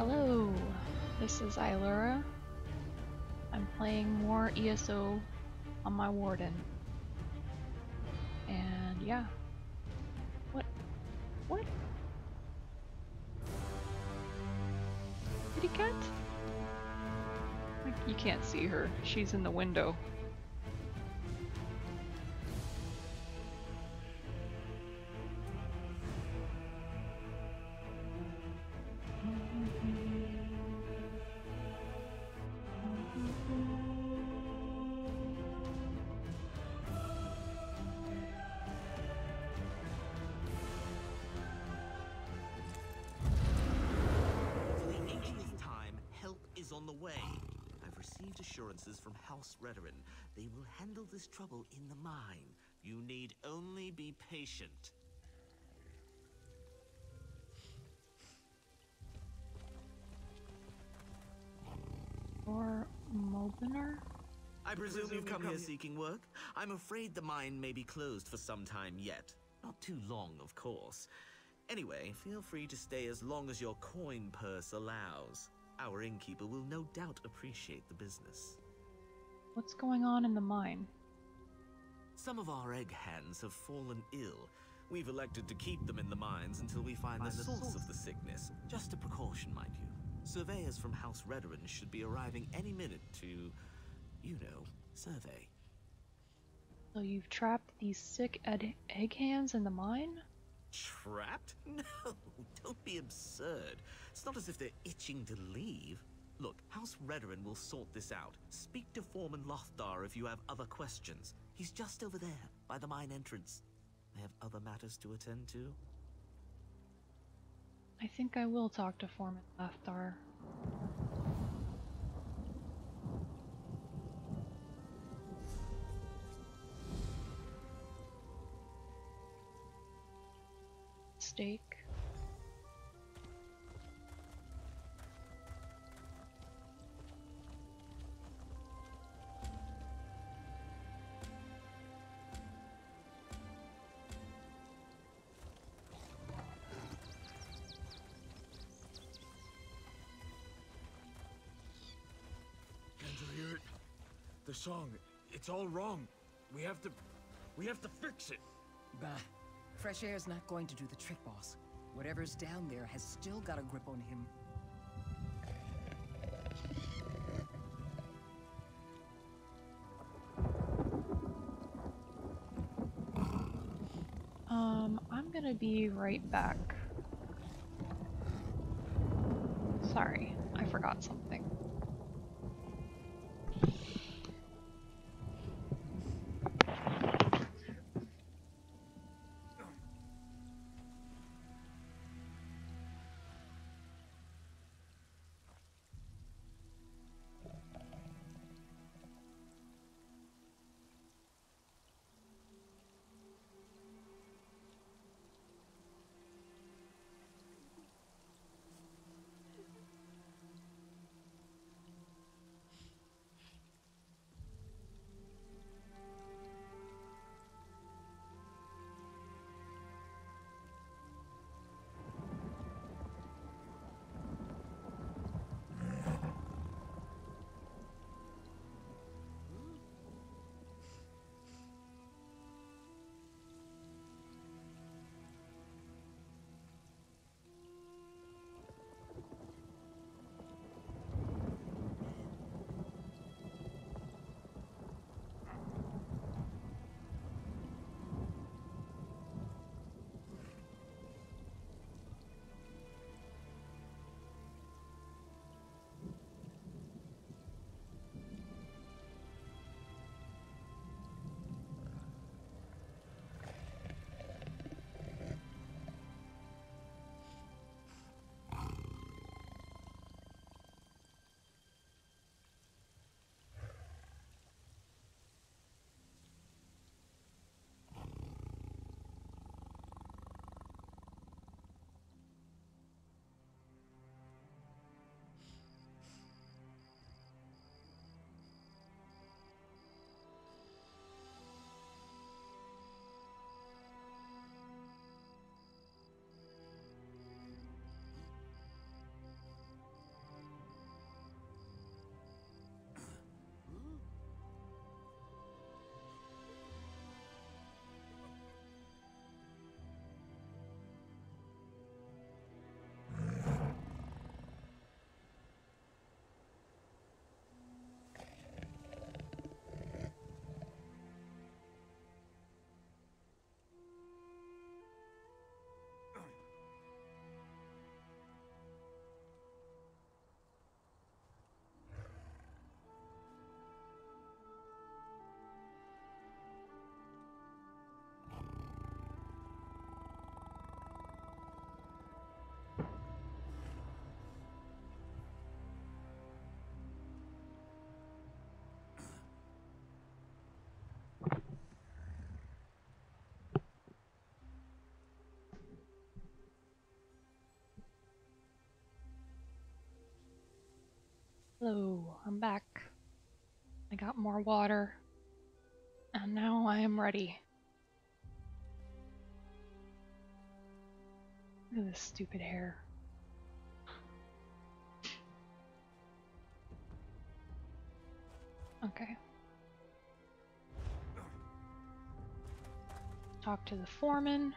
Hello, this is Ilura. I'm playing more ESO on my Warden. And yeah. What? What? Kitty cat? You can't see her. She's in the window. On the way. I've received assurances from House Redarin. They will handle this trouble in the mine. You need only be patient. Or Mobiner? I presume you've come here seeking work? I'm afraid the mine may be closed for some time yet. Not too long, of course. Anyway, feel free to stay as long as your coin purse allows. Our innkeeper will no doubt appreciate the business. What's going on in the mine? Some of our egg hands have fallen ill. We've elected to keep them in the mines until we find the source of the sickness. Just a precaution, mind you. Surveyors from House Redarin should be arriving any minute to, you know, survey. So you've trapped these sick egg hands in the mine? Trapped? No, don't be absurd. It's not as if they're itching to leave. Look, House Redarin will sort this out. Speak to Foreman Lothdar if you have other questions. He's just over there, by the mine entrance. I have other matters to attend to. I think I will talk to Foreman Lothdar. Steak. Can't you hear it? The song, it's all wrong. We have to fix it. Bah. Fresh air's not going to do the trick, boss. Whatever's down there has still got a grip on him. I'm gonna be right back. Sorry, I forgot something. Hello, I'm back. I got more water. And now I am ready. Look at this stupid hair. Okay. Talk to the foreman.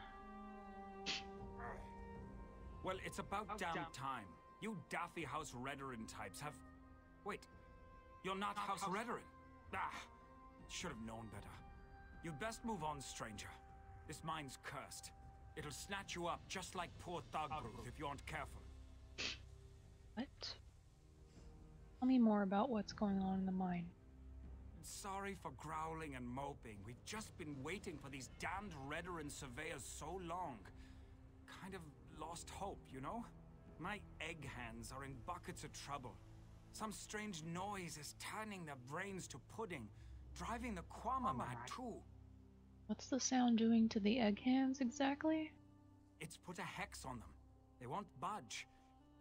Well, it's about damn time. You daffy House Redoran types have... Wait, you're not House Redoran? Ah, should have known better. You'd best move on, stranger. This mine's cursed. It'll snatch you up just like poor Thugbruth if you aren't careful. What? Tell me more about what's going on in the mine. Sorry for growling and moping. We've just been waiting for these damned Redoran surveyors so long. Kind of lost hope, you know? My egg hands are in buckets of trouble. Some strange noise is turning their brains to pudding, driving the Kwama mad too. What's the sound doing to the egg hands exactly? It's put a hex on them. They won't budge.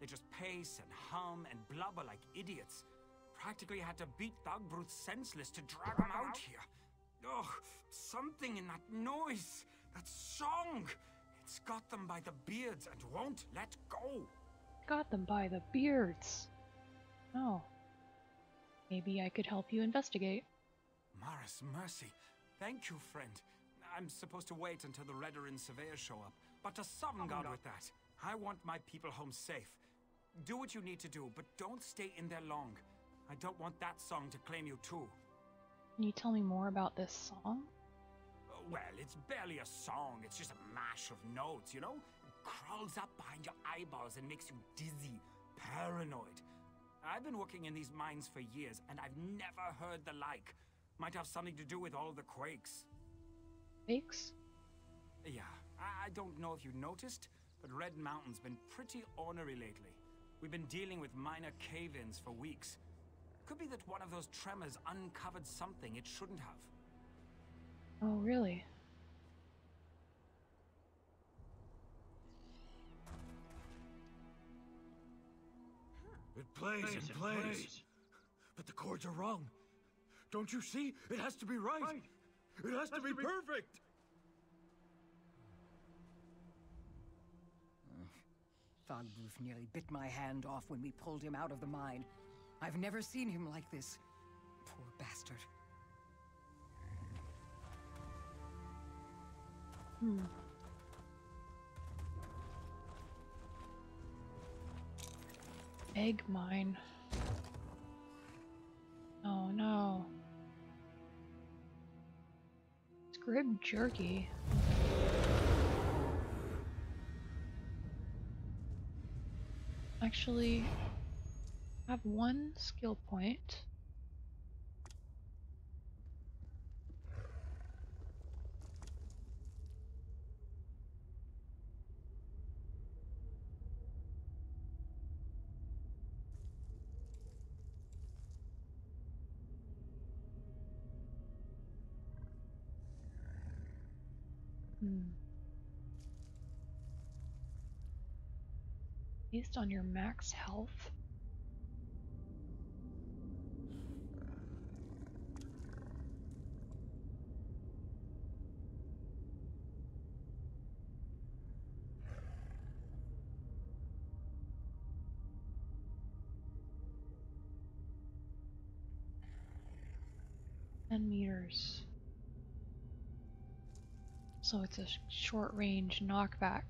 They just pace and hum and blubber like idiots. Practically had to beat Thugbruth senseless to drag them out here. Ugh, something in that noise, that song. It's got them by the beards and won't let go. Got them by the beards. Oh. Maybe I could help you investigate. Maris, mercy. Thank you, friend. I'm supposed to wait until the Redoran surveyors show up, but to some god with that. I want my people home safe. Do what you need to do, but don't stay in there long. I don't want that song to claim you too. Can you tell me more about this song? Well, it's barely a song. It's just a mash of notes, you know? It crawls up behind your eyeballs and makes you dizzy, paranoid. I've been working in these mines for years, and I've never heard the like. Might have something to do with all the quakes. Quakes? Yeah, I don't know if you noticed, but Red Mountain's been pretty ornery lately. We've been dealing with minor cave-ins for weeks. Could be that one of those tremors uncovered something it shouldn't have. Oh, really? It plays and plays. But the chords are wrong. Don't you see? It has to be right. It has to be perfect. Thugbruth nearly bit my hand off when we pulled him out of the mine. I've never seen him like this. Poor bastard. Egg mine. Oh no. Scrib jerky. Actually, I have one skill point. Based on your max health? $10 meters. So it's a short range knockback.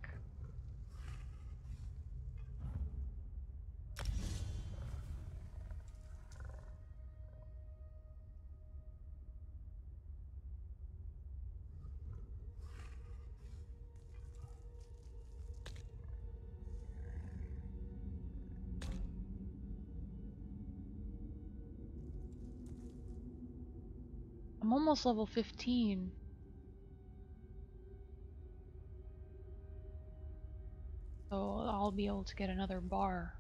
I'm almost level 15. So I'll be able to get another bar.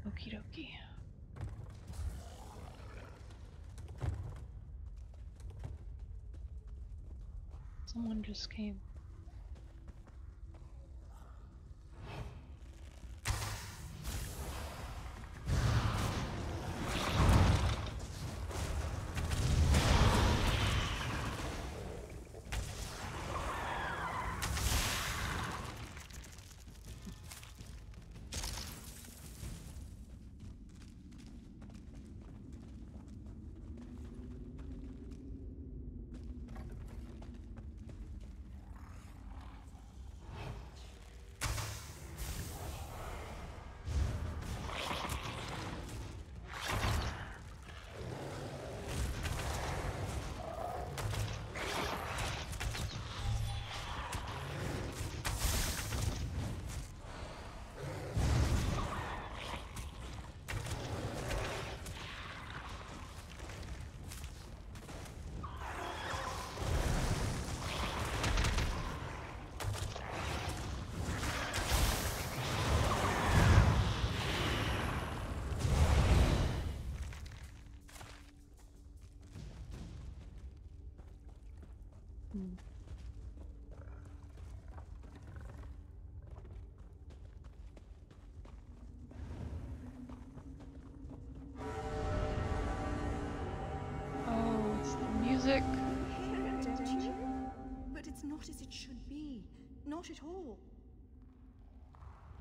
Okie dokie. Someone just came. Oh, it's the music. Don't you? But it's not as it should be. Not at all.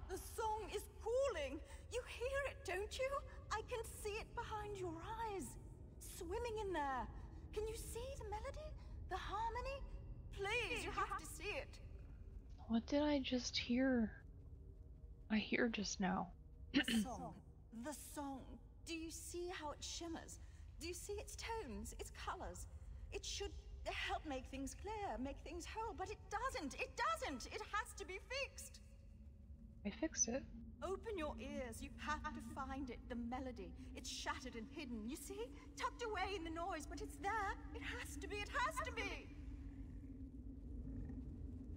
The song is calling. You hear it, don't you? I can see it behind your eyes. Swimming in there. Can you see the melody? The harmony? Please, you have to see it. What did I just hear? I hear just now. The song. The song. Do you see how it shimmers? Do you see its tones, its colors? It should help make things clear, make things whole, but it doesn't. It doesn't. It has to be fixed. I fixed it. Open your ears. You have to find it, the melody. It's shattered and hidden, you see? Tucked away in the noise, but it's there. It has to be. It has to be.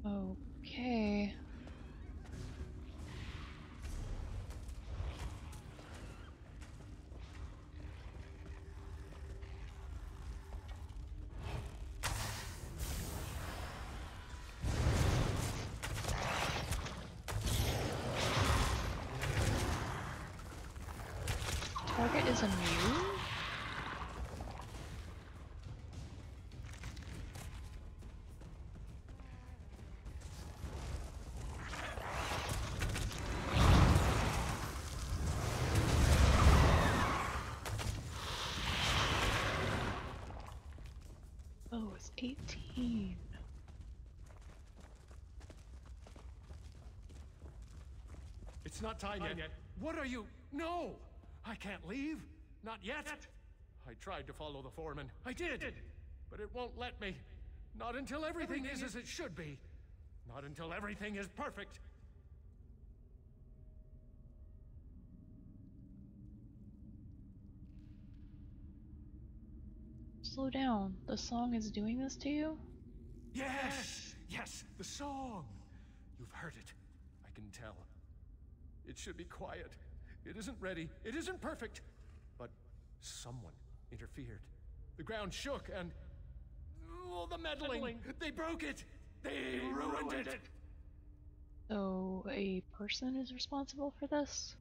Okay. Target is immune? Oh, it's 18. It's not time yet. What are you? No! I can't leave. Not yet. I tried to follow the foreman. I did. But it won't let me. Not until everything is as it should be. Not until everything is perfect. Slow down. The song is doing this to you? Yes! Yes, the song. You've heard it. I can tell. It should be quiet. It isn't ready. It isn't perfect. But someone interfered. The ground shook and... oh, the meddling! They broke it! They ruined it! So, a person is responsible for this?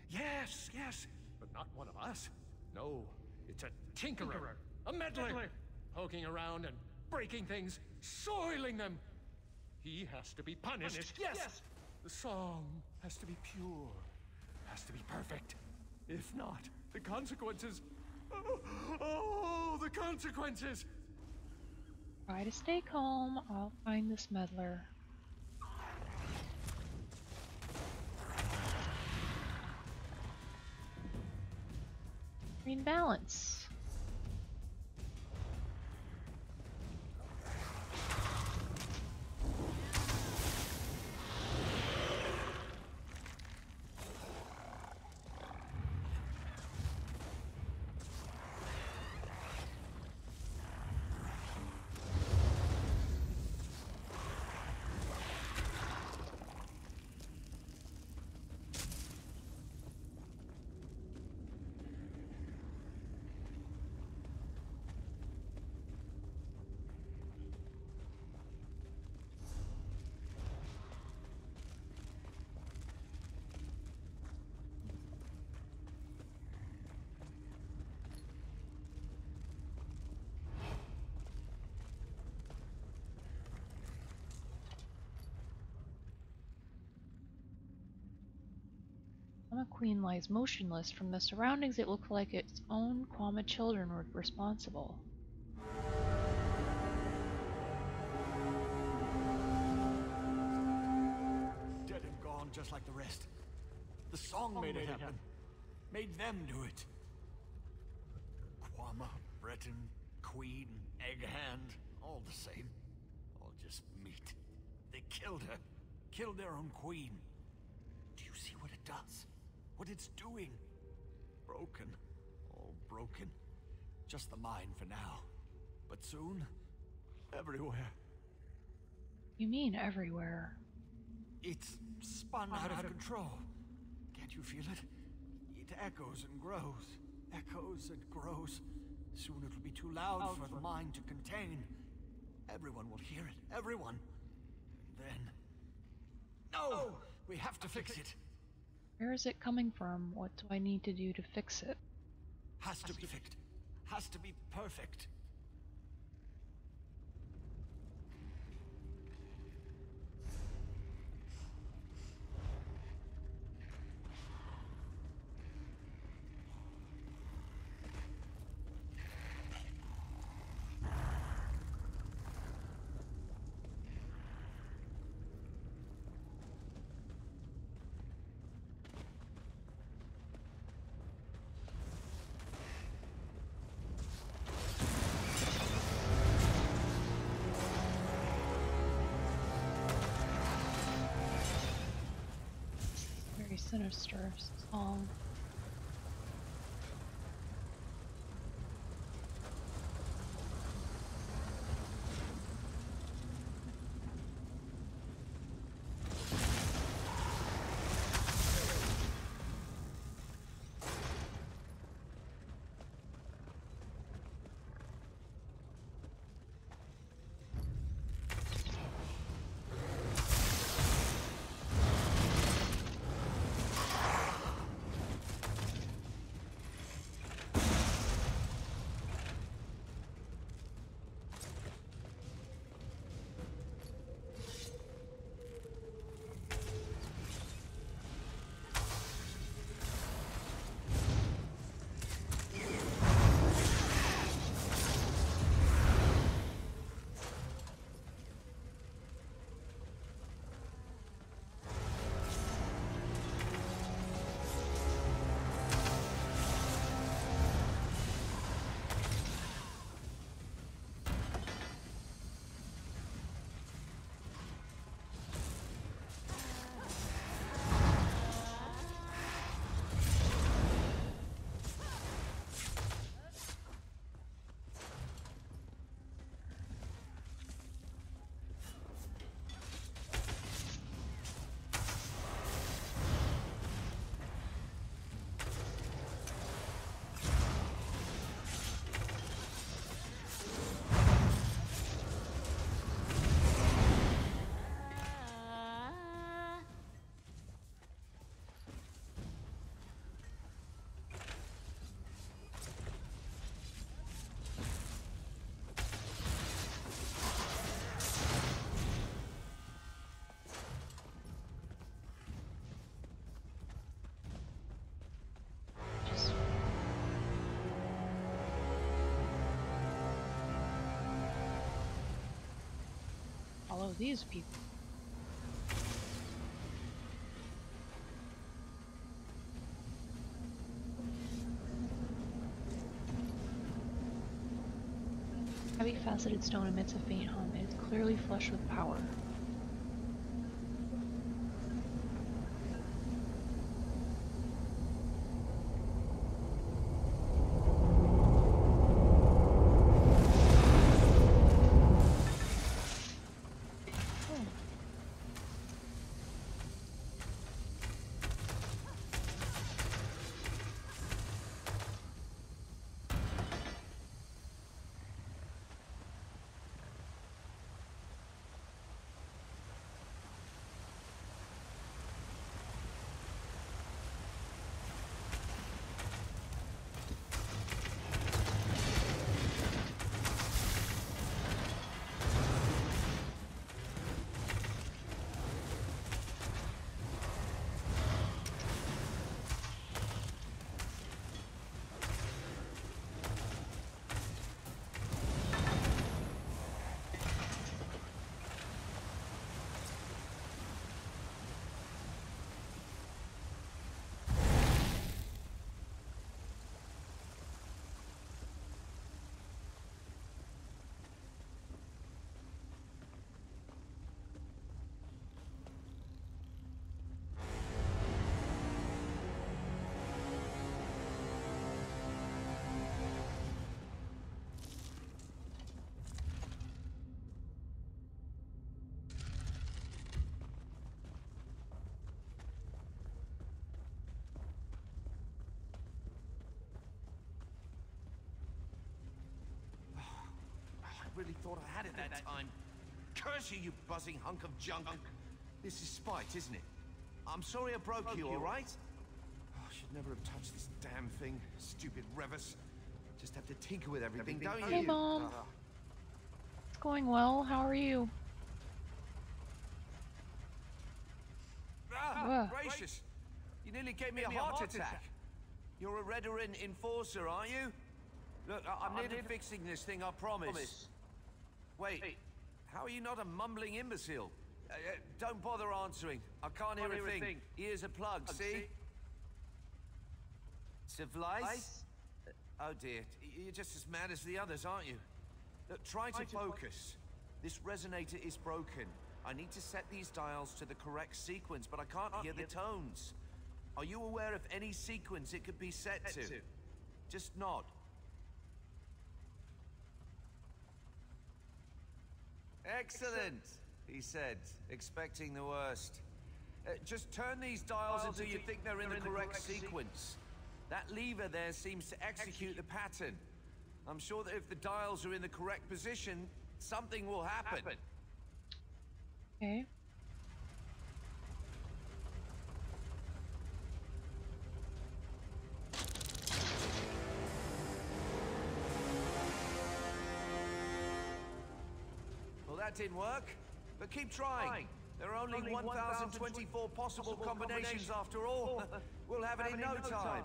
Yes, yes, but not one of us. No, it's a tinkerer, a meddler, poking around and breaking things, soiling them. He has to be punished. Yes! The song has to be pure, has to be perfect. If not, the consequences... oh, the consequences! Try to stay calm. I'll find this meddler. Green balance. Quama Queen lies motionless. From the surroundings, it looked like its own Quama children were responsible. Dead and gone just like the rest. The song made it happen. Made them do it. Quama, Breton, Queen, Egghand, all the same. All just meat. They killed her. Killed their own queen. Do you see what it does? What it's doing? Broken. All broken. Just the mind for now. But soon, everywhere. You mean everywhere? It's spun out of control. Can't you feel it? It echoes and grows. Echoes and grows. Soon it'll be too loud for the mind to contain. Everyone will hear it. Everyone. And then... No! We have to fix it. Where is it coming from? What do I need to do to fix it? Has to be fixed. Has to be perfect. Very sinister song. Follow these people. Heavy faceted stone emits a faint hum. It is clearly flush with power. thought I had it that time. Curse you, you buzzing hunk of junk. This is spite, isn't it? I'm sorry I broke you, all right? Oh, I should never have touched this damn thing. Stupid Revis. Just have to tinker with everything, don't you? Hey, Mom. It's going well. How are you? Gracious. You nearly gave me a heart attack. You're a Redoran enforcer, aren't you? Look, I'm nearly fixing this thing, I promise. Wait, how are you not a mumbling imbecile? Don't bother answering. I can't hear a thing. Ears are plugged, see? Civilized? Oh dear, you're just as mad as the others, aren't you? Look, try to focus. This resonator is broken. I need to set these dials to the correct sequence, but I can't hear the tones. Are you aware of any sequence it could be set to? Just nod. Excellent, he said, expecting the worst. Just turn these dials until you think they're in the correct sequence. That lever there seems to execute the pattern. I'm sure that if the dials are in the correct position, something will happen. Okay. Well, that didn't work, but keep trying. There are only 1,024 possible combinations after all. We'll have it in no time.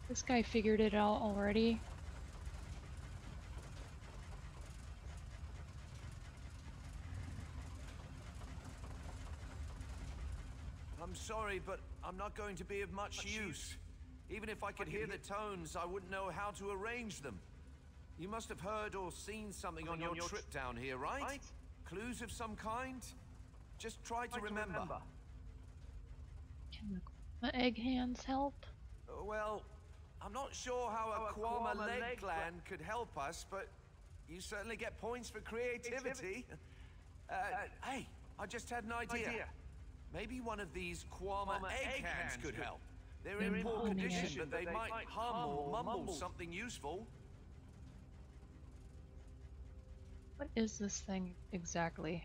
This guy figured it out already. I'm sorry, but I'm not going to be of much use. Even if I could hear the tones, I wouldn't know how to arrange them. You must have heard or seen something on your trip down here, right? Clues of some kind? Just try to remember. Can the egg hands help? Well, I'm not sure how a Quama leg gland could help us, but you certainly get points for creativity. Hey, I just had an idea. Maybe one of these Quama egg hands could help. They're in poor condition, but they might hum or mumble something useful. What is this thing exactly?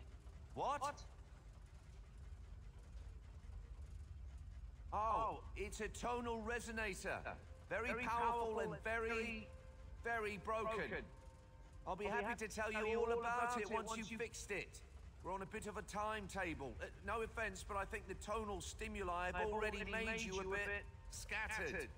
What? Oh, it's a tonal resonator. Very powerful and very, very broken. I'll be happy to tell you all about it once you've fixed it. We're on a bit of a timetable. No offense, but I think the tonal stimuli have already made you a bit scattered.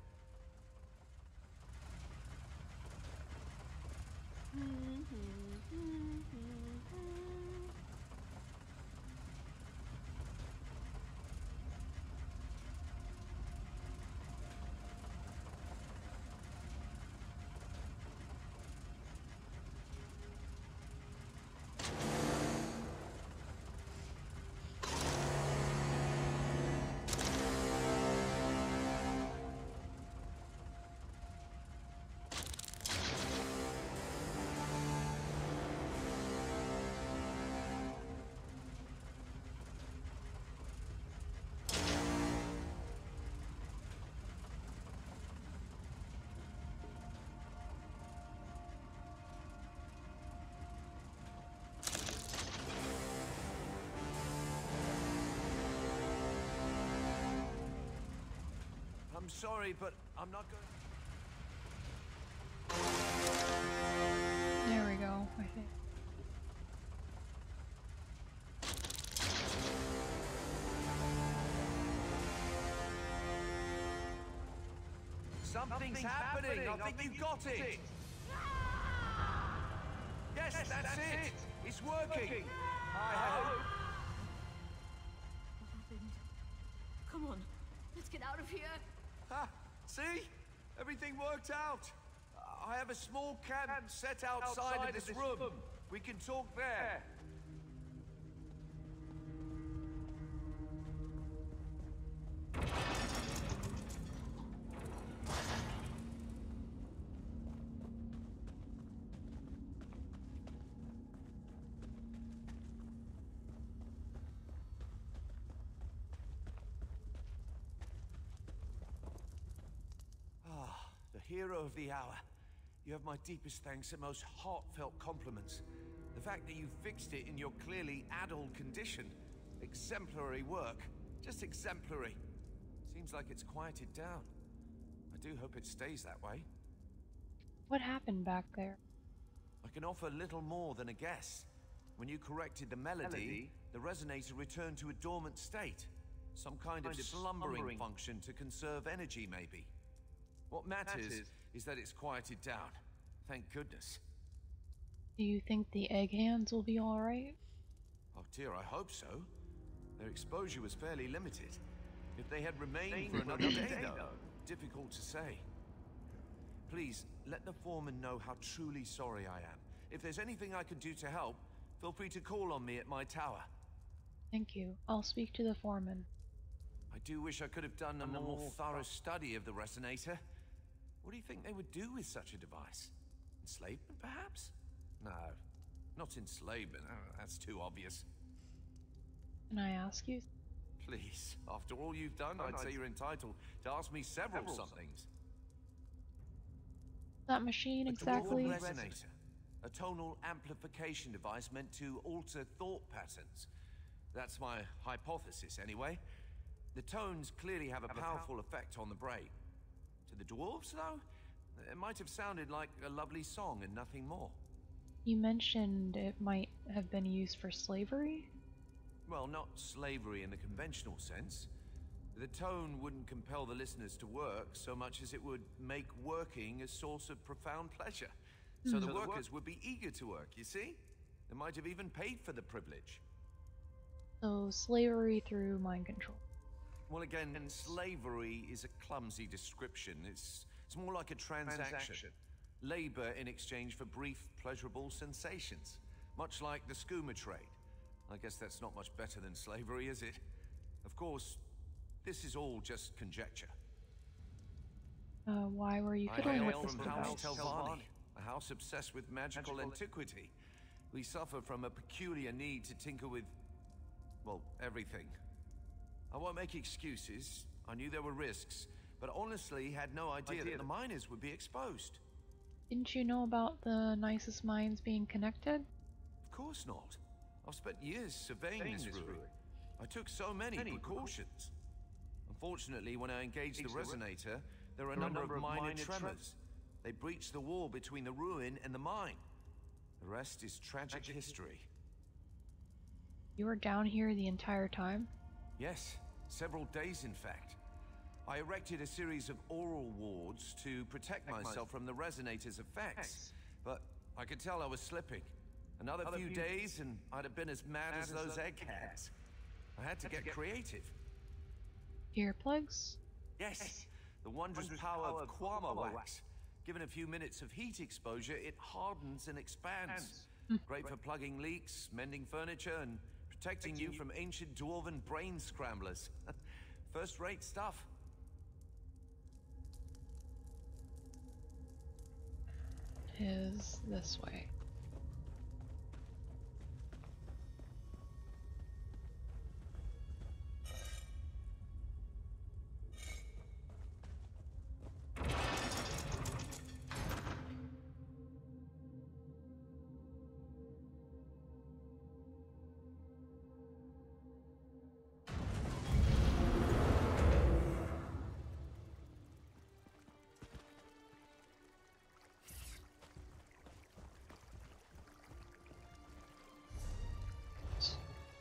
I'm sorry, but I'm not going... There we go, I think. Something's happening. I think you got it. Yes, that's it. It's working. I hope. What happened? Come on, let's get out of here. Ha! See? Everything worked out. I have a small camp set outside of this room. We can talk there. The hero of the hour. You have my deepest thanks and most heartfelt compliments. The fact that you fixed it in your clearly addled condition. Exemplary work. Just exemplary. Seems like it's quieted down. I do hope it stays that way. What happened back there? I can offer little more than a guess. When you corrected the melody, the resonator returned to a dormant state. Some kind of slumbering function to conserve energy, maybe. What matters is that it's quieted down. Thank goodness. Do you think the egg hands will be alright? Oh dear, I hope so. Their exposure was fairly limited. If they had remained for another day, though, difficult to say. Please, let the foreman know how truly sorry I am. If there's anything I can do to help, feel free to call on me at my tower. Thank you. I'll speak to the foreman. I do wish I could have done a more thorough study of the resonator. What do you think they would do with such a device? Enslavement, perhaps? No, not enslavement. That's too obvious. Can I ask you? Please, after all you've done, I'd say you're entitled to ask me several somethings. That machine exactly? A resonator. A tonal amplification device meant to alter thought patterns. That's my hypothesis, anyway. The tones clearly have a powerful effect on the brain. To the dwarves, though, it might have sounded like a lovely song and nothing more. You mentioned it might have been used for slavery? Well, not slavery in the conventional sense. The tone wouldn't compel the listeners to work so much as it would make working a source of profound pleasure. So the workers would be eager to work, you see? They might have even paid for the privilege. So, slavery through mind control. Well, again, slavery is a clumsy description. It's more like a transaction. Labor in exchange for brief, pleasurable sensations. Much like the skooma trade. I guess that's not much better than slavery, is it? Of course, this is all just conjecture. Why were you I fiddling with hail this from device? House Telvanni, a house obsessed with magical antiquity. We suffer from a peculiar need to tinker with, well, everything. I won't make excuses. I knew there were risks, but honestly had no idea that the miners would be exposed. Didn't you know about the nicest minds being connected? Of course not. I've spent years surveying this ruin. I took so many precautions. Unfortunately, when I engaged the resonator, there were a number of minor tremors. They breached the wall between the ruin and the mine. The rest is tragic history. You were down here the entire time? Yes, several days in fact. I erected a series of oral wards to protect myself from the resonator's effects, but I could tell I was slipping. Another few days and I'd have been as mad as those eggheads. I had to get creative. Earplugs? Yes, the wondrous power of Kwama wax. Given a few minutes of heat exposure, it hardens and expands. Great for plugging leaks, mending furniture, and protecting you from ancient dwarven brain scramblers. First-rate stuff. Is this way.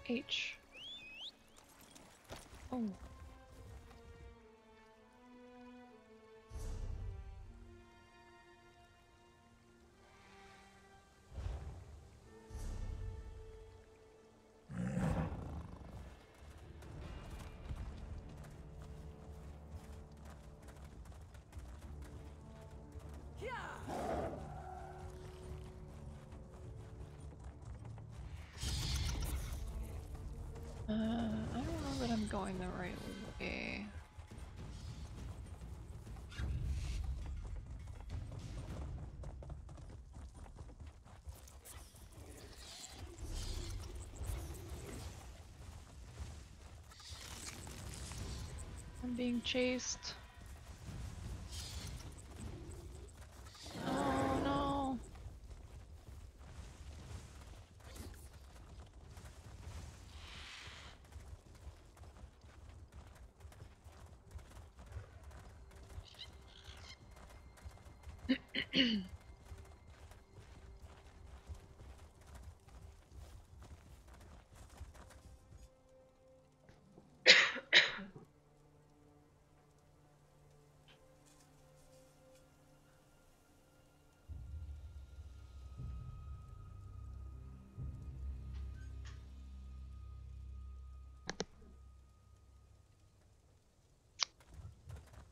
H. Oh. I don't know that I'm going the right way. I'm being chased. Oh no.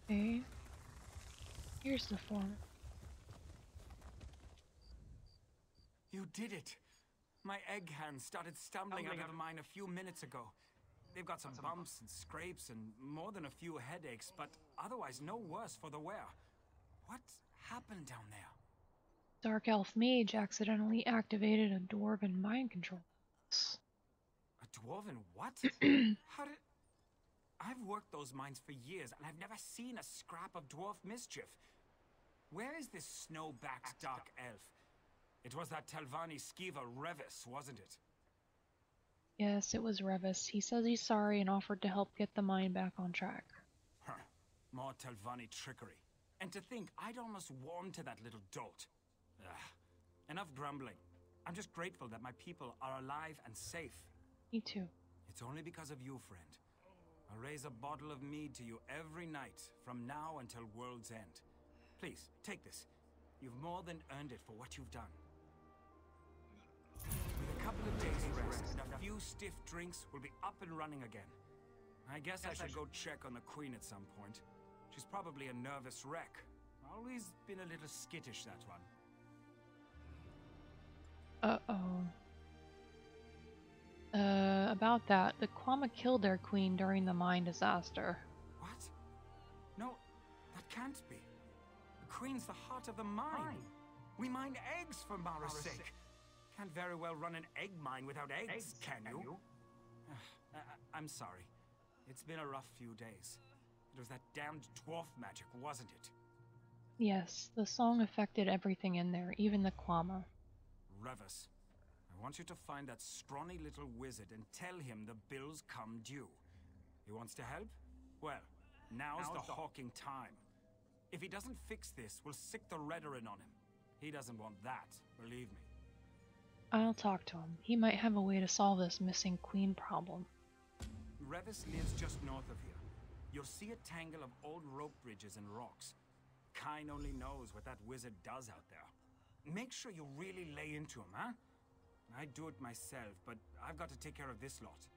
Okay. Here's the form. You did it! My egg hands started stumbling out of the mine a few minutes ago. They've got some bumps and scrapes and more than a few headaches, but otherwise no worse for the wear. What happened down there? Dark Elf Mage accidentally activated a dwarven mind control. A dwarven what? How did... I've worked those mines for years, and I've never seen a scrap of dwarf mischief. Where is this snow-backed dark elf? It was that Telvanni skeever Revis, wasn't it? Yes, it was Revis. He says he's sorry and offered to help get the mine back on track. Huh. More Telvanni trickery. And to think, I'd almost warmed to that little dolt. Ugh. Enough grumbling. I'm just grateful that my people are alive and safe. Me too. It's only because of you, friend. I'll raise a bottle of mead to you every night, from now until world's end. Please, take this. You've more than earned it for what you've done. With a couple of days rest and a few stiff drinks, we'll be up and running again. I guess I should go check on the Queen at some point. She's probably a nervous wreck. Always been a little skittish, that one. Uh-oh. About that, the Kwama killed their queen during the mine disaster. What? No, that can't be. The Queen's the heart of the mine. We mine eggs for Mara's sake. Can't very well run an egg mine without eggs, can you? I'm sorry. It's been a rough few days. It was that damned dwarf magic, wasn't it? Yes, the song affected everything in there, even the Kwama. Revis, I want you to find that scrawny little wizard and tell him the bills come due. He wants to help? Well, now's the hawking time. If he doesn't fix this, we'll sick the Redoran on him. He doesn't want that, believe me. I'll talk to him. He might have a way to solve this missing queen problem. Revis lives just north of here. You'll see a tangle of old rope bridges and rocks. Kine only knows what that wizard does out there. Make sure you really lay into him, huh? I'd do it myself, but I've got to take care of this lot.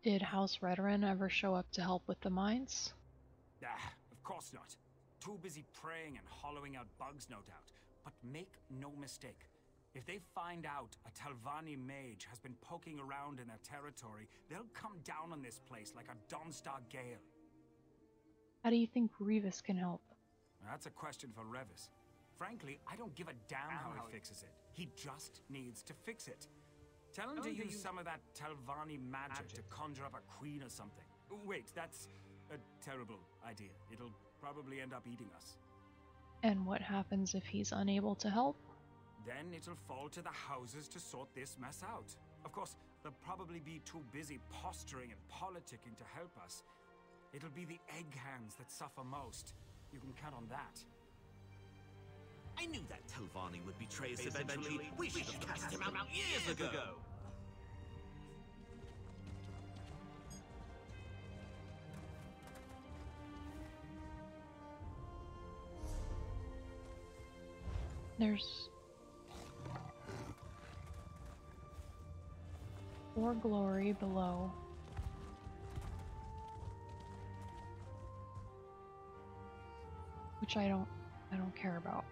Did House Redoran ever show up to help with the mines? Of course not. Too busy praying and hollowing out bugs, no doubt. But make no mistake. If they find out a Telvanni mage has been poking around in their territory, they'll come down on this place like a Dawnstar gale. How do you think Revis can help? That's a question for Revis. Frankly, I don't give a damn how he fixes it. He just needs to fix it. Tell him to use some of that Telvanni magic to conjure up a queen or something. Wait, that's a terrible idea. It'll probably end up eating us. And what happens if he's unable to help? Then it'll fall to the houses to sort this mess out. Of course, they'll probably be too busy posturing and politicking to help us. It'll be the egg hands that suffer most. You can count on that. I knew that Telvanni would betray us eventually. We should have cast him out years ago. There's 4 glory below. Which I don't care about.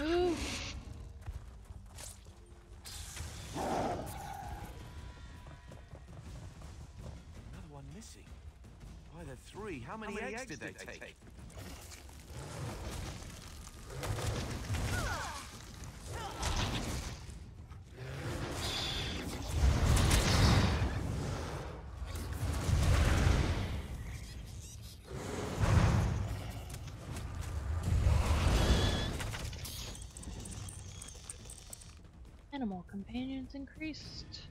Ooh. Another one missing. Why, there are 3. How many eggs did they take? Animal companions increased.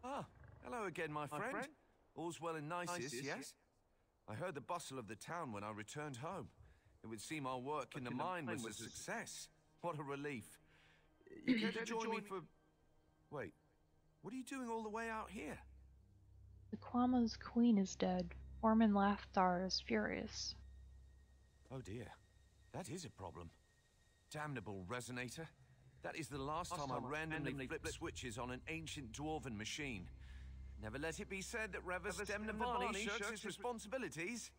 Ah, hello again, my friend. All's well and nice, yes? I heard the bustle of the town when I returned home. It would seem our work in the mine was a success. What a relief. You care to join me for... Wait, what are you doing all the way out here? The Quama's queen is dead. Foreman Lathdar is furious. Oh dear. That is a problem. Damnable resonator. That is the last time I randomly flipped switches on an ancient dwarven machine. Never let it be said that Revis Demnavani shirks his responsibilities.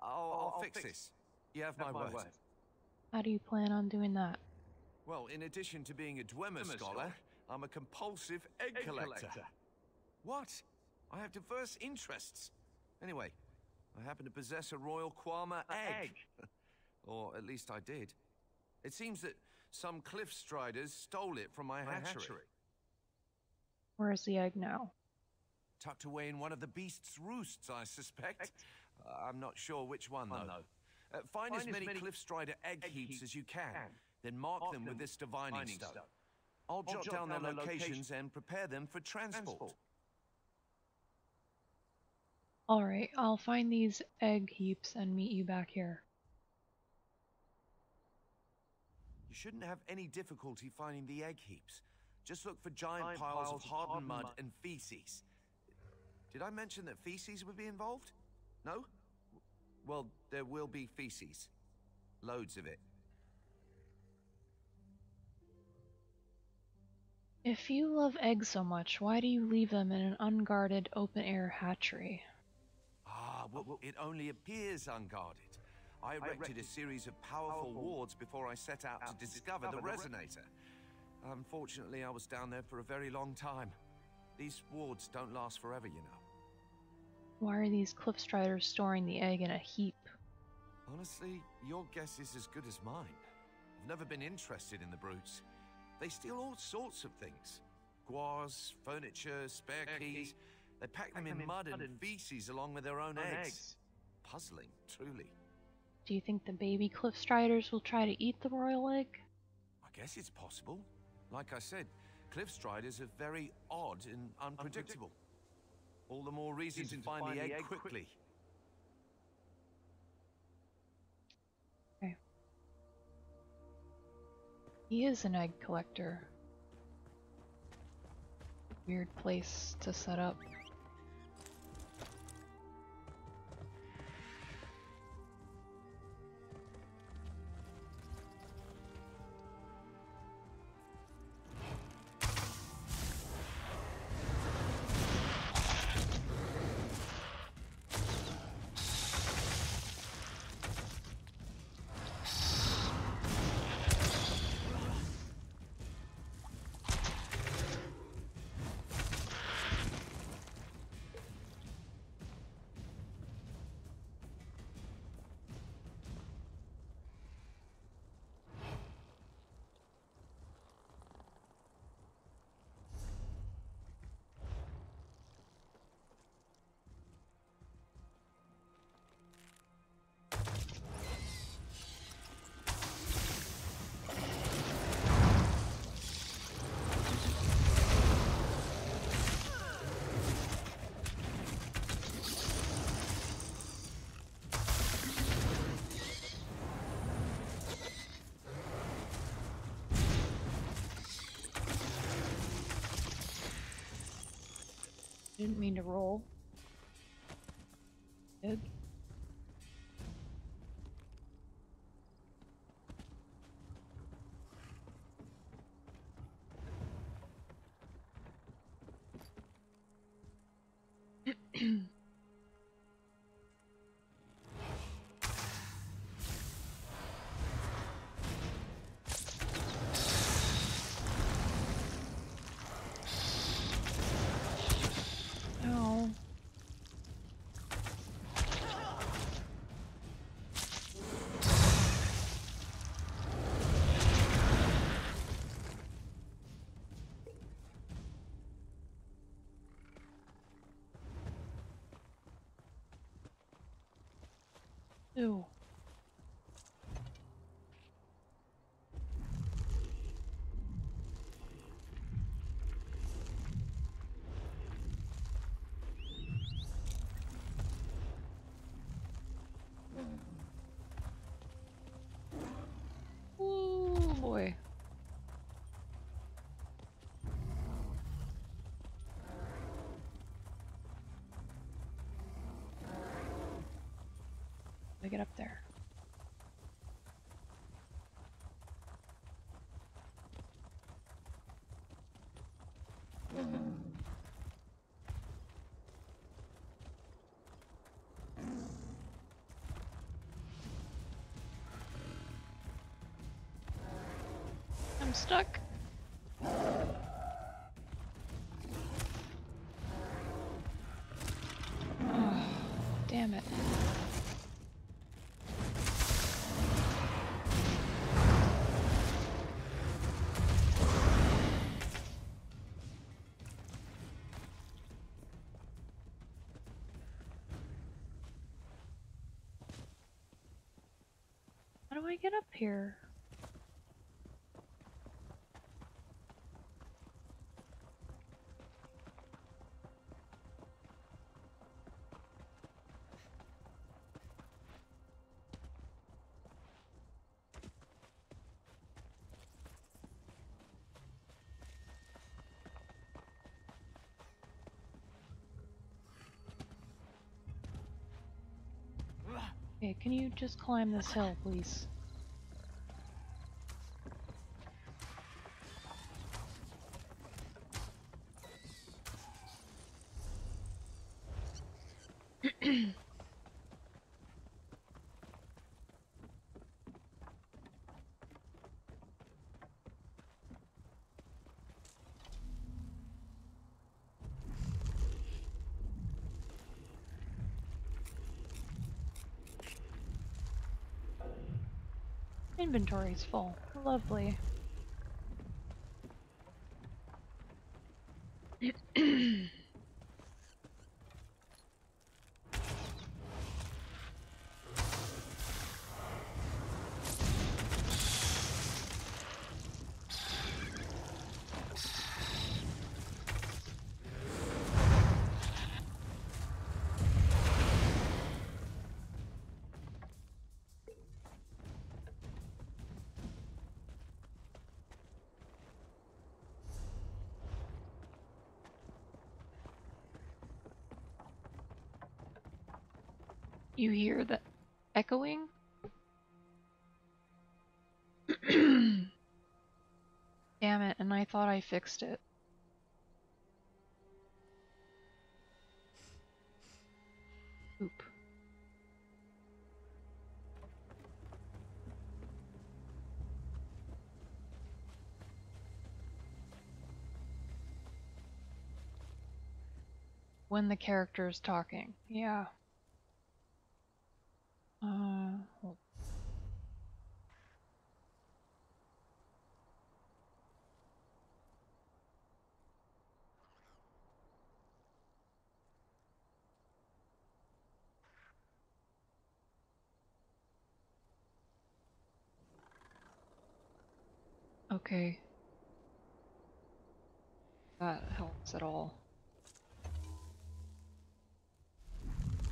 I'll fix this. You have my word. How do you plan on doing that? Well, in addition to being a Dwemer scholar, I'm a compulsive egg collector. What? I have diverse interests. Anyway, I happen to possess a royal Quama egg. Or at least I did. It seems that some cliff striders stole it from my hatchery. Where's the egg now? Tucked away in one of the beast's roosts, I suspect. I'm not sure which one, though. Find as many cliff strider egg heaps as you can, then mark them with this divining stone. I'll jot down their locations and prepare them for transport. Alright, I'll find these egg heaps and meet you back here. You shouldn't have any difficulty finding the egg heaps. Just look for giant piles of hardened mud and feces. Did I mention that feces would be involved? No? Well, there will be feces. Loads of it. If you love eggs so much, why do you leave them in an unguarded open-air hatchery? Ah, well, it only appears unguarded. I erected a series of powerful wards before I set out to discover the resonator. Unfortunately, I was down there for a very long time. These wards don't last forever, you know. Why are these cliff striders storing the egg in a heap? Honestly, your guess is as good as mine. I've never been interested in the brutes. They steal all sorts of things. Gauze, furniture, spare keys. They pack them in mud and feces along with their own eggs. Puzzling, truly. Do you think the baby cliff striders will try to eat the royal egg? I guess it's possible. Like I said, cliff striders are very odd and unpredictable. All the more reason to find the egg quickly. Okay. He is an egg collector. Weird place to set up. Didn't mean to roll. Did. No. Ew. Ooh, boy. I get up there. I'm stuck. Oh, damn it. How do I get up here? Okay, can you just climb this hill, please? Inventory's full. Lovely. You hear the echoing? Damn it, and I thought I fixed it. Oop. When the character's talking, yeah. Hold. Okay. That helps at all.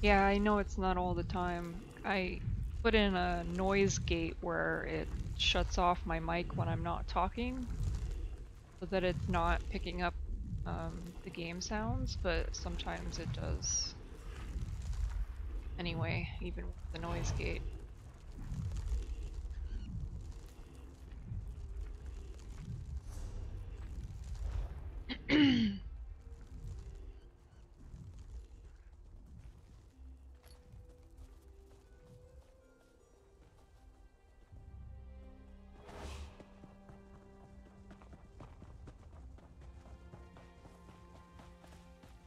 Yeah, I know it's not all the time. I put in a noise gate where it shuts off my mic when I'm not talking, so that it's not picking up the game sounds, but sometimes it does. Anyway, even with the noise gate.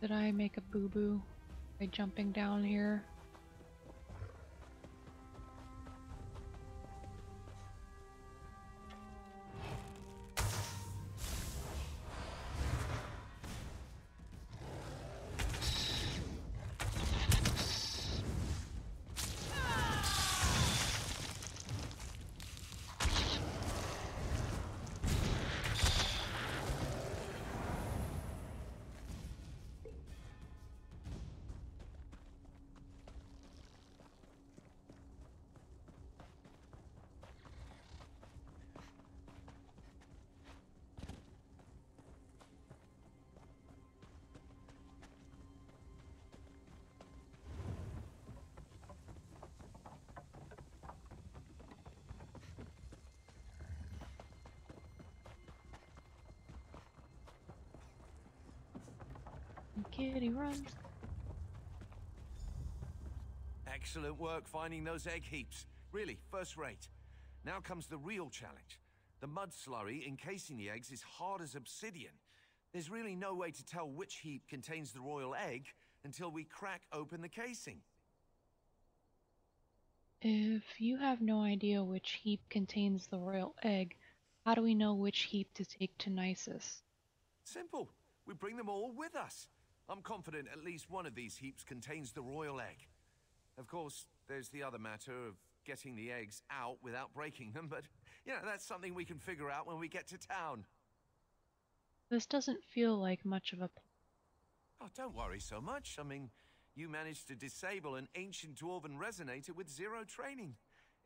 Did I make a boo-boo by jumping down here? Kitty runs. Excellent work finding those egg heaps. Really, first rate. Now comes the real challenge. The mud slurry encasing the eggs is hard as obsidian. There's really no way to tell which heap contains the royal egg until we crack open the casing. If you have no idea which heap contains the royal egg, how do we know which heap to take to Nisus? Simple. We bring them all with us. I'm confident at least one of these heaps contains the royal egg. Of course, there's the other matter of getting the eggs out without breaking them, but, you know, that's something we can figure out when we get to town. This doesn't feel like much of a... Oh, don't worry so much. I mean, you managed to disable an ancient dwarven resonator with 0 training.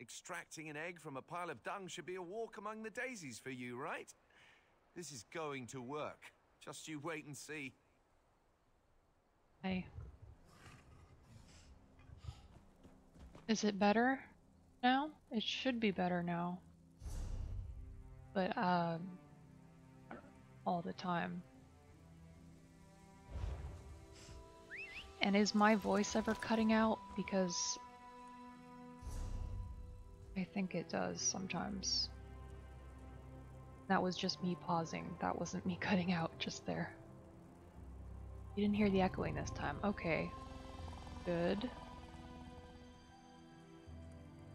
Extracting an egg from a pile of dung should be a walk among the daisies for you, right? This is going to work. Just you wait and see. Hey. Is it better now? It should be better now. But, all the time. And is my voice ever cutting out? Because I think it does sometimes. That was just me pausing. That wasn't me cutting out just there. You didn't hear the echoing this time. Okay. Good.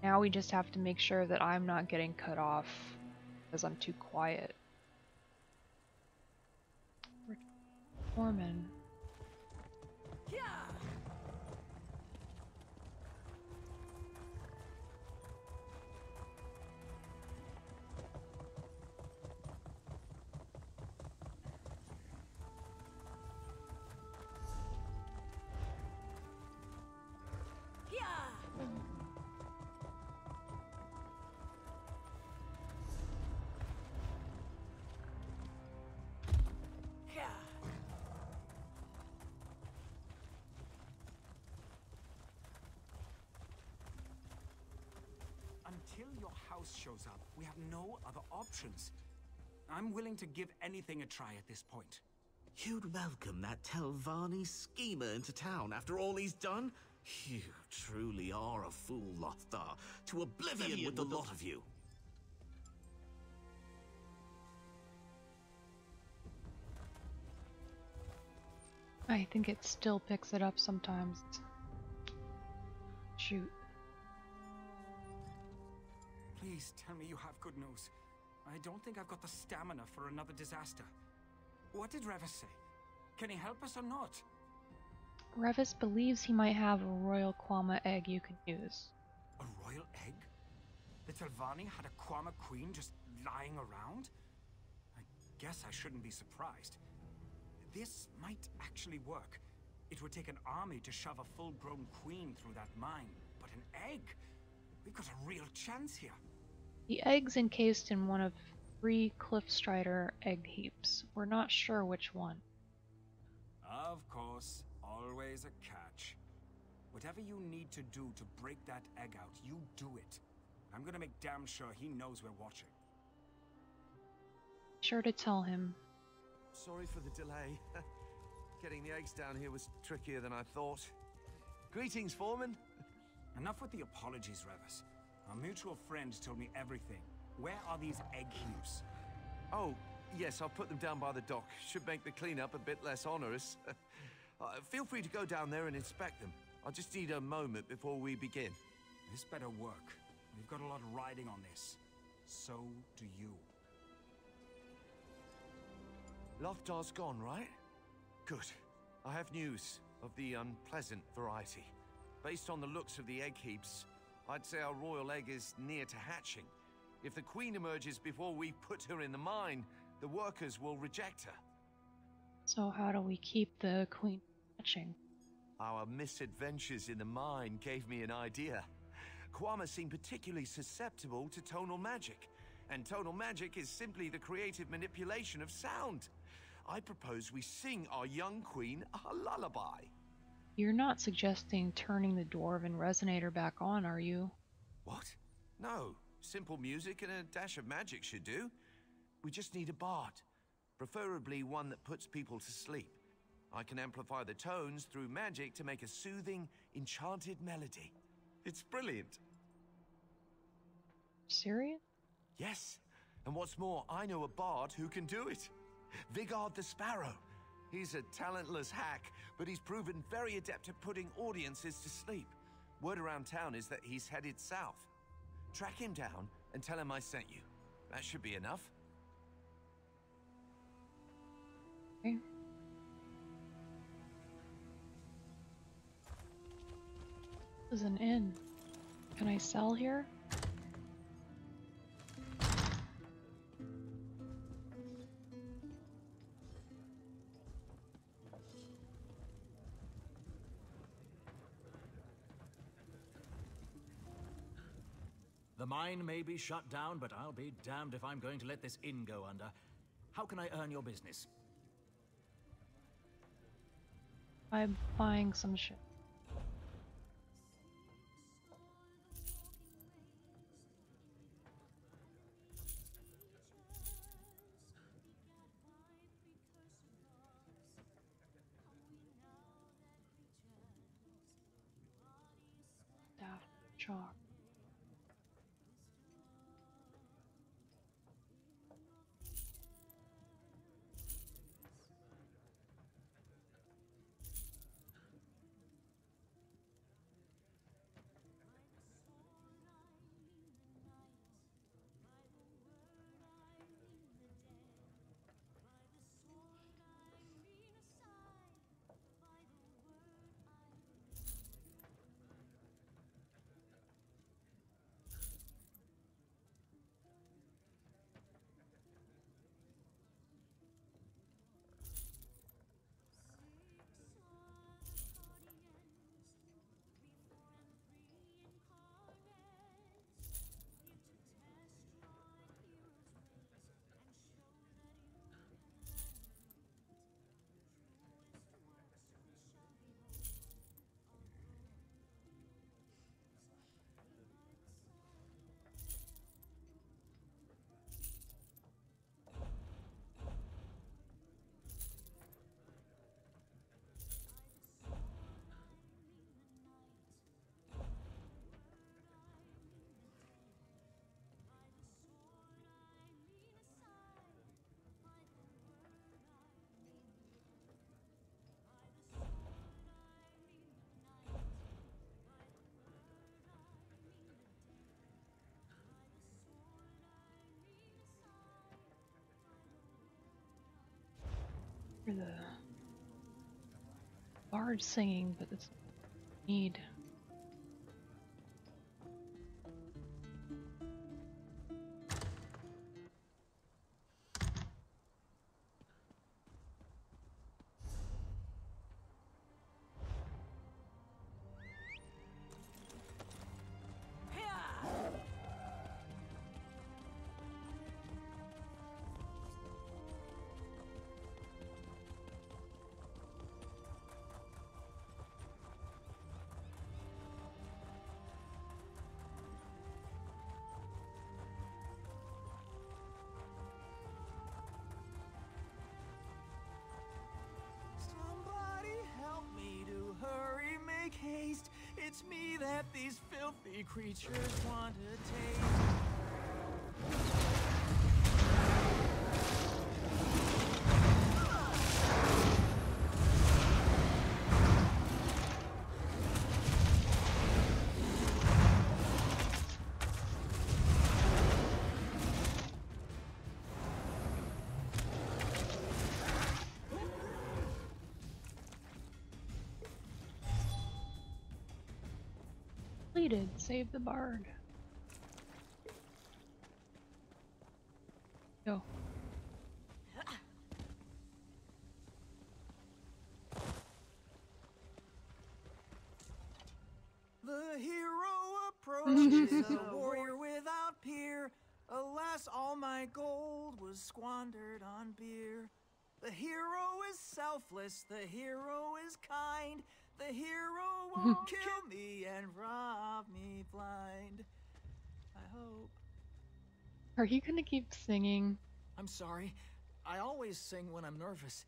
Now we just have to make sure that I'm not getting cut off because I'm too quiet. Foreman. Yeah. Until your house shows up, we have no other options. I'm willing to give anything a try at this point. You'd welcome that Telvanni schemer into town after all he's done? You truly are a fool, Lothar. To oblivion with the lot of you. I think it still picks it up sometimes. Shoot. Please tell me you have good news. I don't think I've got the stamina for another disaster. What did Revis say? Can he help us or not? Revis believes he might have a royal Kwama egg you can use. A royal egg? The Telvanni had a Kwama queen just lying around? I guess I shouldn't be surprised. This might actually work. It would take an army to shove a full-grown queen through that mine. But an egg? We've got a real chance here. The egg's encased in one of 3 Cliffstrider egg heaps. We're not sure which one. Of course, always a catch. Whatever you need to do to break that egg out, you do it. I'm gonna make damn sure he knows we're watching. Sure to tell him. Sorry for the delay. Getting the eggs down here was trickier than I thought. Greetings, Foreman. Enough with the apologies, Revis. Our mutual friend told me everything. Where are these egg heaps? Oh, yes, I'll put them down by the dock. Should make the cleanup a bit less onerous. Feel free to go down there and inspect them. I'll just need a moment before we begin. This better work. We've got a lot riding on this. So do you. Lothdar's gone, right? Good. I have news of the unpleasant variety. Based on the looks of the egg heaps, I'd say our royal egg is near to hatching. If the queen emerges before we put her in the mine, the workers will reject her. So how do we keep the queen hatching? Our misadventures in the mine gave me an idea. Kwama seemed particularly susceptible to tonal magic, and tonal magic is simply the creative manipulation of sound. I propose we sing our young queen a lullaby. You're not suggesting turning the Dwarven resonator back on, are you? What? No. Simple music and a dash of magic should do. We just need a bard. Preferably one that puts people to sleep. I can amplify the tones through magic to make a soothing, enchanted melody. It's brilliant. Serious? Yes. And what's more, I know a bard who can do it. Vigard the Sparrow. He's a talentless hack, but he's proven very adept at putting audiences to sleep. Word around town is that he's headed south. Track him down and tell him I sent you. That should be enough. Okay. This is an inn. Can I sell here? The mine may be shut down, but I'll be damned if I'm going to let this inn go under. How can I earn your business? I'm buying some shit. Staff, chalk. For the bard singing, but it's need. that these filthy creatures want to taste. Completed. Save the bard. Go. The hero approaches, a warrior without peer. Alas, all my gold was squandered on beer. The hero is selfless, the hero is kind. The hero won't kill me and rob me blind. I hope. Are you gonna keep singing? I'm sorry. I always sing when I'm nervous.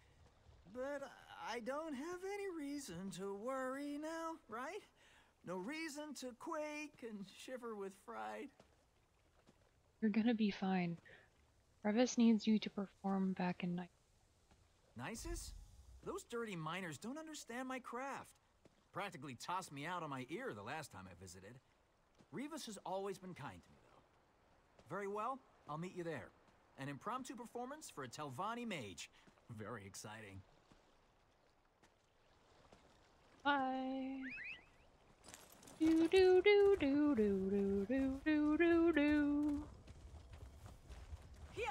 But I don't have any reason to worry now, right? No reason to quake and shiver with fright. You're gonna be fine. Revis needs you to perform back in night. Nisus? Those dirty miners don't understand my craft. Practically tossed me out on my ear the last time I visited. Rivas has always been kind to me, though. Very well, I'll meet you there. An impromptu performance for a Telvanni mage. Very exciting. Bye. Do do do do do do do do do do. Yeah.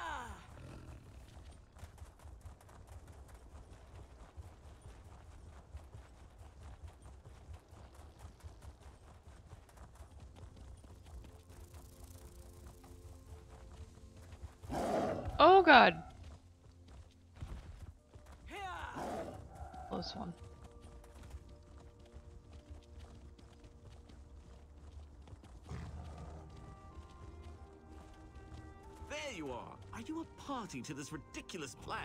Oh god. Close one. There you are. Are you a party to this ridiculous plan?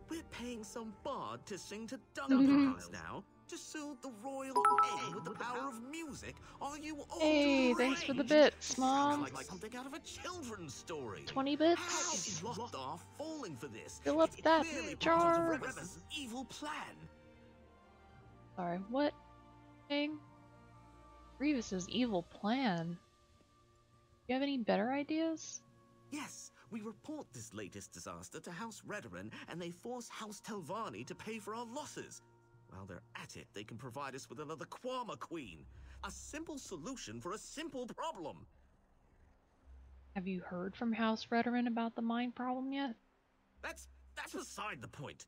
We're paying some bard to sing to dung pigs now? To soothe the royal egg with the power of music? Are you all Hey, thanks for the bits, Mom. Sounds like something out of a children's story. 20 How bits. is Lothar falling for this? Fill up It's that clearly jar. part of Reva's evil plan. Sorry, what? Thing? Grievous' evil plan. Do you have any better ideas? Yes, we report this latest disaster to House Redoran, and they force House Telvanni to pay for our losses. While they're at it, they can provide us with another Quama Queen. A simple solution for a simple problem. Have you heard from House Redoran about the mine problem yet? That's beside the point.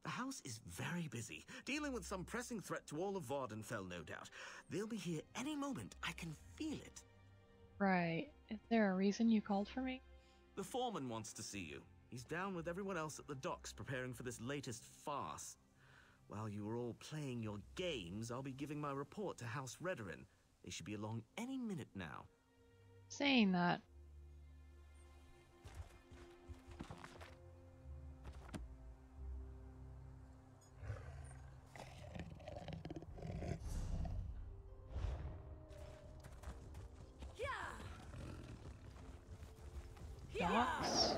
The house is very busy, dealing with some pressing threat to all of Vardenfell, no doubt. They'll be here any moment. I can feel it. Right. Is there a reason you called for me? The foreman wants to see you. He's down with everyone else at the docks preparing for this latest farce. While you are all playing your games, I'll be giving my report to House Redoran. They should be along any minute now. Saying that. Docks?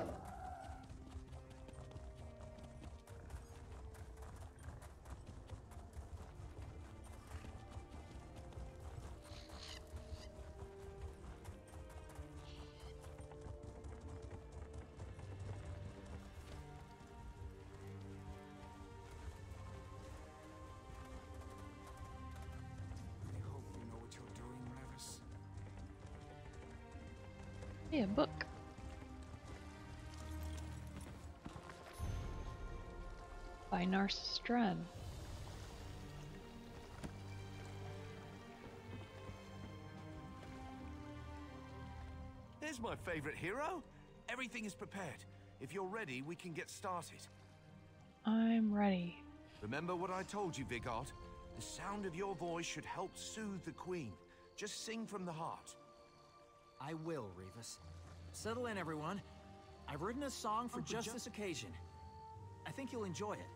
I hope you know what you're doing, Revis. Hey, a book. By Narcissus Dren. Here's my favorite hero. Everything is prepared. If you're ready, we can get started. I'm ready. Remember what I told you, Vigard? The sound of your voice should help soothe the Queen. Just sing from the heart. I will, Rivas. Settle in, everyone. I've written a song for just this occasion. I think you'll enjoy it.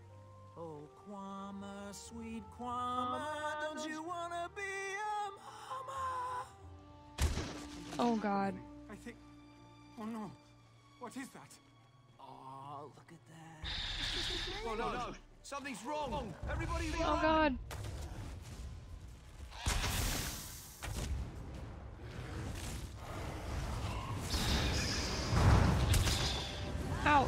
Oh, Quama, sweet Quama, don't you wanna be a mama? Oh god. I think... Oh no. What is that? Oh, look at that. Oh no! Something's wrong! Everybody run! Oh god. Ouch.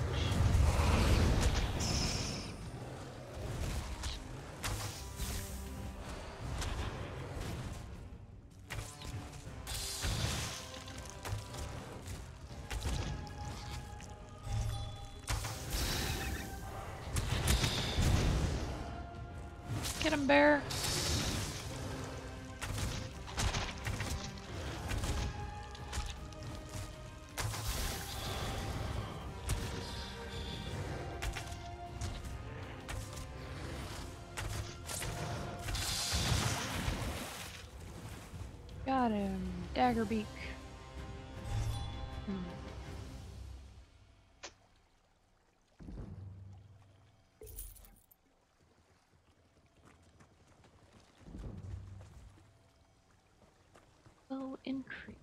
Get him, bear. Got him. Daggerbeak. Will increase.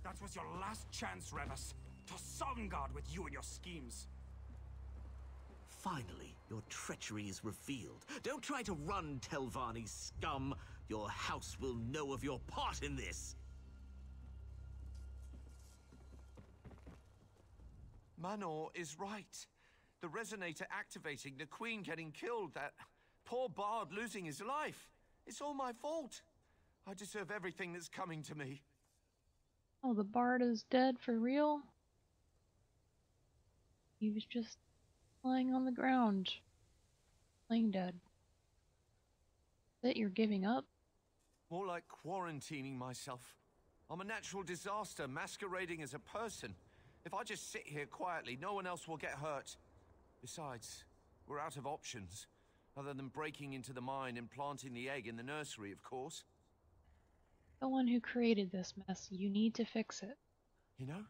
That was your last chance, Remus. To Sovngarde with you and your schemes. Finally, your treachery is revealed. Don't try to run, Telvanni scum. Your house will know of your part in this. Manor is right. The resonator activating, the Queen getting killed, that poor Bard losing his life. It's all my fault. I deserve everything that's coming to me. Oh, the bard is dead for real? He was just lying on the ground. Playing dead. That you're giving up? More like quarantining myself. I'm a natural disaster masquerading as a person. If I just sit here quietly, no one else will get hurt. Besides, we're out of options. Other than breaking into the mine and planting the egg in the nursery, of course. The one who created this mess, you need to fix it. You know?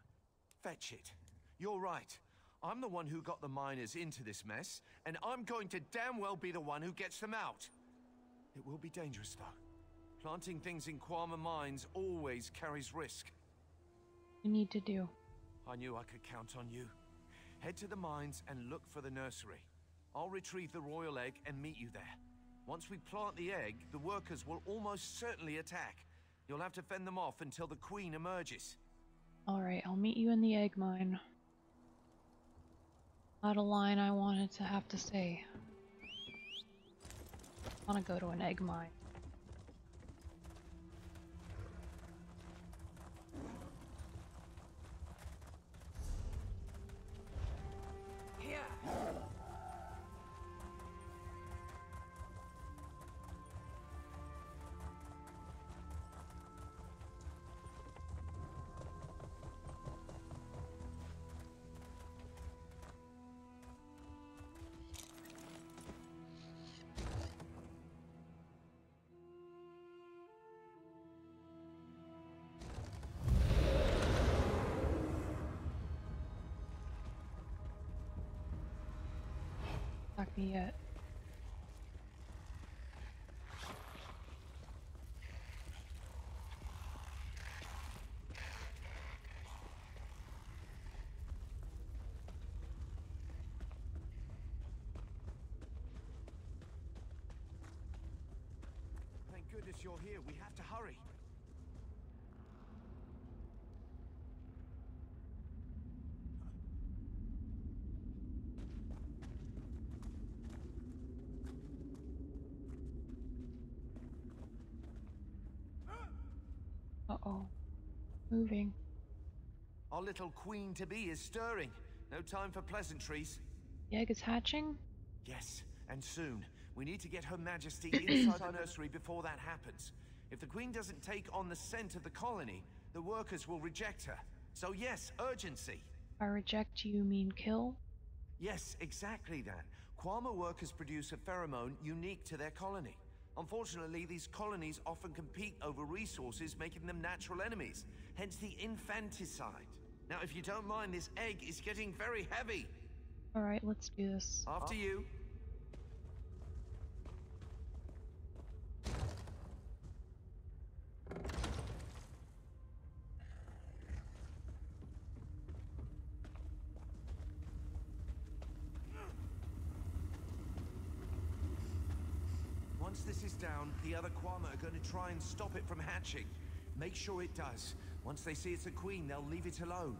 Fetch it. You're right. I'm the one who got the miners into this mess, and I'm going to damn well be the one who gets them out. It will be dangerous, though. Planting things in Quama mines always carries risk. You need to do. I knew I could count on you. Head to the mines and look for the nursery. I'll retrieve the royal egg and meet you there. Once we plant the egg, the workers will almost certainly attack. You'll have to fend them off until the Queen emerges. Alright, I'll meet you in the egg mine. Not a line I wanted to have to say. I want to go to an egg mine. Not me yet. Thank goodness you're here. We have to hurry. Uh-oh. Moving. Our little queen-to-be is stirring. No time for pleasantries. The egg is hatching? Yes, and soon. We need to get Her Majesty inside the nursery before that happens. If the Queen doesn't take on the scent of the colony, the workers will reject her. So yes, urgency. By reject, you mean kill? Yes, exactly that. Quama workers produce a pheromone unique to their colony. Unfortunately, these colonies often compete over resources, making them natural enemies. Hence the infanticide. Now, if you don't mind, this egg is getting very heavy. Alright, let's do this. After you. Once this is down, the other Kwama are going to try and stop it from hatching. Make sure it does. Once they see it's a queen, they'll leave it alone.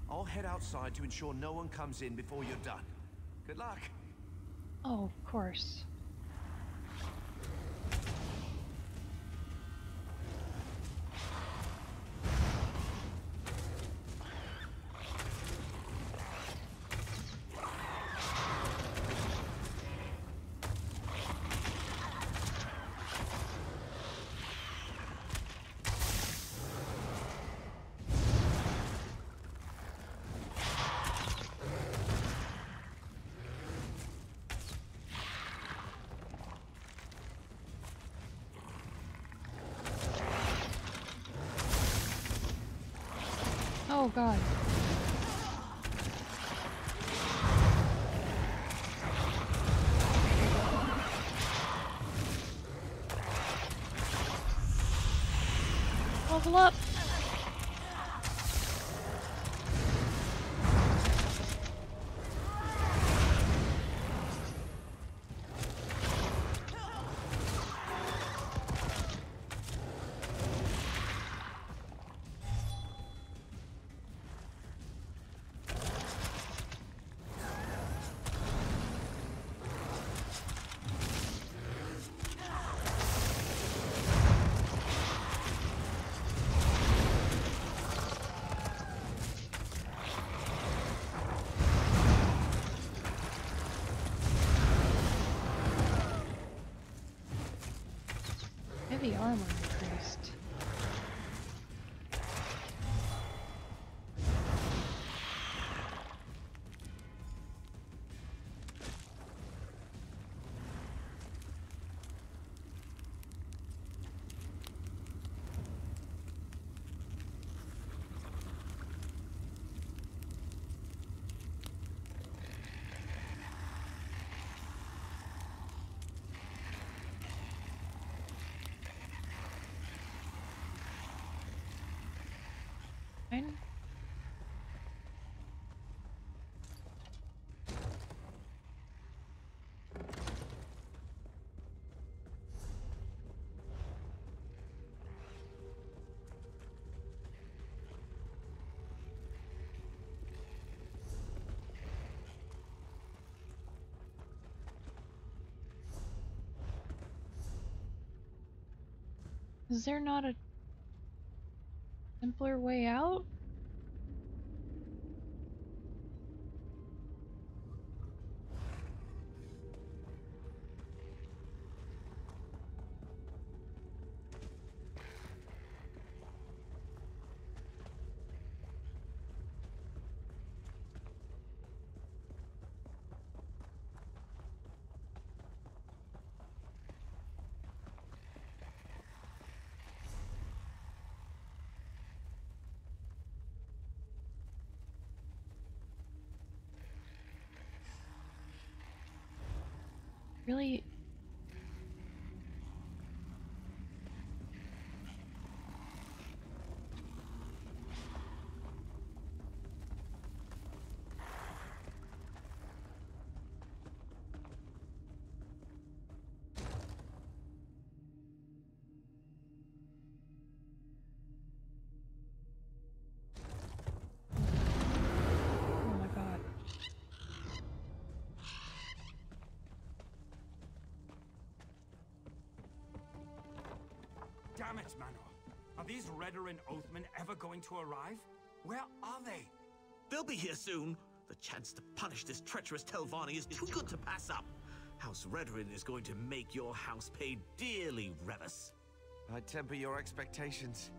I'll head outside to ensure no one comes in before you're done. Good luck. Oh, of course. Oh god. Level up! Heavy armor increased. Fine. Is there not a simpler way out? Really? Oh my god. Damn it, Manor. Are these Redarin Oathmen ever going to arrive? Where are they? They'll be here soon. The chance to punish this treacherous Telvanni is too good to pass up. House Redarin is going to make your house pay dearly, Remus. I temper your expectations.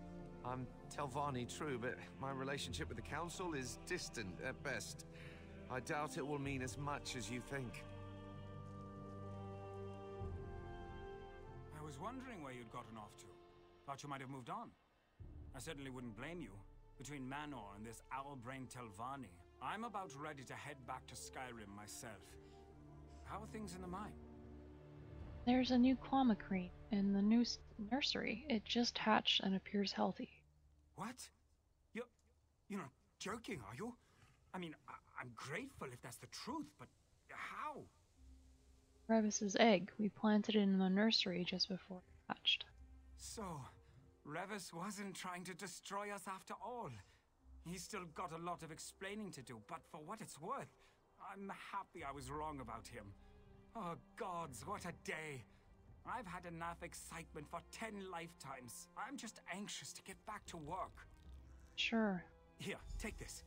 I'm Telvanni, true, but my relationship with the Council is distant at best. I doubt it will mean as much as you think. wondering where you'd gotten off to. Thought you might have moved on. I certainly wouldn't blame you. Between Manor and this owl-brained Telvanni, I'm about ready to head back to Skyrim myself. How are things in the mine? There's a new Quamacrine in the new nursery. It just hatched and appears healthy. What? You're not joking, are you? I mean, I'm grateful if that's the truth, but how? Revis's egg. We planted it in the nursery just before it hatched. So, Revis wasn't trying to destroy us after all. He's still got a lot of explaining to do, but for what it's worth, I'm happy I was wrong about him. Oh gods, what a day. I've had enough excitement for 10 lifetimes. I'm just anxious to get back to work. Sure. Here, take this.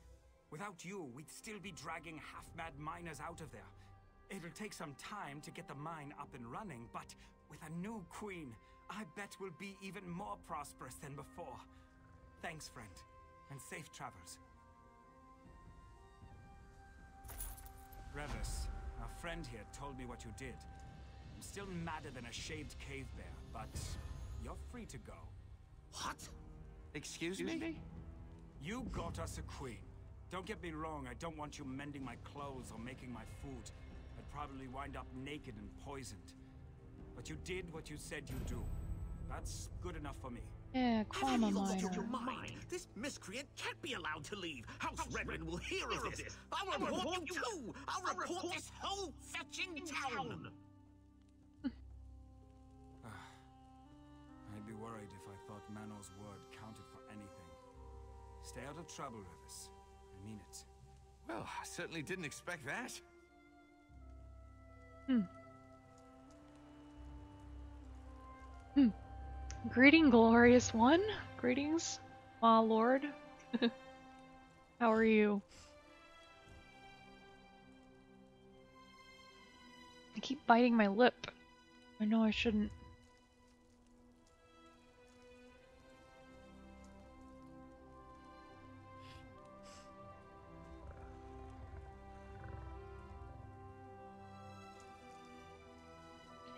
Without you, we'd still be dragging half-mad miners out of there. It'll take some time to get the mine up and running, but with a new queen, I bet we'll be even more prosperous than before. Thanks, friend, and safe travels. Revis, our friend here told me what you did. I'm still madder than a shaved cave bear, but you're free to go. What? Excuse me? You got us a queen. Don't get me wrong, I don't want you mending my clothes or making my food. I'd probably wind up naked and poisoned. But you did what you said you'd do. That's good enough for me. Yeah, Have you Quama lost Miner. your mind? This miscreant can't be allowed to leave. House Redrin will hear of this. I'll report you too. I'll report this whole fetching town. I'd be worried if I thought Manor's word counted for anything. Stay out of trouble, Revis. I mean it. Well, I certainly didn't expect that. Greeting, glorious one. Greetings, my lord. How are you? I keep biting my lip. I know I shouldn't.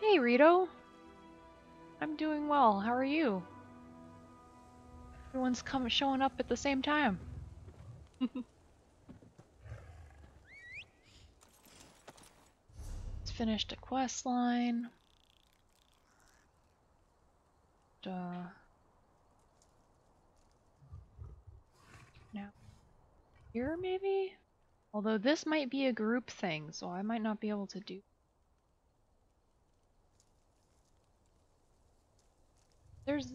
Hey, Rito. I'm doing well. How are you? Everyone's showing up at the same time. It's finished a quest line. Now here maybe? Although this might be a group thing, so I might not be able to do.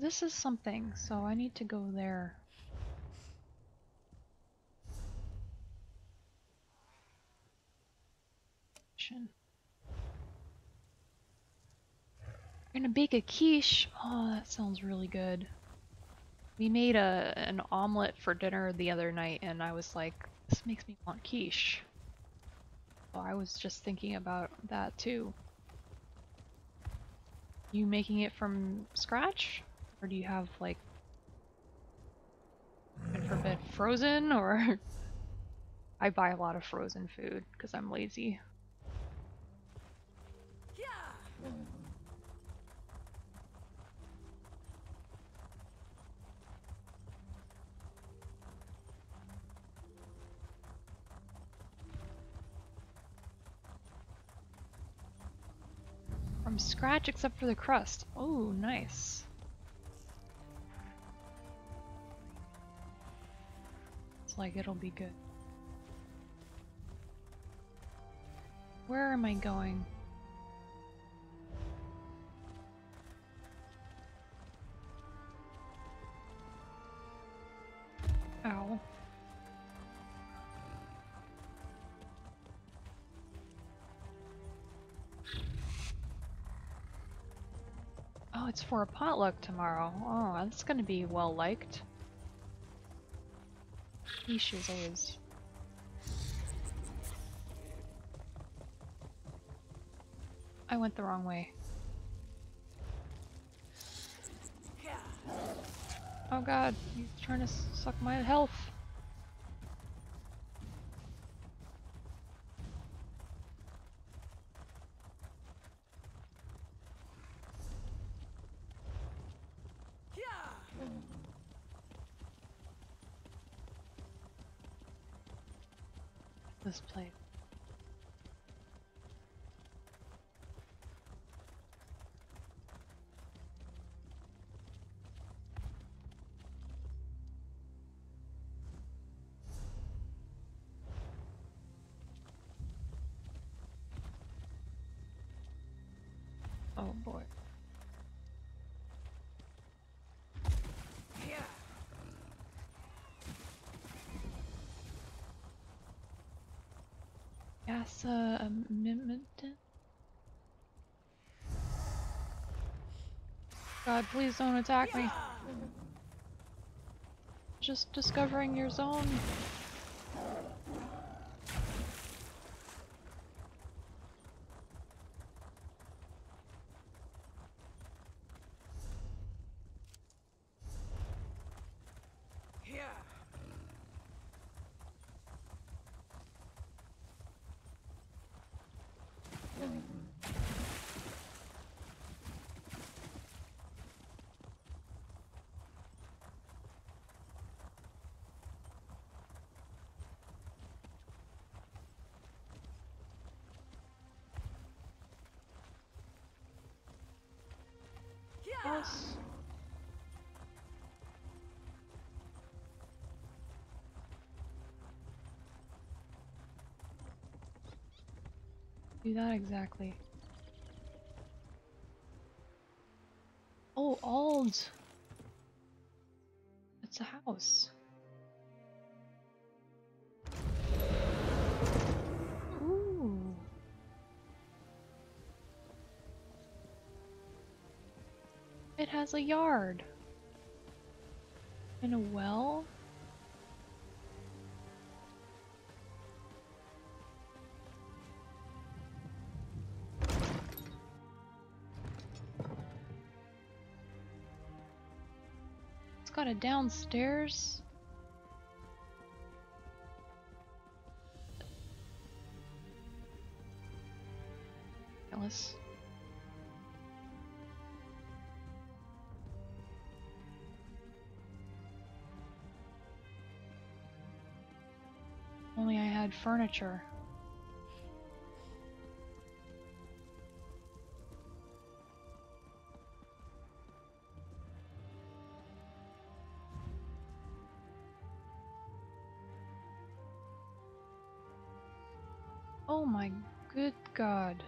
This is something, so I need to go there. We're gonna bake a quiche. Oh, that sounds really good. We made an omelet for dinner the other night, and I was like, this makes me want quiche. So I was just thinking about that too. You making it from scratch? Or do you have, like, God forbid, frozen? Or I buy a lot of frozen food because I'm lazy. From scratch except for the crust. Oh, nice. It's like it'll be good. Where am I going? Ow. Oh, it's for a potluck tomorrow. Oh, that's gonna be well liked. Quiche is always. I went the wrong way. Oh god, he's trying to suck my health. this place. Oh boy. Yes, amendment. God, please don't attack me. Just discovering your zone. Yes. Do that exactly. Oh, Ald! It's a house. Ooh. It has a yard. And a well? It's got a downstairs. Let's... Only I had furniture. Oh my good God.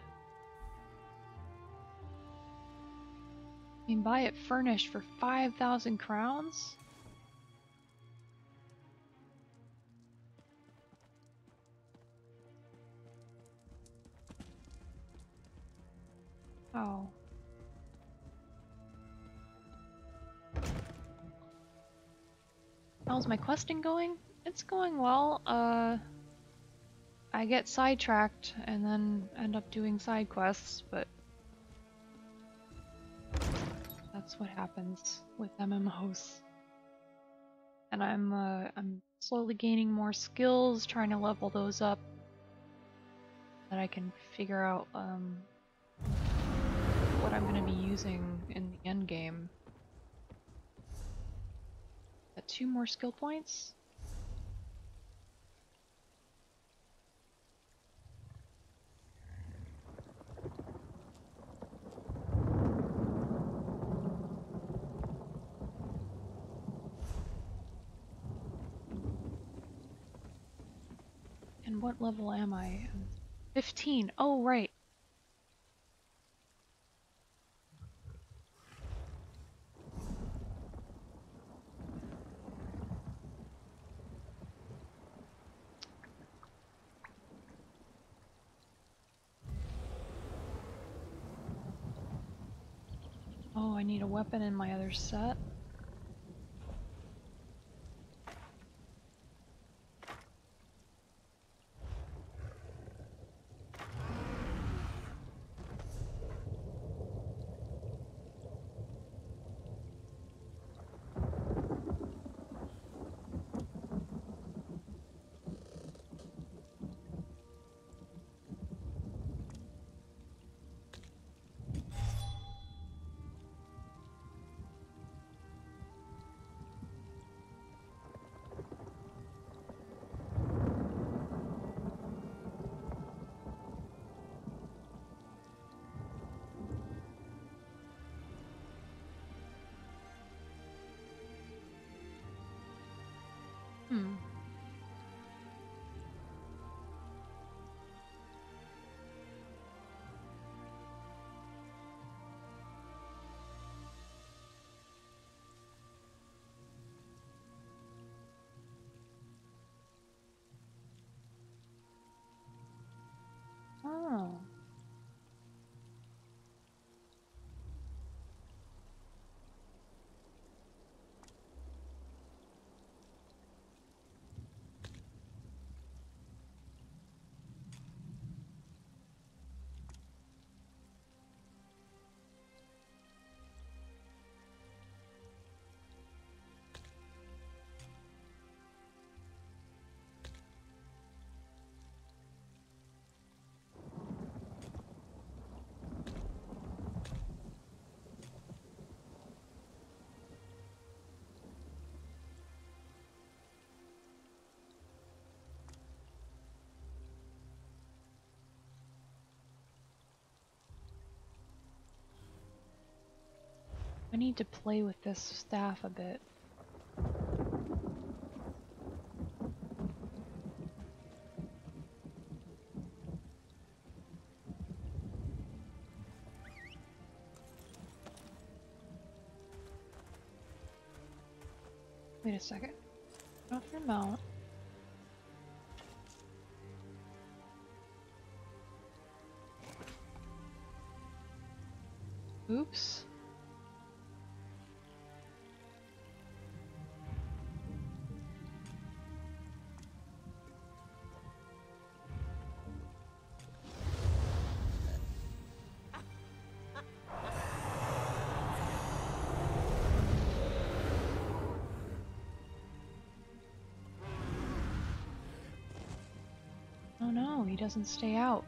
You can buy it furnished for 5,000 crowns? Oh. How's my questing going? It's going well. I get sidetracked and then end up doing side quests, but that's what happens with MMOs. And I'm slowly gaining more skills, trying to level those up, that I can figure out what I'm gonna be using in the end game. Got 2 more skill points. And what level am I? 15. Oh, right. Oh, I need a weapon in my other set. Hmm. Oh. I need to play with this staff a bit. Wait a second. Off your mount. Oops. Oh no, he doesn't stay out.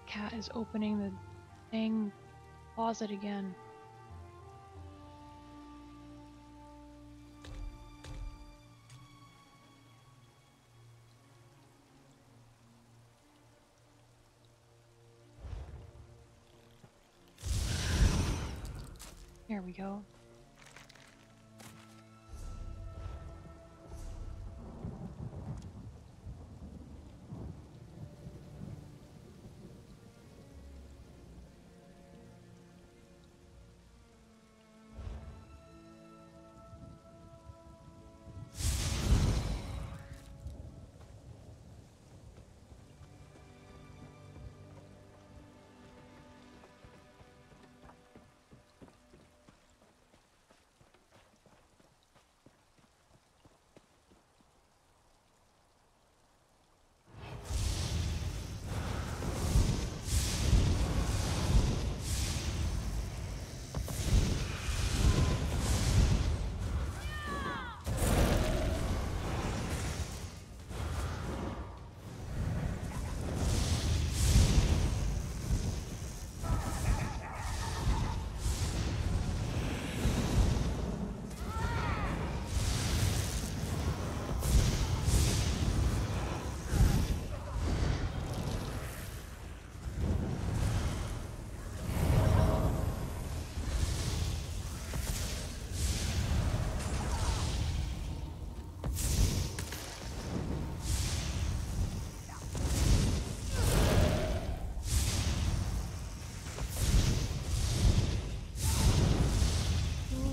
Cat is opening the dang closet again. There we go.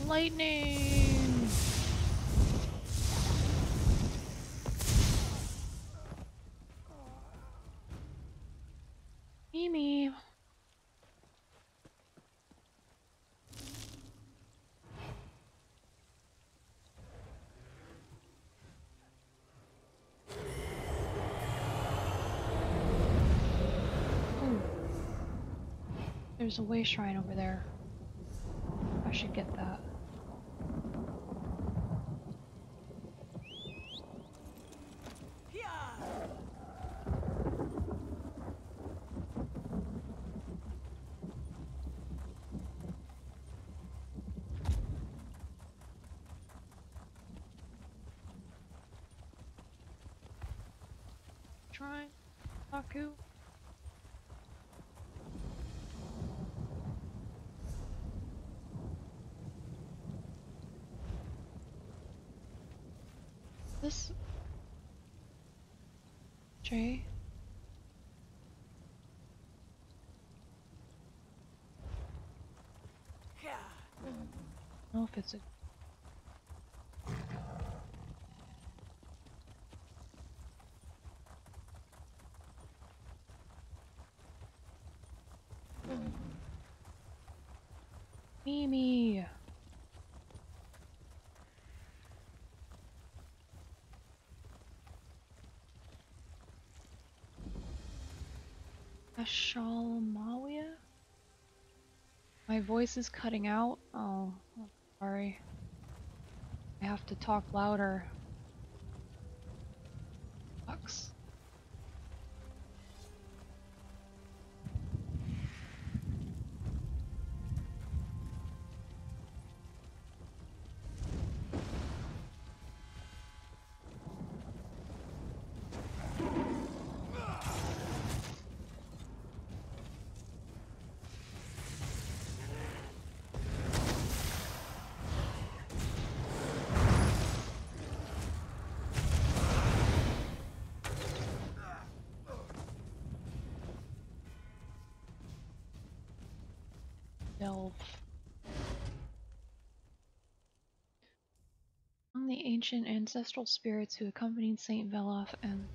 Lightning! Mimi! Ooh. There's a way shrine over there. I should get that. shrine, Aku? This Jay? I don't know if it's a Mimi. Ashalmalia? My voice is cutting out. Oh, sorry. I have to talk louder. Sucks. Delve. Among the ancient ancestral spirits who accompanied Saint Veloth and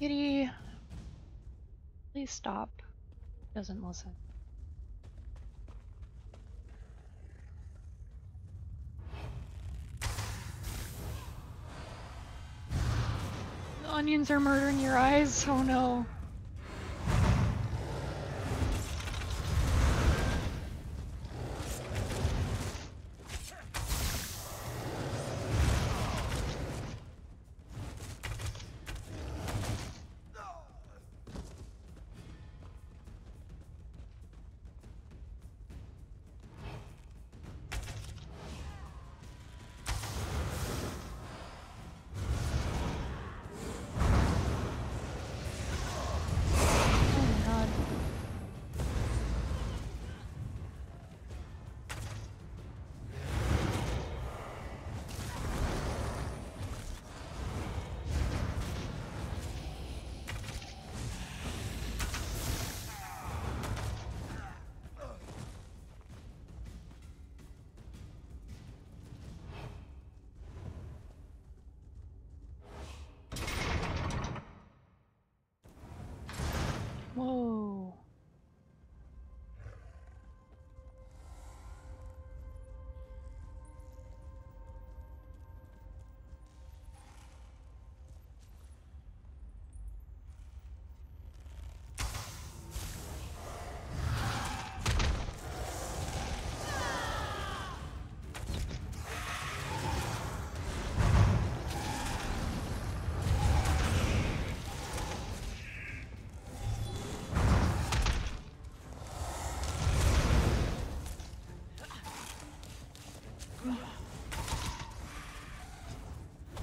Kitty, please stop. Doesn't listen. The onions are murdering your eyes. Oh no. Whoa.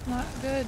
Not good.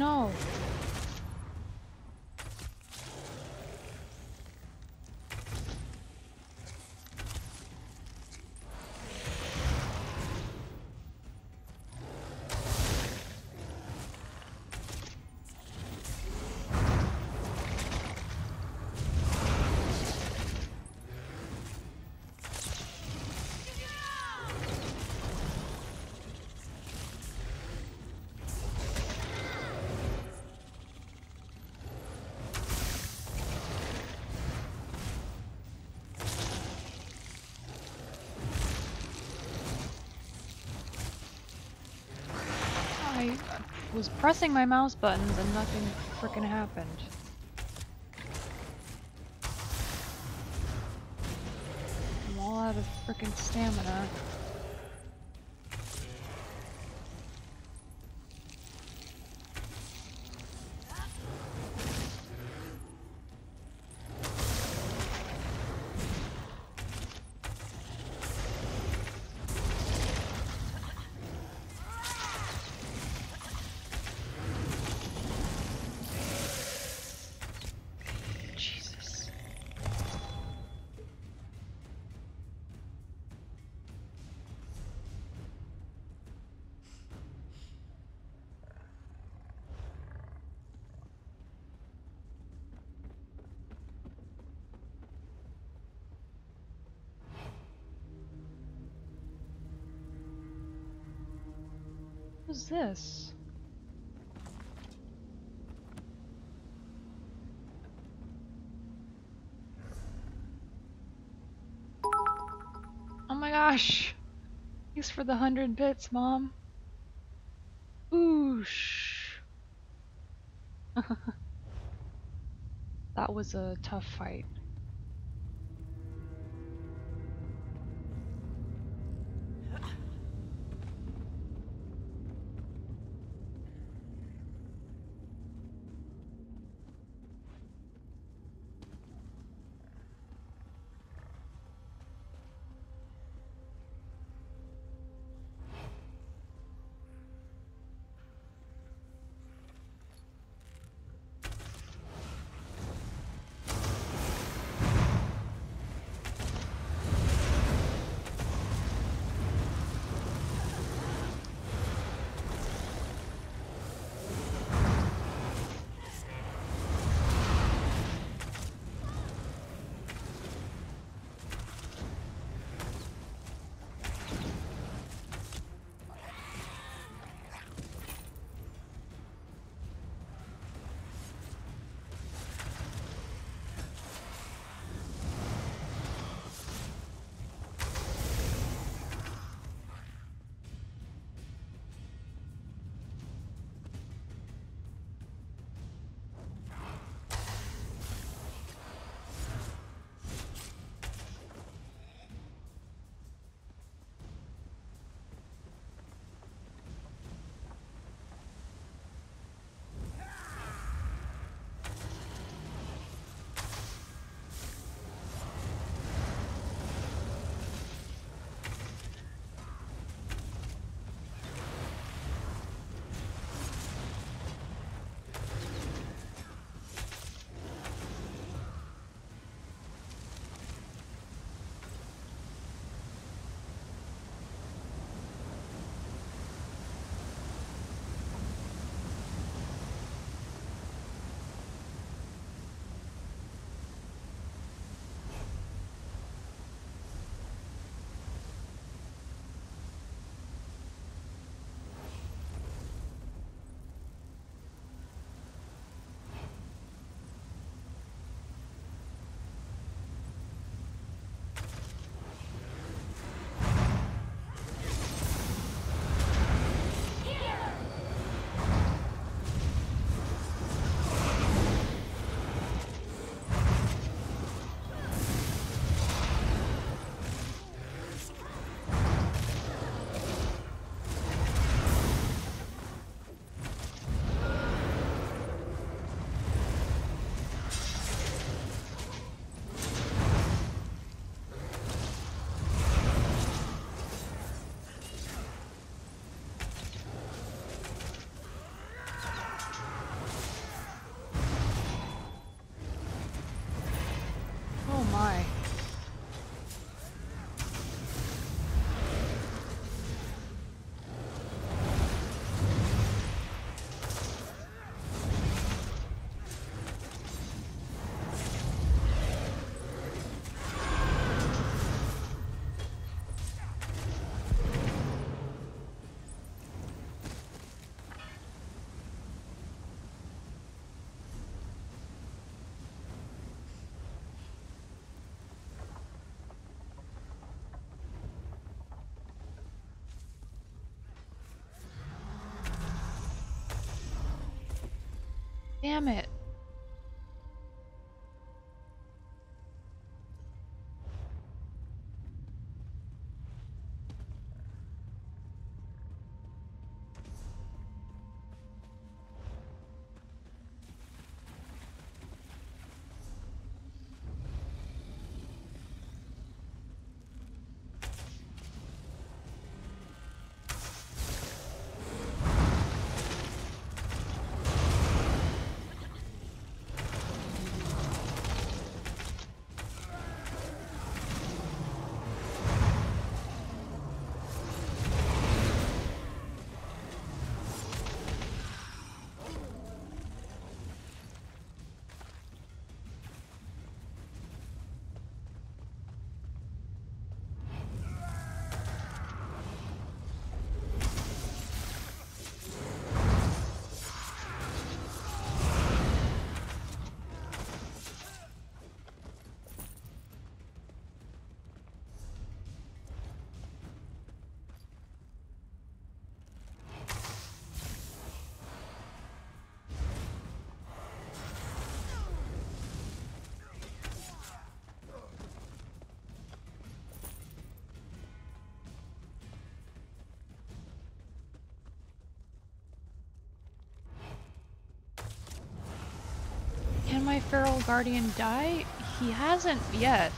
no. I was pressing my mouse buttons and nothing frickin' happened. I'm all out of frickin' stamina. Jesus. What's this? Oh my gosh! Thanks for the 100 bits, Mom. Oosh. That was a tough fight. Damn it. Can my feral guardian die? He hasn't yet.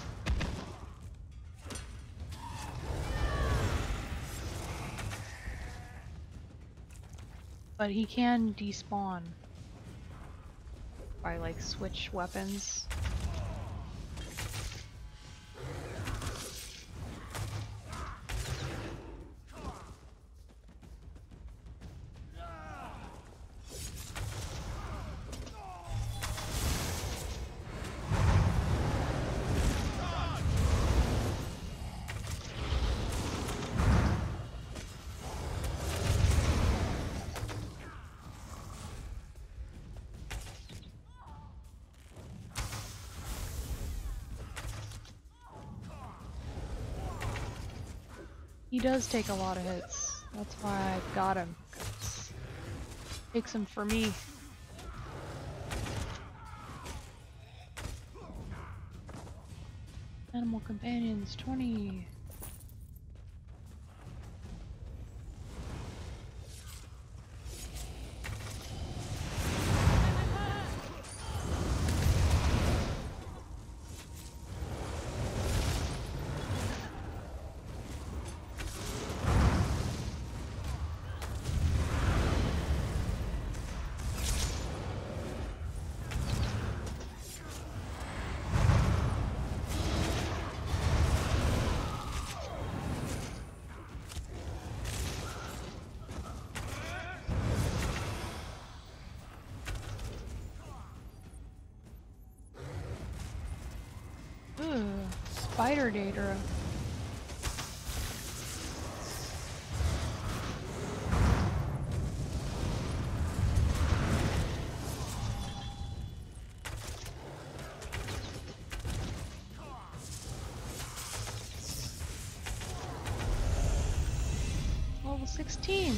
But he can despawn by like switch weapons. He does take a lot of hits. That's why I got him. Takes him for me. Animal companions, 20. Spider Daedra. Level 16.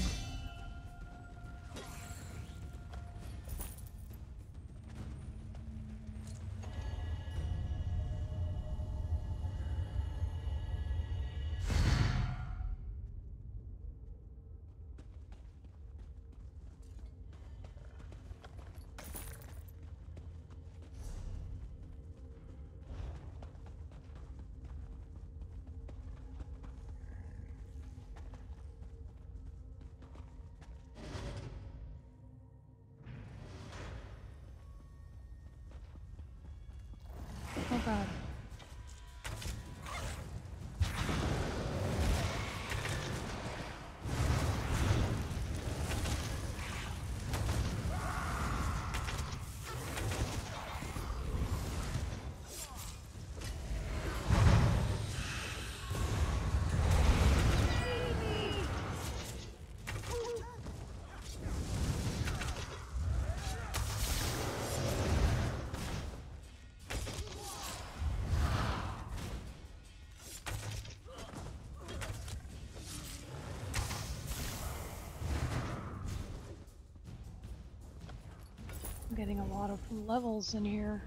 I'm getting a lot of levels in here.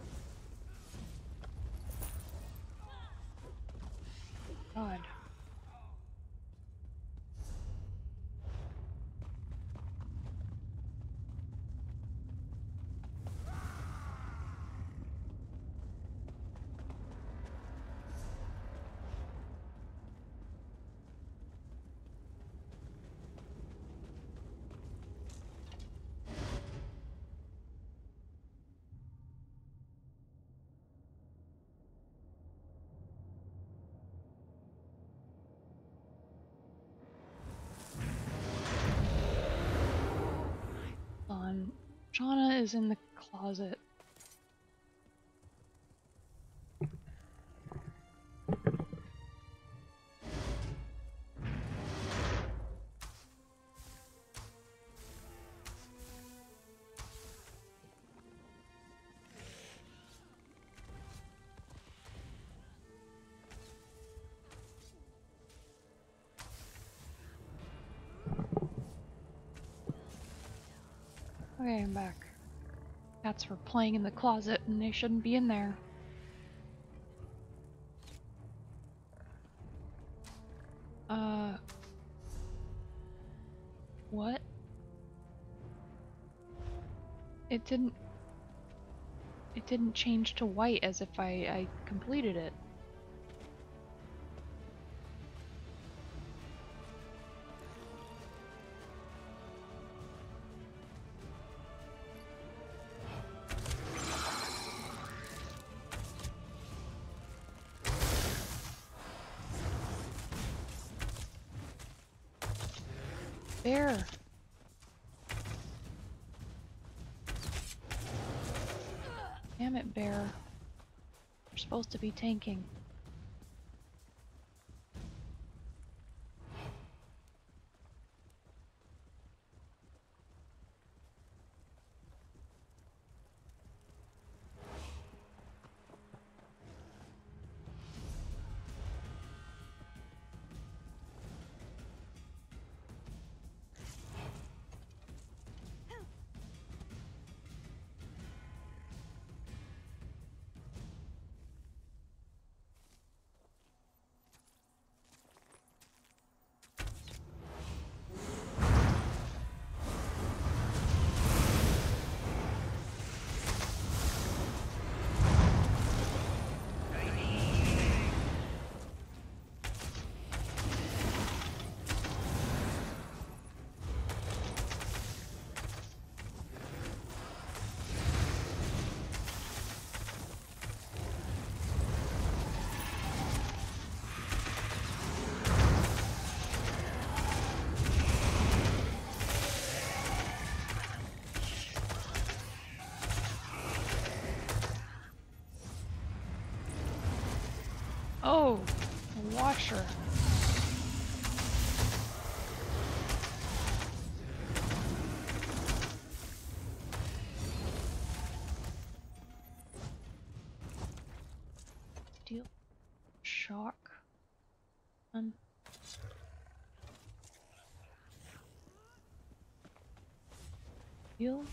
God. Shauna is in the closet. Okay, I'm back. Cats were playing in the closet and they shouldn't be in there. What? It didn't change to white as if I completed it. Bear. Damn it, Bear. You're supposed to be tanking. Oh, a washer. Deal shock. Deal.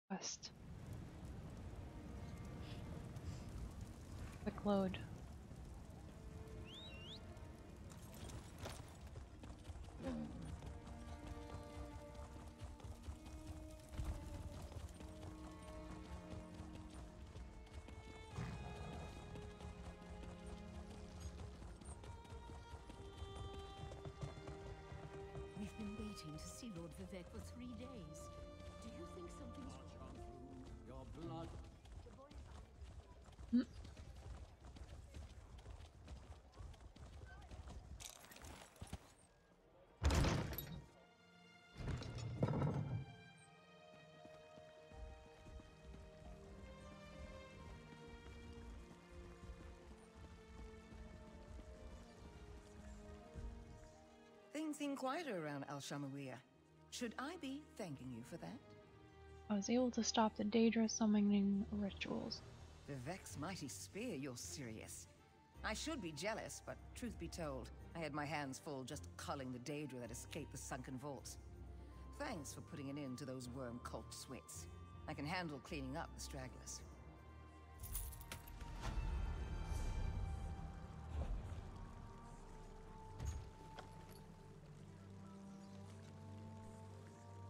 Quest. Quick load. We've been waiting to see Lord Vivek for 3 days. Do you think something's wrong? Your blood. Things seem quieter around Al-Shamawiyah. Should I be thanking you for that? I was able to stop the Daedra summoning rituals. Vivek's mighty spear, you're serious. I should be jealous, but truth be told, I had my hands full just culling the Daedra that escaped the sunken vaults. Thanks for putting an end to those worm cult sweats. I can handle cleaning up the stragglers.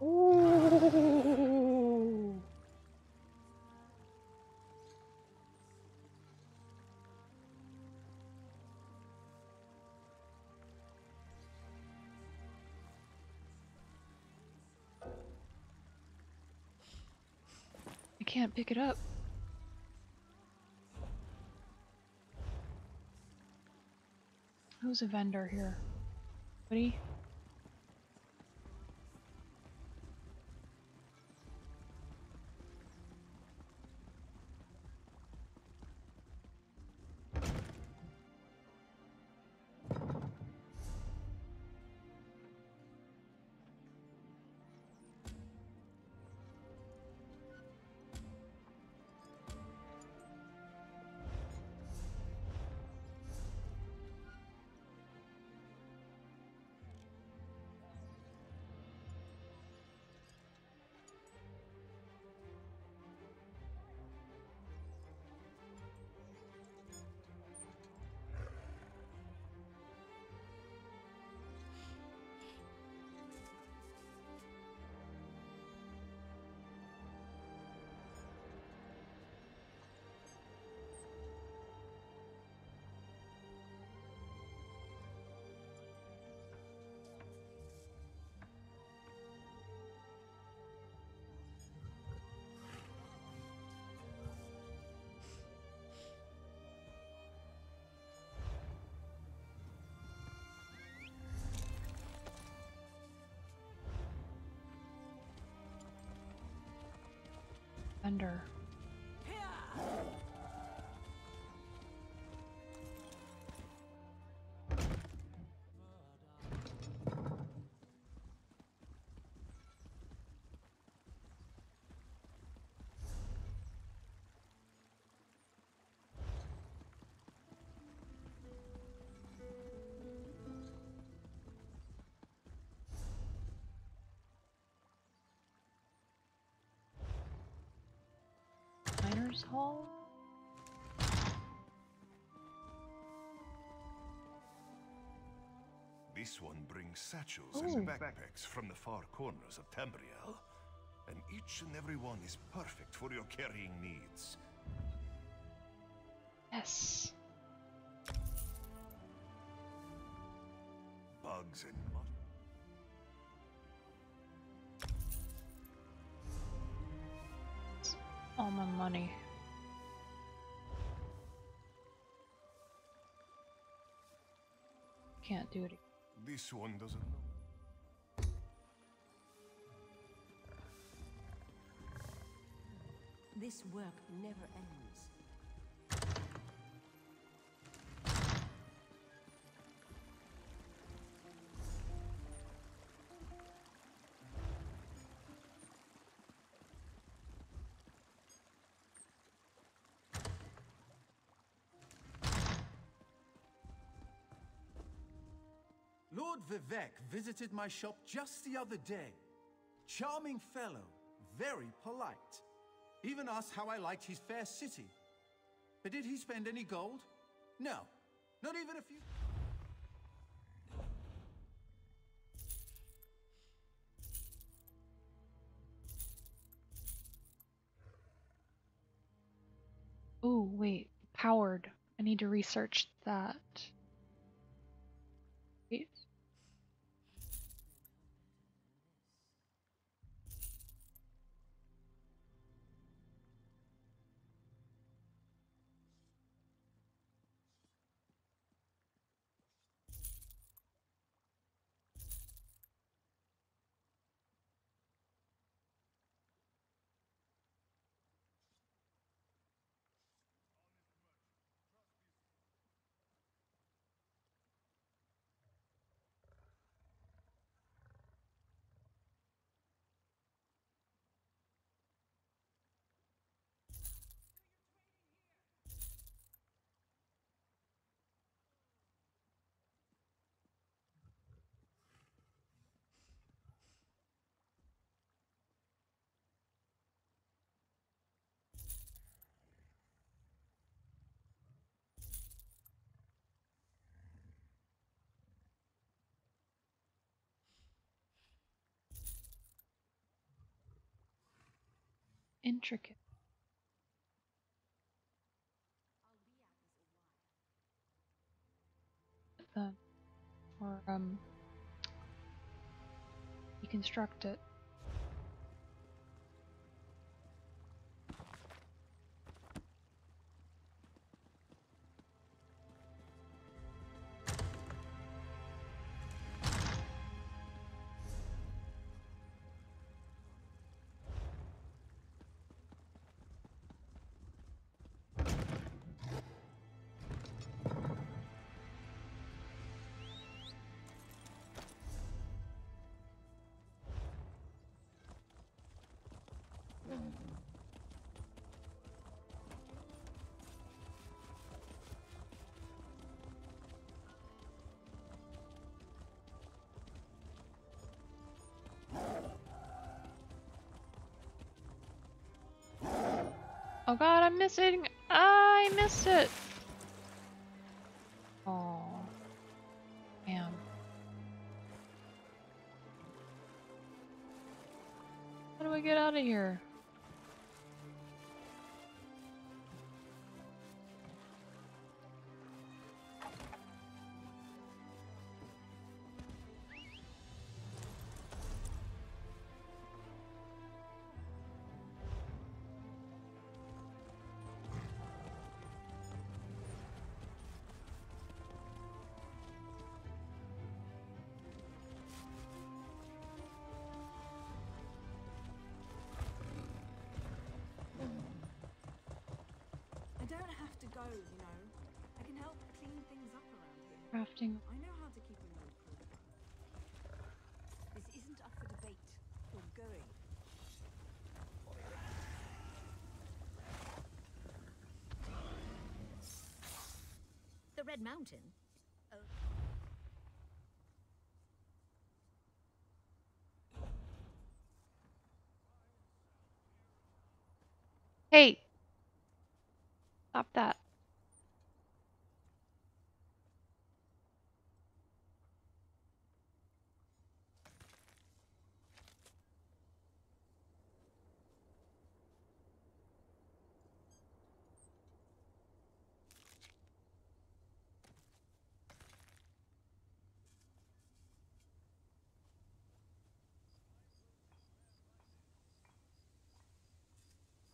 Ooh. I can't pick it up. Who's a vendor here? Buddy? Vendor. Miners Hall? This one brings satchels and backpacks from the far corners of Tamriel, and each and every one is perfect for your carrying needs. Yes. Bugs and mud. All my money. Can't do it again. This one doesn't know. This work never ends. Lord Vivek visited my shop just the other day. Charming fellow, very polite. Even asked how I liked his fair city. But did he spend any gold? No, not even a few. Oh, wait. Powered. I need to research that. Wait. Intricate. Then, or deconstruct it. Oh god, I'm missing! I missed it! Oh. Damn. How do I get out of here? I don't have to go, you know. I can help clean things up around here. Crafting. I know how to keep a room clean. This isn't up for debate. You're going. The Red Mountain? Oh. Hey! Stop that.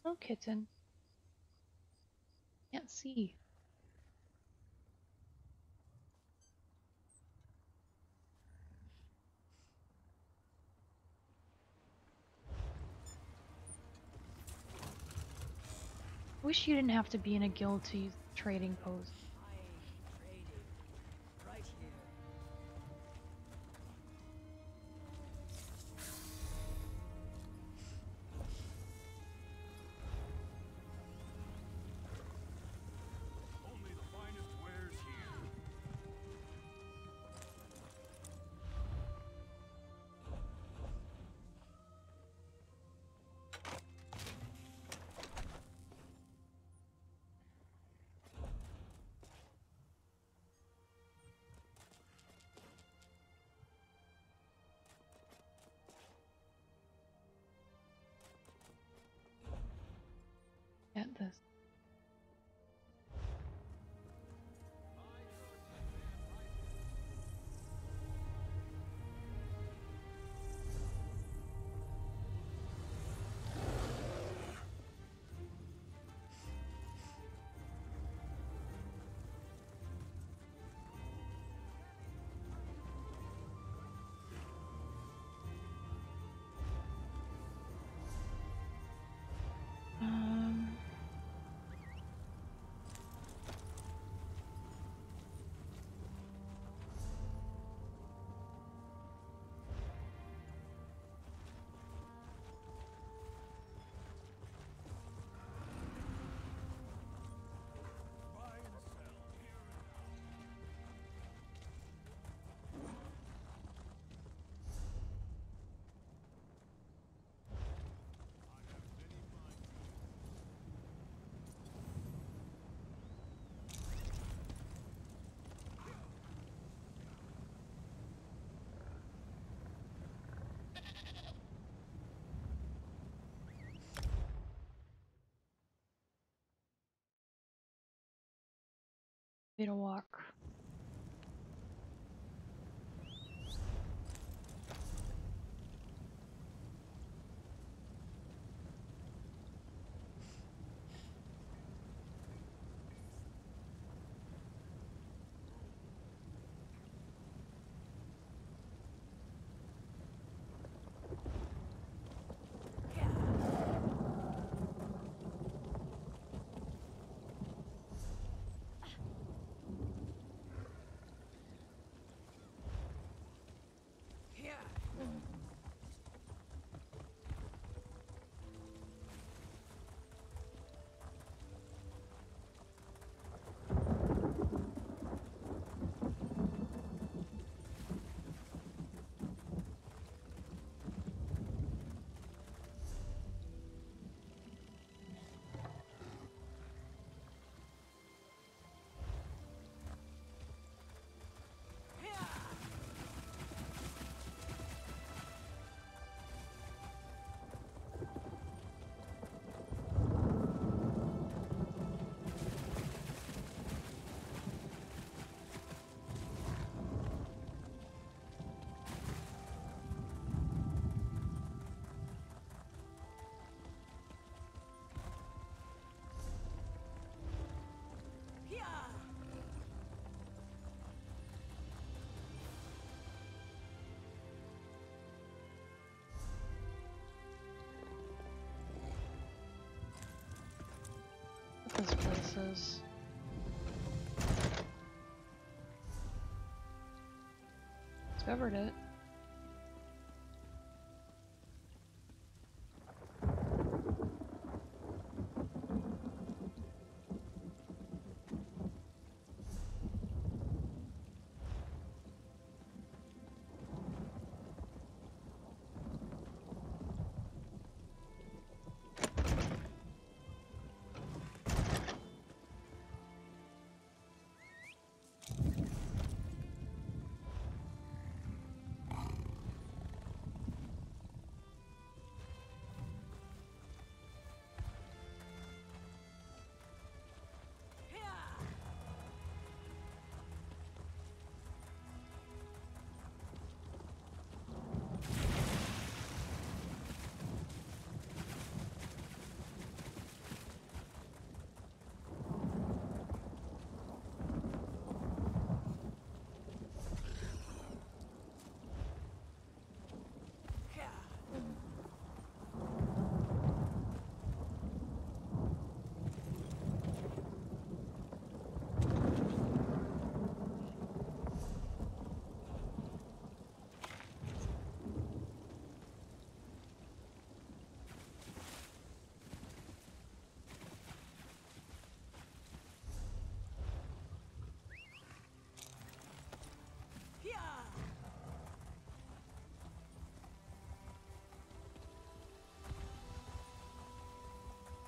Oh, kitten. Can't see. Wish you didn't have to be in a guild to use trading post. Right here. Only the finest wares here. Need a walk. Those places. Discovered it.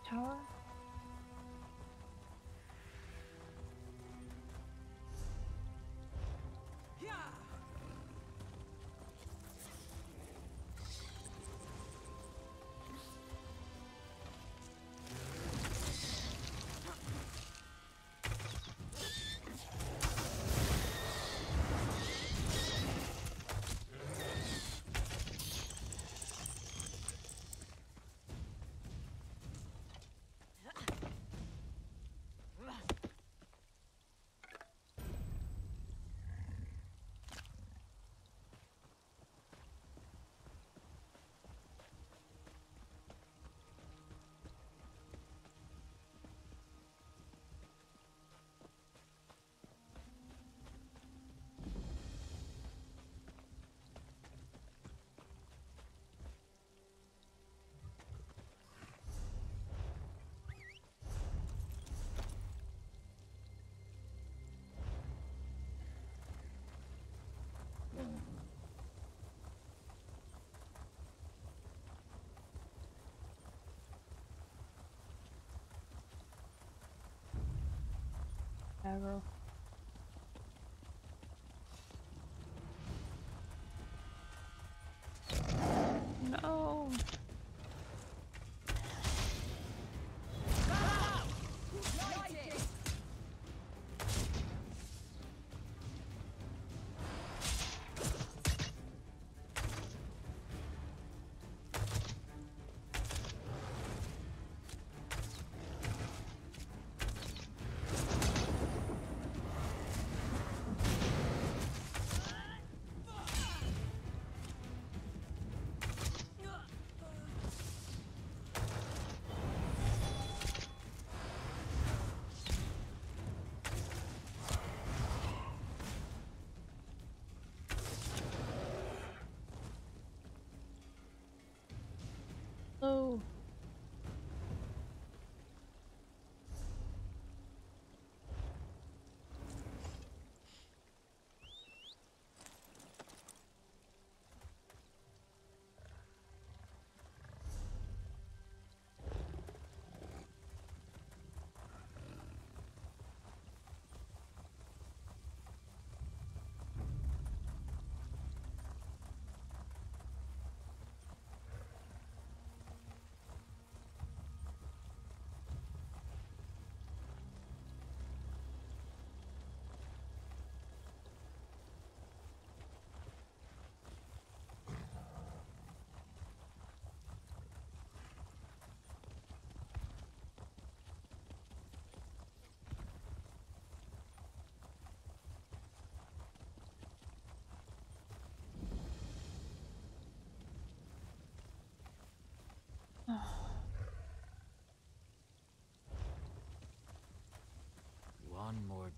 Tower? Aggro. No.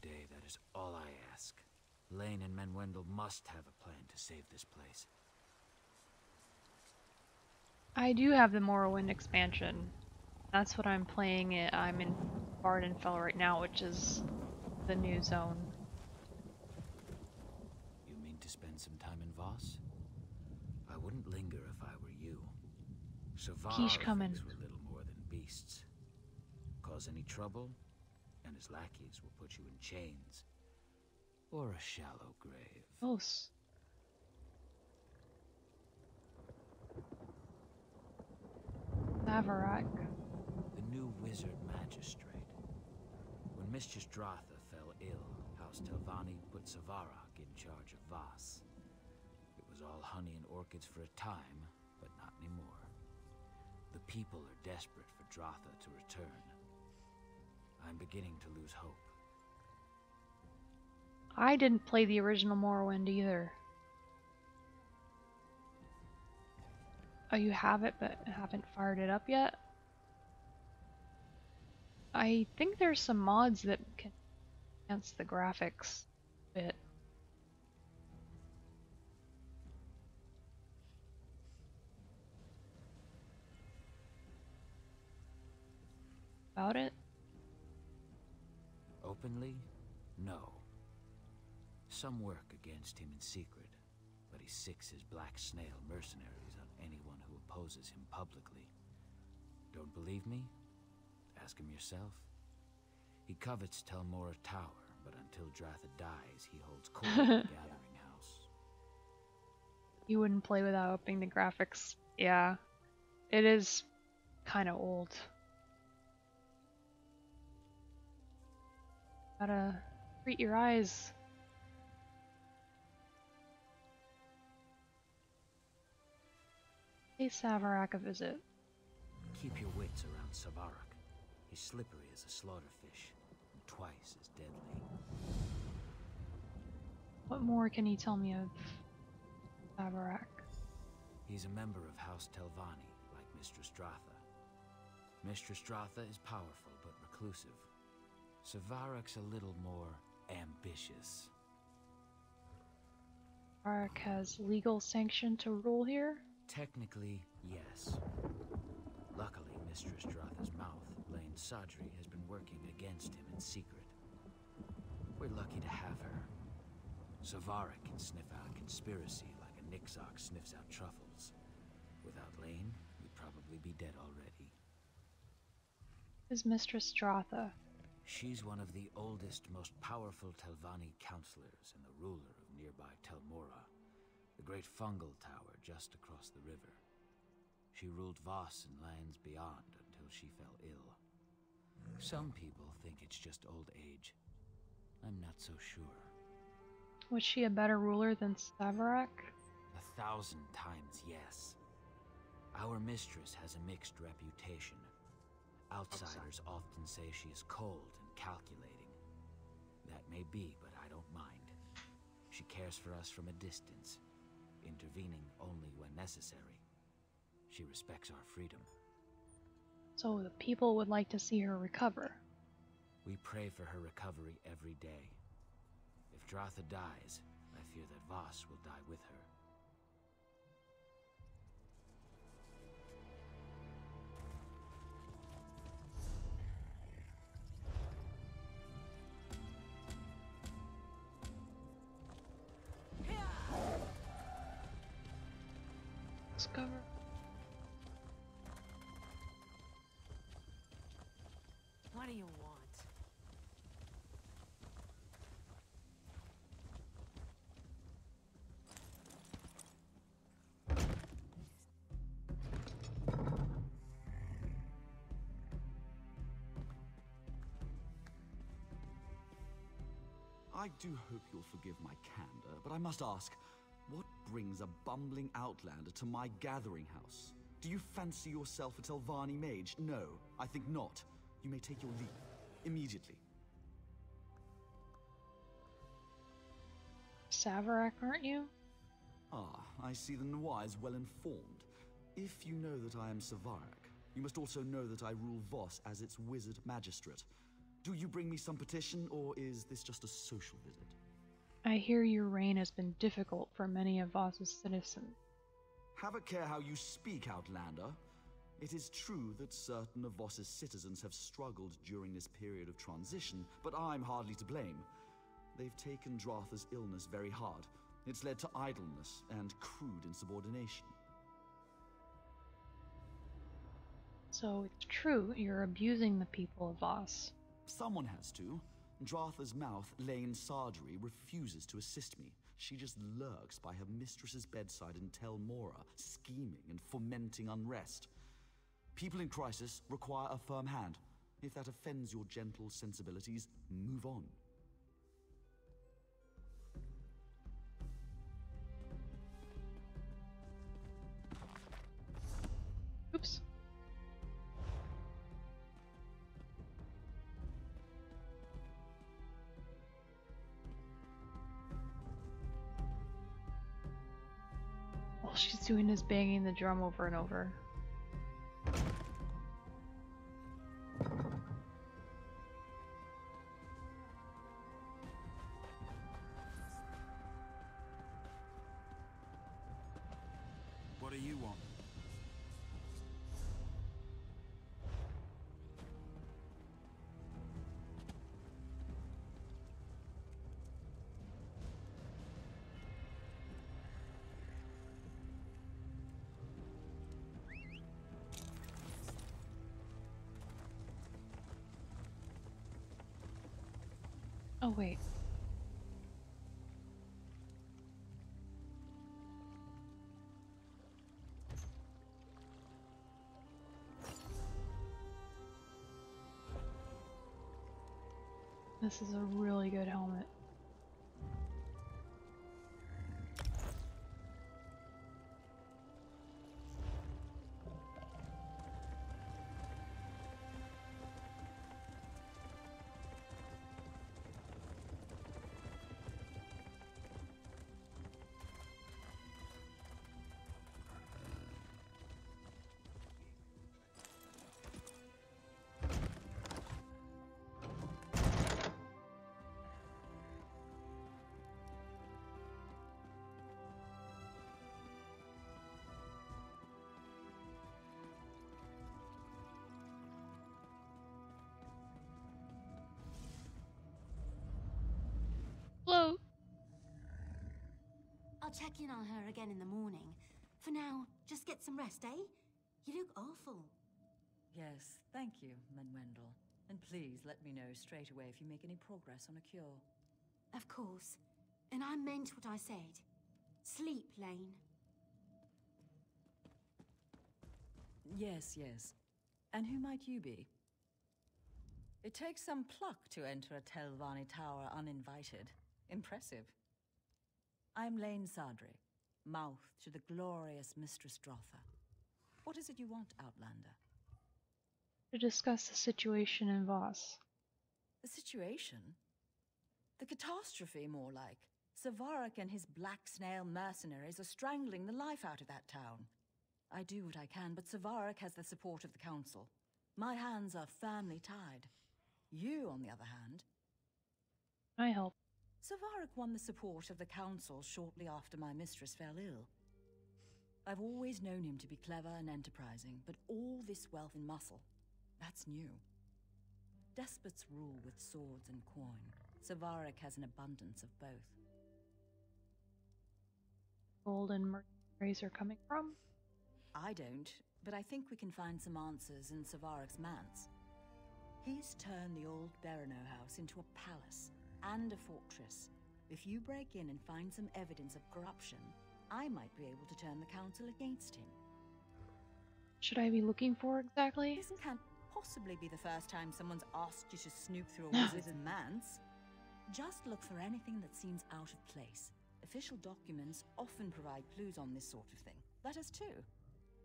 day, that is all I ask. Lane and Menwendel must have a plan to save this place. I do have the Morrowind expansion. That's what I'm playing it. I'm in Vardenfell right now, which is the new zone. You mean to spend some time in Voss? I wouldn't linger if I were you. Quiche coming. Were little more than beasts. Cause any trouble, and his lackeys will put you in chains. Or a shallow grave. Close. Avarak. The new wizard magistrate. When Mistress Dratha fell ill, House Telvanni put Savarak in charge of Voss. It was all honey and orchids for a time, but not anymore. The people are desperate for Dratha to return. I'm beginning to lose hope. I didn't play the original Morrowind either. Oh, you have it, but haven't fired it up yet? I think there's some mods that can enhance the graphics a bit. About it? Openly? No. Some work against him in secret, but he sicks his black snail mercenaries on anyone who opposes him publicly. Don't believe me? Ask him yourself. He covets Telmora Tower, but until Dratha dies, he holds court at the Gathering House. You wouldn't play without upping the graphics. Yeah. It is kind of old. Gotta treat your eyes. Pay Savarak a visit. Keep your wits around Savarak. He's slippery as a slaughterfish, and twice as deadly. What more can you tell me of Savarak? He's a member of House Telvanni, like Mistress Dratha. Mistress Dratha is powerful but reclusive. Savarak's a little more ambitious. Savarak has legal sanction to rule here? Technically, yes. Luckily, Mistress Dratha's mouth, Lane Sadri, has been working against him in secret. We're lucky to have her. Savarak can sniff out conspiracy like a Nixox sniffs out truffles. Without Lane, we'd probably be dead already. Is Mistress Dratha? She's one of the oldest, most powerful Telvanni counselors and the ruler of nearby Telmora, the great fungal tower just across the river. She ruled Voss and lands beyond until she fell ill. Some people think it's just old age. I'm not so sure. Was she a better ruler than Savarak? 1,000 times yes. Our mistress has a mixed reputation. Outsiders often say she is cold and calculating. That may be, but I don't mind. She cares for us from a distance, intervening only when necessary. She respects our freedom. So the people would like to see her recover. We pray for her recovery every day. If Dratha dies, I fear that Voss will die with her. Discover. What do you want? I do hope you'll forgive my candor, but I must ask, what brings a bumbling outlander to my gathering house? Do you fancy yourself a Telvanni mage? No, I think not. You may take your leave. Immediately. Savarak, aren't you? Ah, I see the Noir is well informed. If you know that I am Savarak, you must also know that I rule Voss as its wizard magistrate. Do you bring me some petition, or is this just a social visit? I hear your reign has been difficult for many of Voss's citizens. Have a care how you speak, Outlander. It is true that certain of Voss's citizens have struggled during this period of transition, but I'm hardly to blame. They've taken Dratha's illness very hard. It's led to idleness and crude insubordination. So it's true, you're abusing the people of Voss. Someone has to. Dratha's mouth, Lane Sardry, refuses to assist me. She just lurks by her mistress's bedside in Tel Mora, scheming and fomenting unrest. People in crisis require a firm hand. If that offends your gentle sensibilities, move on. Oops. All she's doing is banging the drum over and over. What do you want? Oh, wait. This is a really good helmet. Hello. I'll check in on her again in the morning. For now, just get some rest, eh? You look awful. Yes, thank you, Manuendel. And please let me know straight away if you make any progress on a cure. Of course. And I meant what I said. Sleep, Lane. Yes, yes. And who might you be? It takes some pluck to enter a Telvanni tower uninvited. Impressive. I'm Lane Sardry, mouth to the glorious Mistress Dratha. What is it you want, Outlander? To discuss the situation in Voss. The situation? The catastrophe, more like. Savarak and his black snail mercenaries are strangling the life out of that town. I do what I can, but Savarak has the support of the Council. My hands are firmly tied. You, on the other hand... I help. Savarak won the support of the Council shortly after my mistress fell ill. I've always known him to be clever and enterprising, but all this wealth and muscle, that's new. Despots rule with swords and coin. Savarak has an abundance of both. Gold and mercenaries are coming from? I don't, but I think we can find some answers in Savarak's manse. He's turned the old Berino house into a palace and a fortress. If you break in and find some evidence of corruption, I might be able to turn the Council against him. Should I be looking for exactly? This can't possibly be the first time someone's asked you to snoop through a wizard's manse. Just look for anything that seems out of place. Official documents often provide clues on this sort of thing. Letters too.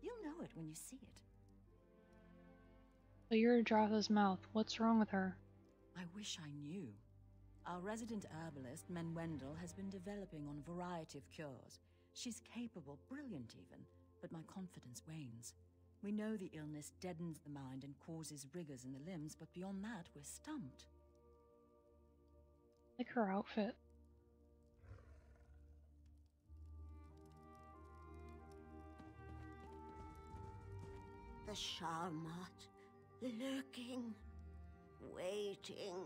You'll know it when you see it. So you're Dratha's mouth. What's wrong with her? I wish I knew. Our resident herbalist, Manuendel, has been developing on a variety of cures. She's capable, brilliant even, but my confidence wanes. We know the illness deadens the mind and causes rigors in the limbs, but beyond that, we're stumped. Like her outfit. The Sharmat, lurking, waiting,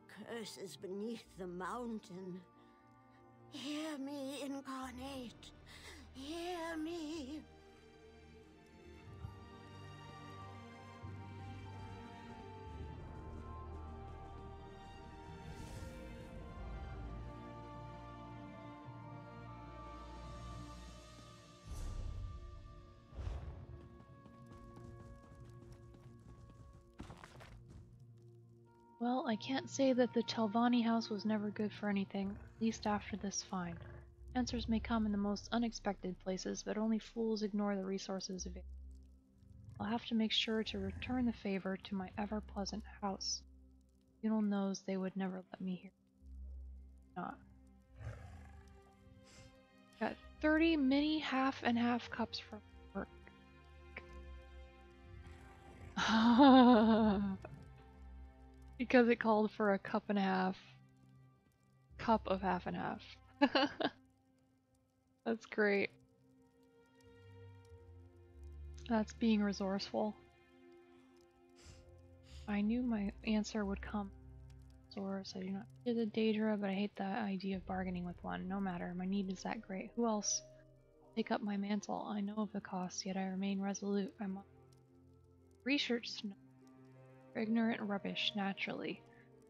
curses beneath the mountain. Hear me, incarnate. Hear me. Well, I can't say that the Telvanni house was never good for anything, at least after this find. Answers may come in the most unexpected places, but only fools ignore the resources available. I'll have to make sure to return the favor to my ever-pleasant house. Yunel knows they would never let me here. Not. Got 30 mini half and half cups from work. Because it called for a cup and a half. Cup of half and half. That's great. That's being resourceful. I knew my answer would come. Source. I do not fear the Daedra, but I hate the idea of bargaining with one. No matter, my need is that great. Who else? Take up my mantle. I know of the cost, yet I remain resolute. I must research ignorant rubbish, naturally.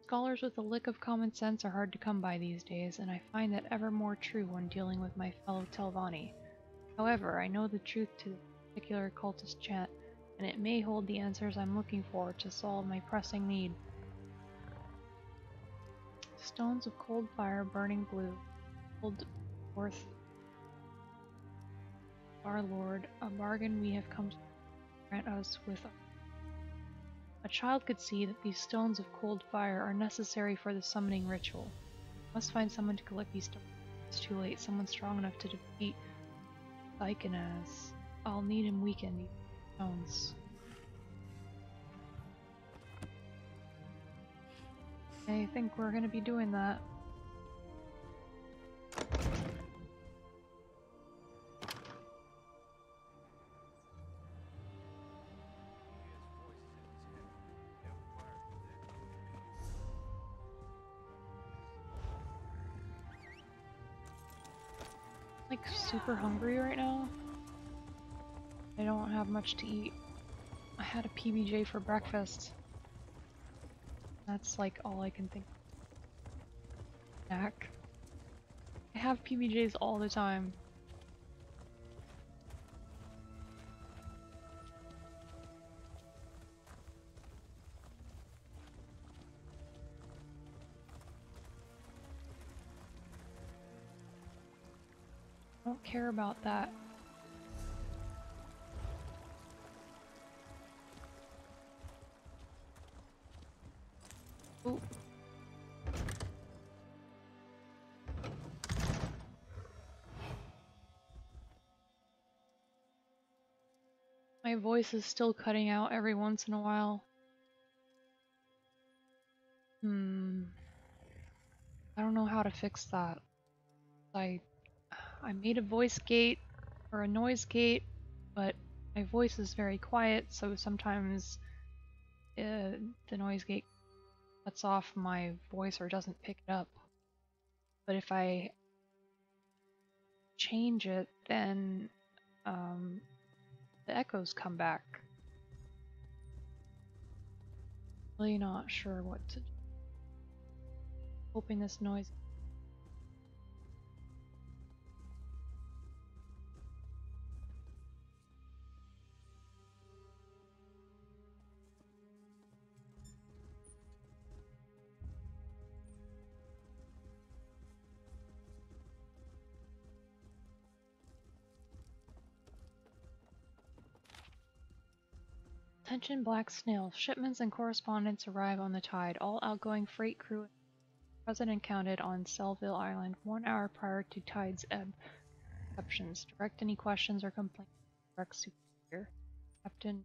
Scholars with a lick of common sense are hard to come by these days, and I find that ever more true when dealing with my fellow Telvanni. However, I know the truth to the particular cultist chant, and it may hold the answers I'm looking for to solve my pressing need. Stones of cold fire burning blue, hold forth our Lord, a bargain we have come to grant us with. A child could see that these stones of cold fire are necessary for the summoning ritual. Must find someone to collect these stones. It's too late. Someone strong enough to defeat Iconaz. I'll need him weaken these stones. I think we're gonna be doing that. Like super hungry right now. I don't have much to eat. I had a PBJ for breakfast. That's like all I can think of. Snack. I have PBJs all the time. I don't care about that. Ooh. My voice is still cutting out every once in a while. I don't know how to fix that. I made a voice gate or a noise gate, but my voice is very quiet, so sometimes the noise gate cuts off my voice or doesn't pick it up. But if I change it, then the echoes come back. Really not sure what to do. Hoping this noise. Attention Black Snail. Shipments and correspondents arrive on the tide. All outgoing freight crew present and counted on Selville Island 1 hour prior to tide's ebb. Exceptions. Direct any questions or complaints to direct superior. Captain.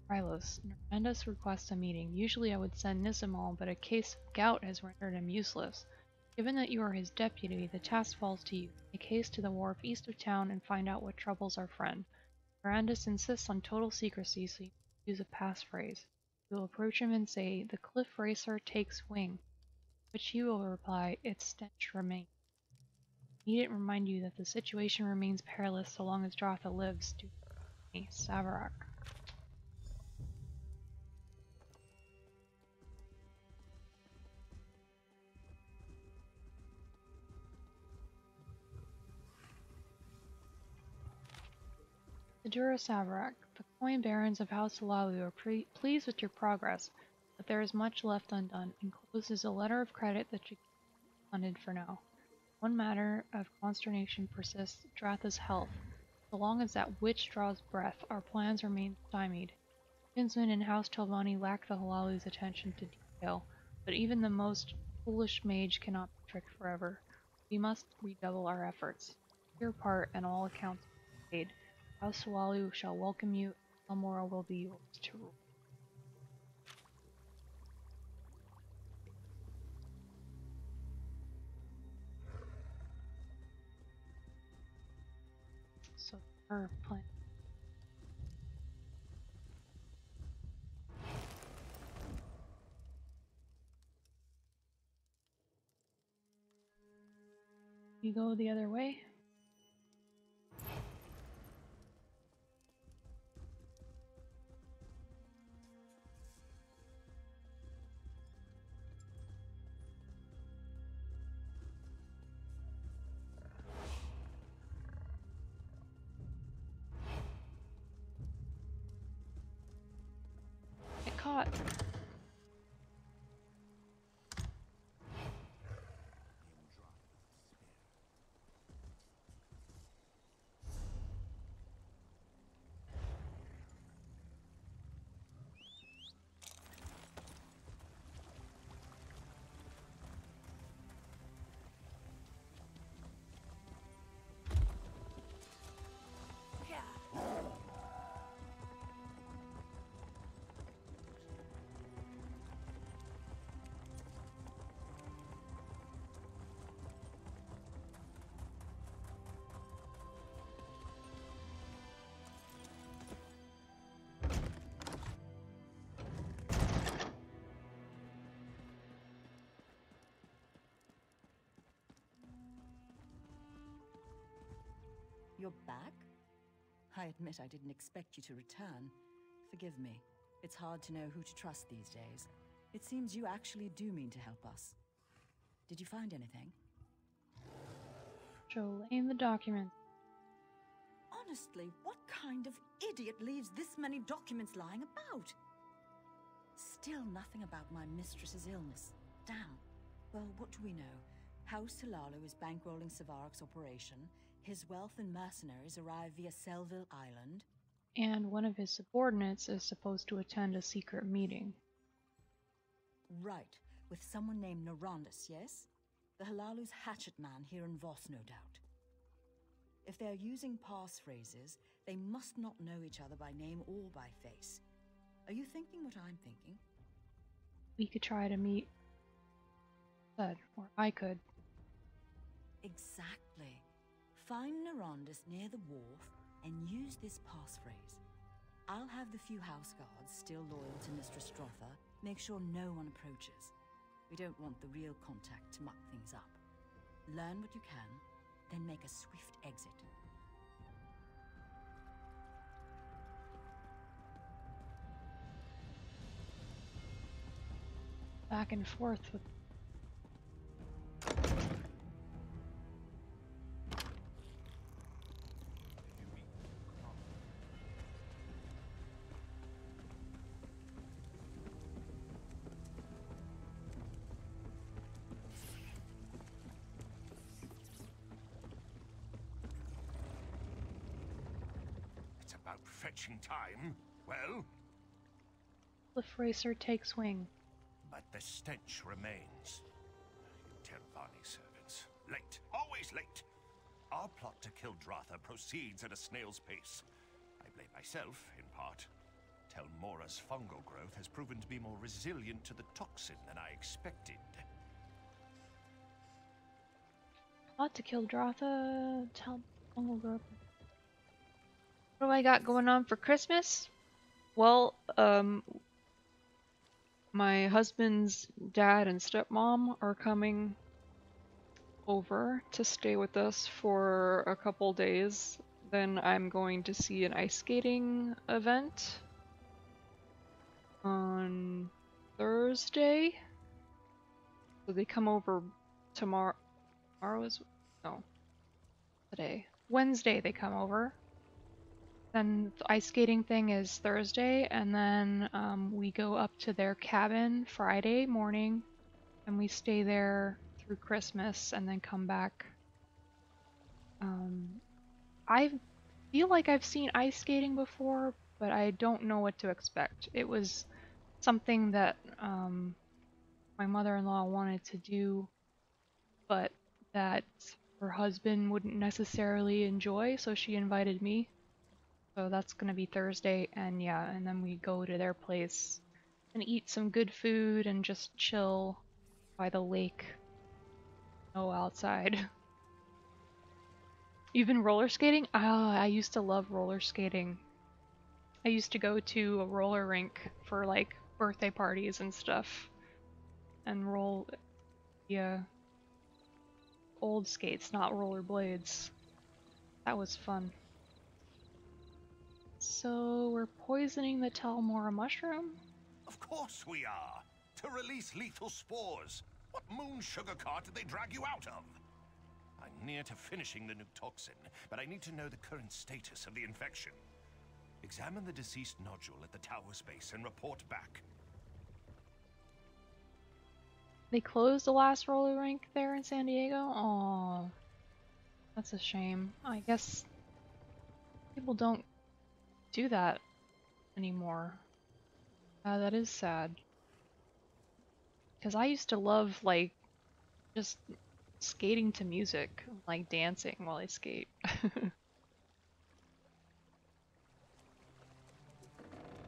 Rylos, Norandus requests a meeting. Usually I would send Nisimal, but a case of gout has rendered him useless. Given that you are his deputy, the task falls to you. Make haste to the wharf east of town and find out what troubles our friend. Norandus insists on total secrecy, so you use a passphrase. You will approach him and say, "The cliff racer takes wing," which he will reply, "Its stench remains." I needn't remind you that the situation remains perilous so long as Dratha lives. Do me, Savarak. Sedura Savarak, the coin barons of House Alalu are pleased with your progress, but there is much left undone. Enclosed is a letter of credit that should be funded for now. One matter of consternation persists, Dratha's health. So long as that witch draws breath, our plans remain stymied. Kinsman and House Telvanni lack the Halalu's attention to detail, but even the most foolish mage cannot be tricked forever. We must redouble our efforts. Your part and all accounts will be paid. House Halalu shall welcome you, and Elmora will be yours to rule. So her plan. You go the other way? Get caught. You're back? I admit I didn't expect you to return. Forgive me. It's hard to know who to trust these days. It seems you actually do mean to help us. Did you find anything? Jolene the documents. Honestly, what kind of idiot leaves this many documents lying about? Still nothing about my mistress's illness. Damn. Well, what do we know? House Halalu is bankrolling Savarak's operation. His wealth and mercenaries arrive via Selville Island. And one of his subordinates is supposed to attend a secret meeting. Right, with someone named Norandus, yes? The Halalu's hatchet man here in Voss, no doubt. If they're using passphrases, they must not know each other by name or by face. Are you thinking what I'm thinking? We could try to meet Said, or I could. Exactly. Find Norandus near the wharf and use this passphrase. I'll have the few house guards still loyal to Mistress Dratha make sure no one approaches. We don't want the real contact to muck things up. Learn what you can, then make a swift exit. Back and forth with About fetching time. Well? Cliff Racer takes wing. But The stench remains. You Telvanni servants. Late. Always late. Our plot to kill Dratha proceeds at a snail's pace. I blame myself, in part. Tel Mora's fungal growth has proven to be more resilient to the toxin than I expected. Plot to kill Dratha. Fungal growth. What do I got going on for Christmas? Well, my husband's dad and stepmom are coming over to stay with us for a couple days. Then I'm going to see an ice skating event on Thursday. So they come over tomorrow. Today. Wednesday they come over. Then the ice skating thing is Thursday, and then we go up to their cabin Friday morning, and we stay there through Christmas, and then come back. I feel like I've seen ice skating before, but I don't know what to expect. It was something that my mother-in-law wanted to do, but that her husband wouldn't necessarily enjoy, so she invited me. So that's gonna be Thursday, and yeah, and then we go to their place and eat some good food and just chill by the lake. No outside. You've been roller skating? Ah, I used to love roller skating. I used to go to a roller rink for like birthday parties and stuff and roll, yeah, old skates, not roller blades. That was fun. So we're poisoning the Talmora mushroom? Of course we are! To release lethal spores! What moon sugar cart did they drag you out of? I'm near to finishing the new toxin, but I need to know the current status of the infection. Examine the deceased nodule at the tower's base and report back. They closed the last roller rink there in San Diego? Oh, that's a shame. I guess people don't do that anymore. That is sad. Because I used to love, like, just skating to music, like dancing while I skate.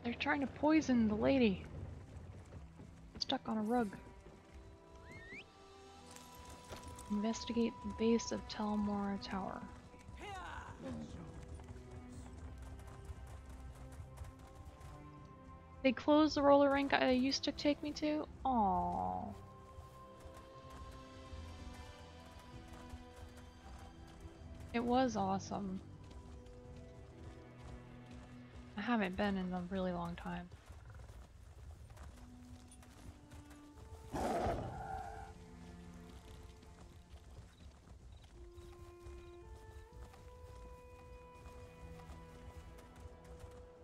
They're trying to poison the lady. Stuck on a rug. Investigate the base of Talmora Tower. They closed the roller rink I used to take me to? Aww. It was awesome. I haven't been in a really long time.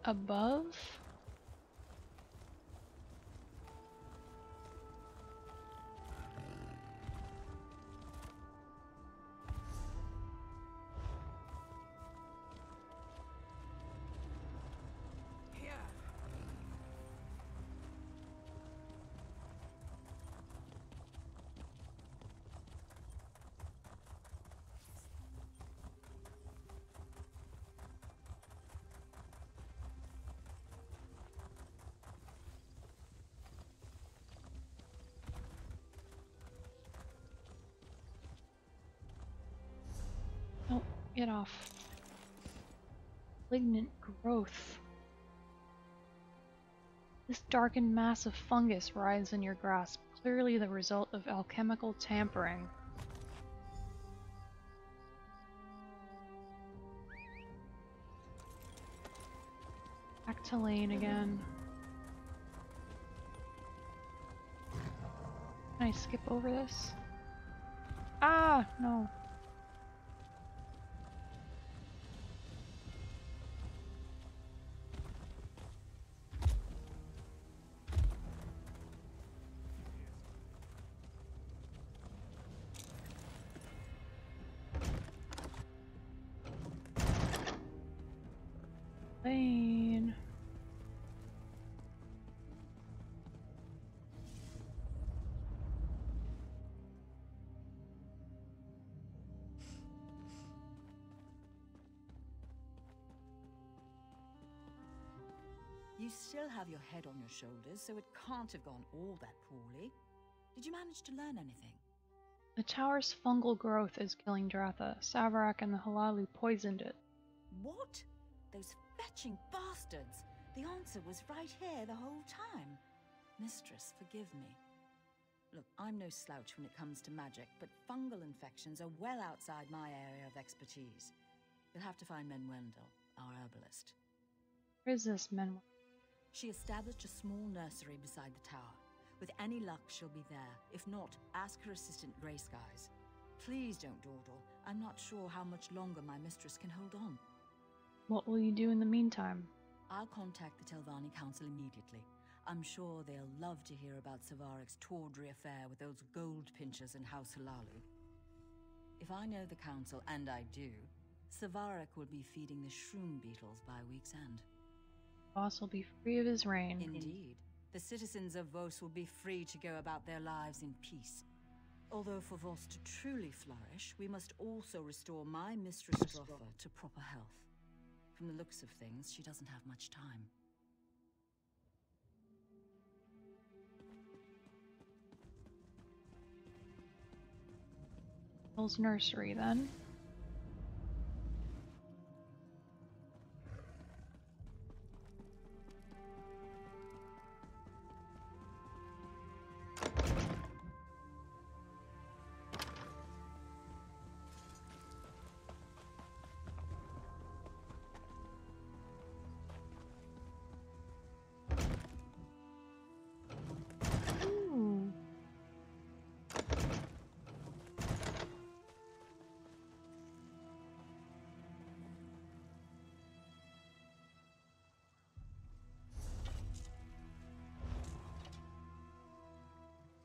Above? Oh, get off. Malignant growth. This darkened mass of fungus writhes in your grasp, clearly the result of alchemical tampering. Back to Lane again. Can I skip over this? Ah, no. Lane. You still have your head on your shoulders, so it can't have gone all that poorly. Did you manage to learn anything? The tower's fungal growth is killing Dratha. Savarak and the Halalu poisoned it. What? Those fetching bastards! The answer was right here the whole time. Mistress, forgive me. Look, I'm no slouch when it comes to magic, but fungal infections are well outside my area of expertise. You'll have to find Menwendel, our herbalist. Where is this Menwendel? She established a small nursery beside the tower. With any luck, she'll be there. If not, ask her assistant Grey Skies. Please don't dawdle. I'm not sure how much longer my mistress can hold on. What will you do in the meantime? I'll contact the Telvanni Council immediately. I'm sure they'll love to hear about Savarak's tawdry affair with those gold pinchers in House Halalu. If I know the council, and I do, Savarak will be feeding the shroom beetles by week's end. Boss will be free of his reign. Indeed. The citizens of Vos will be free to go about their lives in peace. Although for Vos to truly flourish, we must also restore my mistress Drotha to proper health. From the looks of things, she doesn't have much time. Hill's nursery, then.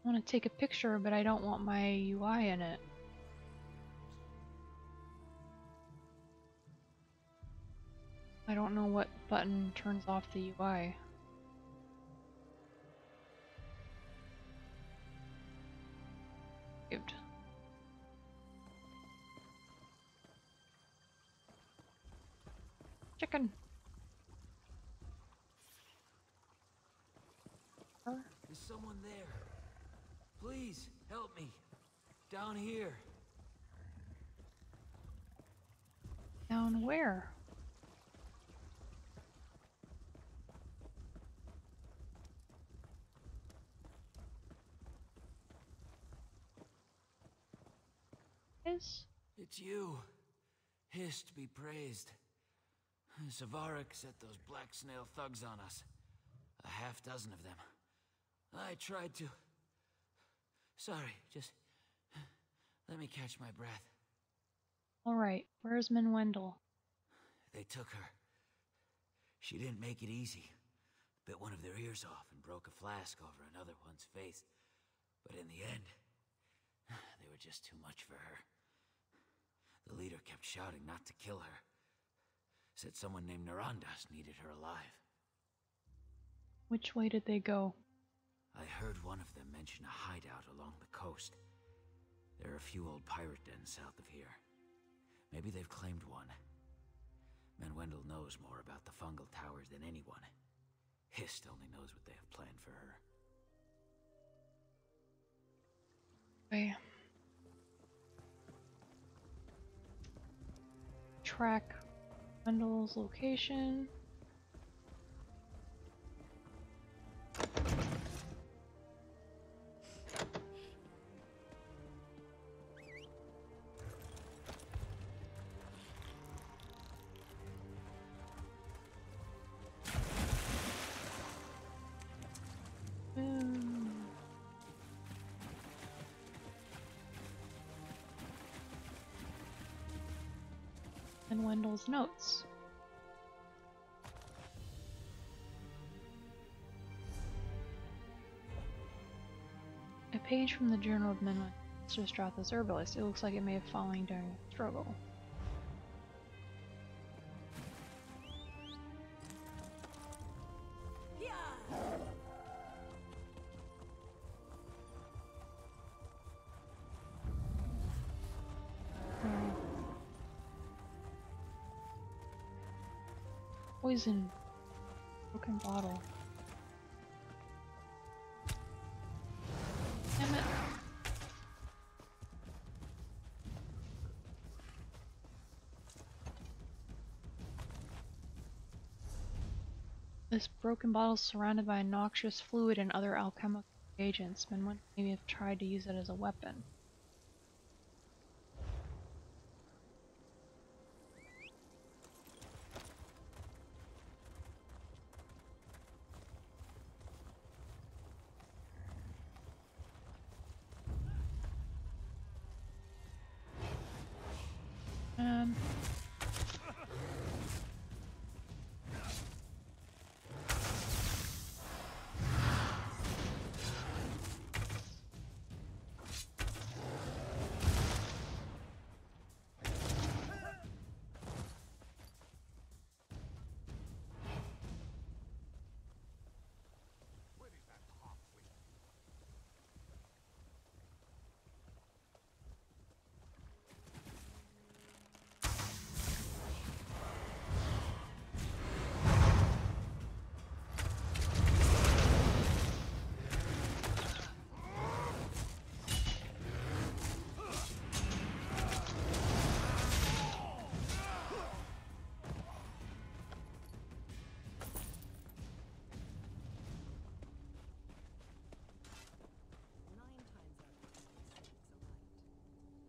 I want to take a picture, but I don't want my UI in it. I don't know what button turns off the UI. Saved. Chicken. Is someone there? Please, help me. Down here. Down where? It's you. Hist be praised. Savarak set those black snail thugs on us. A half dozen of them. I tried to... Sorry, just... let me catch my breath. Alright, where's Menwendel? They took her. She didn't make it easy. Bit one of their ears off and broke a flask over another one's face. But in the end, they were just too much for her. The leader kept shouting not to kill her. Said someone named Narandas needed her alive. Which way did they go? I heard one of them mention a hideout along the coast. There are a few old pirate dens south of here. Maybe they've claimed one. Menwendel knows more about the fungal towers than anyone. Hist only knows what they have planned for her. Okay. Track Mendel's location. And Wendell's notes. A page from the Journal of Menwendel, Stratha's herbalist. It looks like it may have fallen during a struggle. Poison. broken bottle. Damn it. This broken bottle is surrounded by a noxious fluid and other alchemical agents. Someone maybe have tried to use it as a weapon.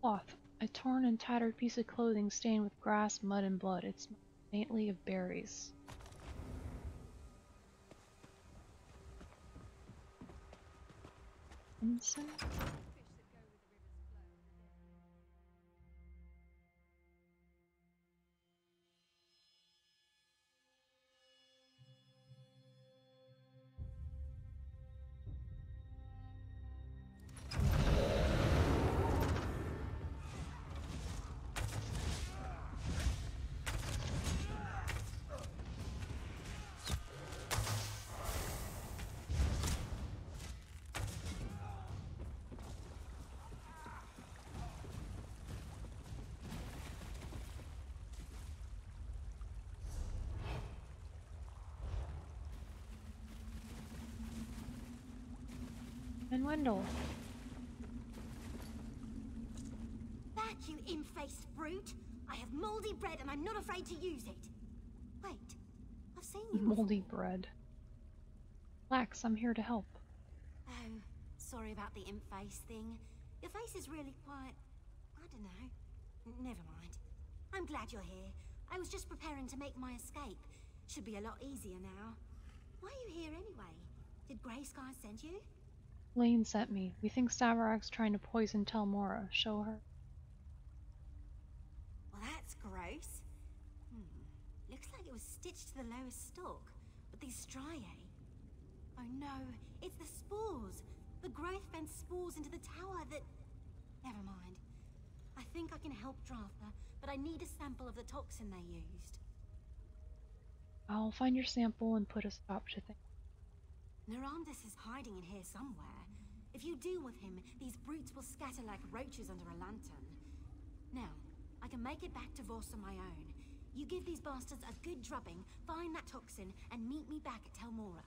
Cloth. A torn and tattered piece of clothing stained with grass, mud, and blood. It smells faintly of berries. Incense? And Wendell. Back, you imp-faced brute! I have moldy bread and I'm not afraid to use it. Wait, I've seen you Moldy bread. Lax, I'm here to help. Oh, sorry about the imp-face thing. Your face is really quite... I don't know. Never mind. I'm glad you're here. I was just preparing to make my escape. Should be a lot easier now. Why are you here anyway? Did Grey Sky send you? Lane sent me. We think Savarak's trying to poison Telmora. Show her. Well, that's gross. Looks like it was stitched to the lowest stalk. But these striae... Oh no, it's the spores! The growth-bent spores into the tower that... Never mind. I think I can help Dratha, but I need a sample of the toxin they used. I'll find your sample and put a stop to things. Narandus is hiding in here somewhere. If you deal with him, these brutes will scatter like roaches under a lantern. Now, I can make it back to Voss on my own. You give these bastards a good drubbing, find that toxin, and meet me back at Telmora.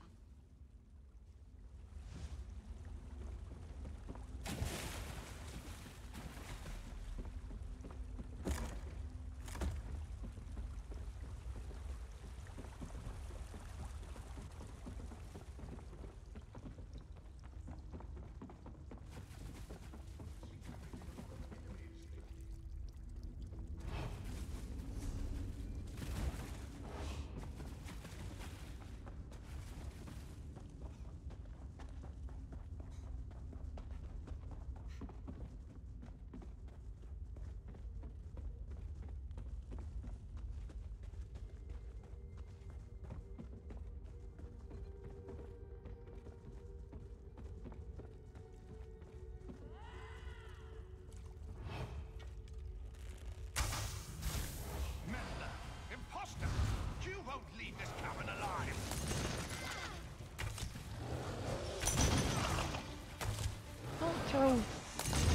Throw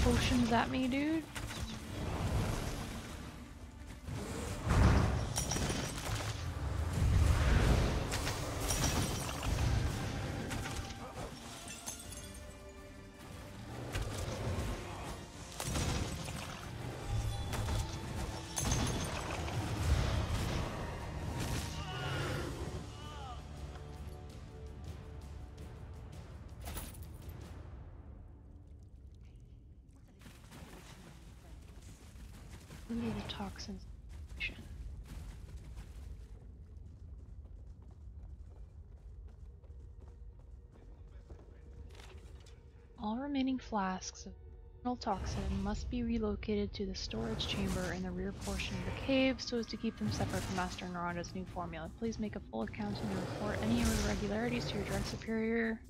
potions at me, dude. Due to the toxins. All remaining flasks of mineral toxin must be relocated to the storage chamber in the rear portion of the cave so as to keep them separate from Master Naranda's new formula. Please make a full accounting and report any irregularities to your direct superior.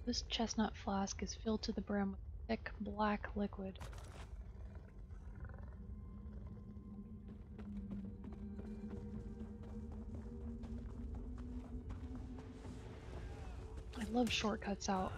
This chestnut flask is filled to the brim with thick, black liquid. I love shortcuts out.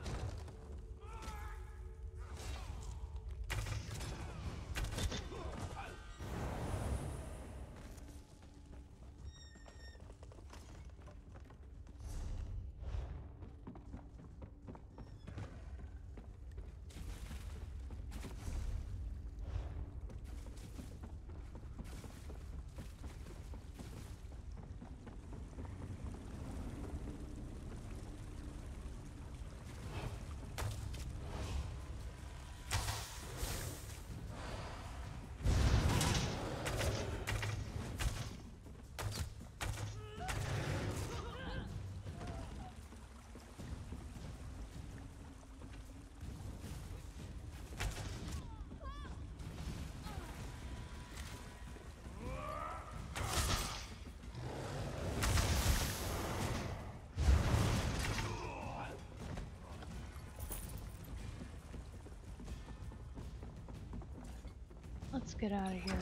Let's get out of here.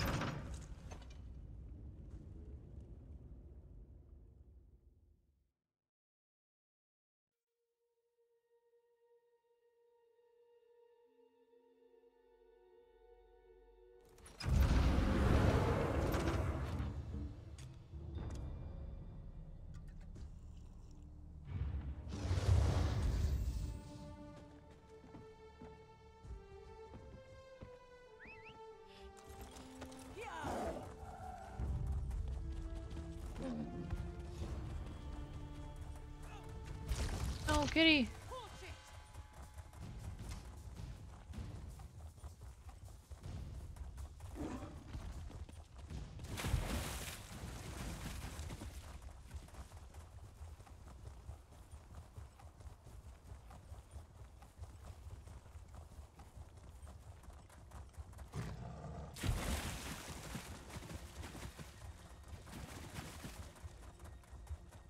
Oh, kitty!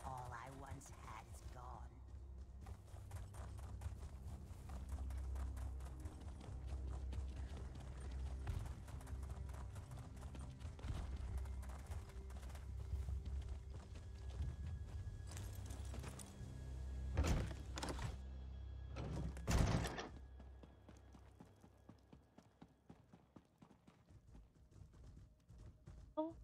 All I once had is gone. Oh.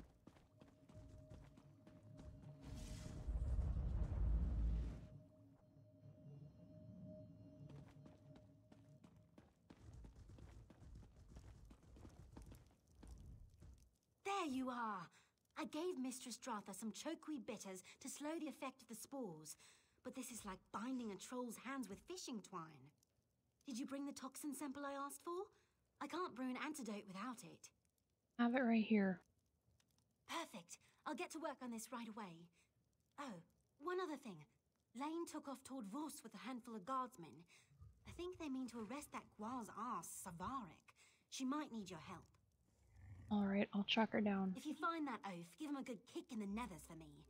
There you are! I gave Mistress Dratha some chokeweed bitters to slow the effect of the spores, but this is like binding a troll's hands with fishing twine. Did you bring the toxin sample I asked for? I can't brew an antidote without it. Have it right here. Perfect. I'll get to work on this right away. Oh, one other thing. Lane took off toward Vos with a handful of guardsmen. I think they mean to arrest that Guar's ass, Savarik. She might need your help. Alright, I'll track her down. If you find that oaf, give him a good kick in the nethers for me.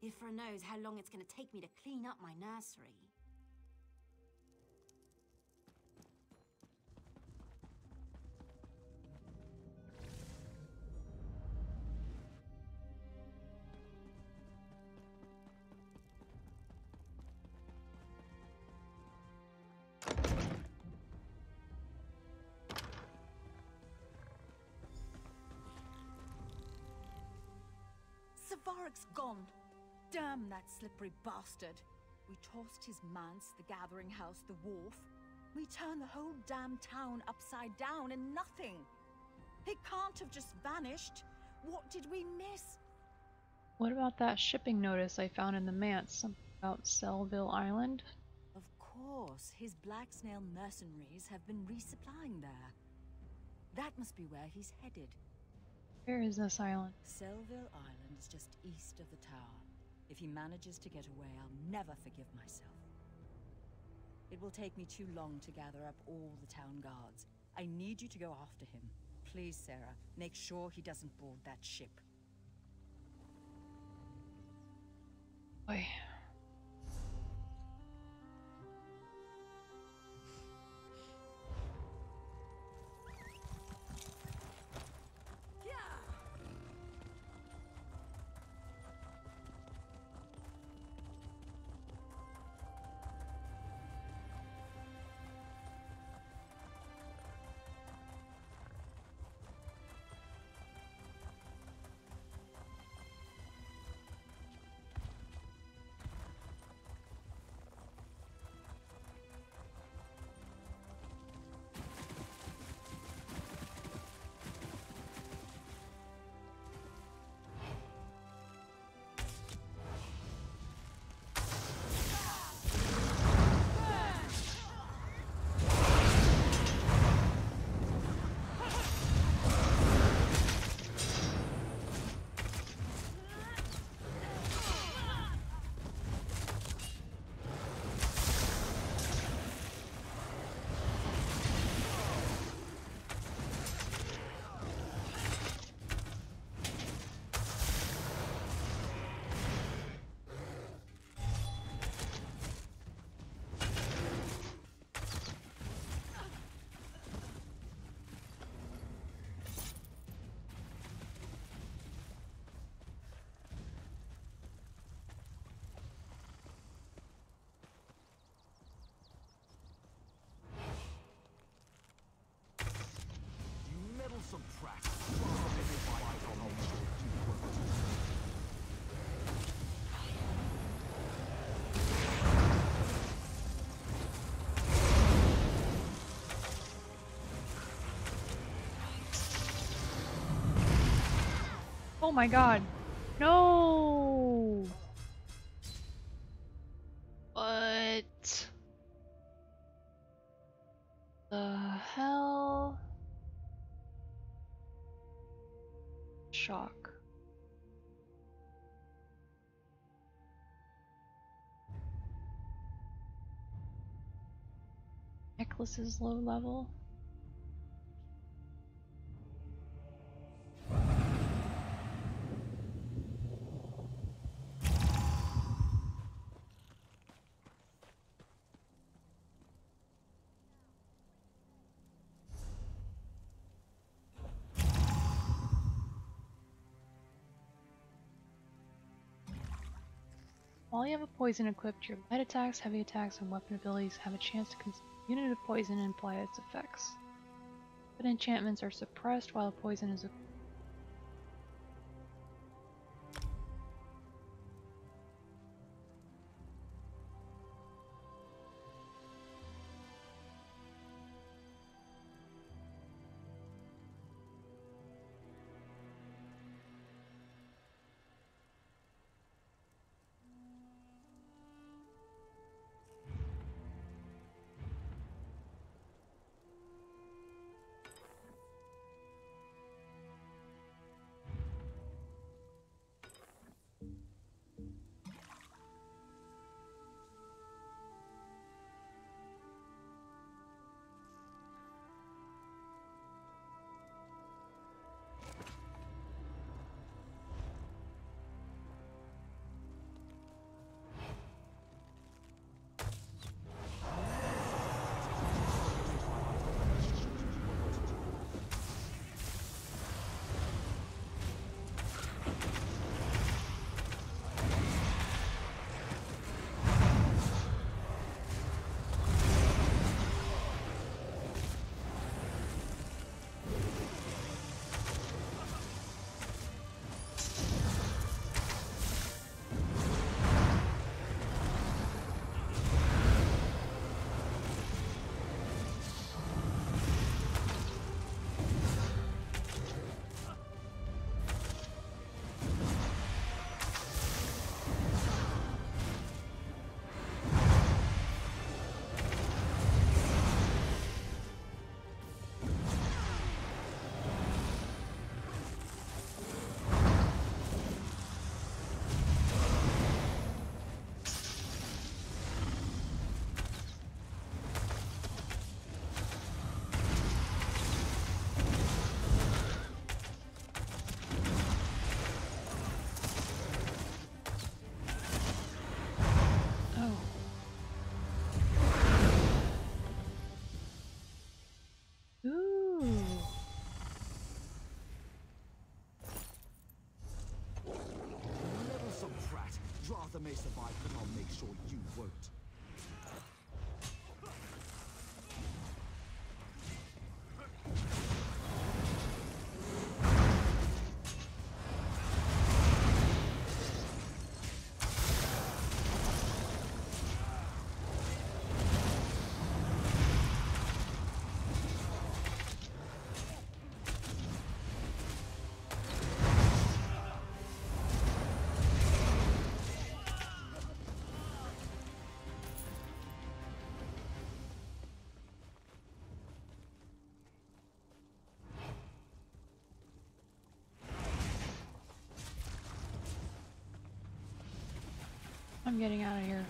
Ifra knows how long it's going to take me to clean up my nursery. Savarek's gone. Damn that slippery bastard. We tossed his manse, the gathering house, the wharf. We turned the whole damn town upside down and nothing. He can't have just vanished. What did we miss? What about that shipping notice I found in the manse? Something about Selville Island? Of course, his Black Snail mercenaries have been resupplying there. That must be where he's headed. Where is this island? Selville Island is just east of the tower. If he manages to get away, I'll never forgive myself. It will take me too long to gather up all the town guards. I need you to go after him. Please, Sarah, make sure he doesn't board that ship. Boy. Some track. Oh my god. No! What? The hell? Shock. Necklace is low level. While you have a poison equipped, your light attacks, heavy attacks, and weapon abilities have a chance to consume a unit of poison and apply its effects. But enchantments are suppressed while poison is equipped. may survive, but I'll make sure you won't. I'm getting out of here.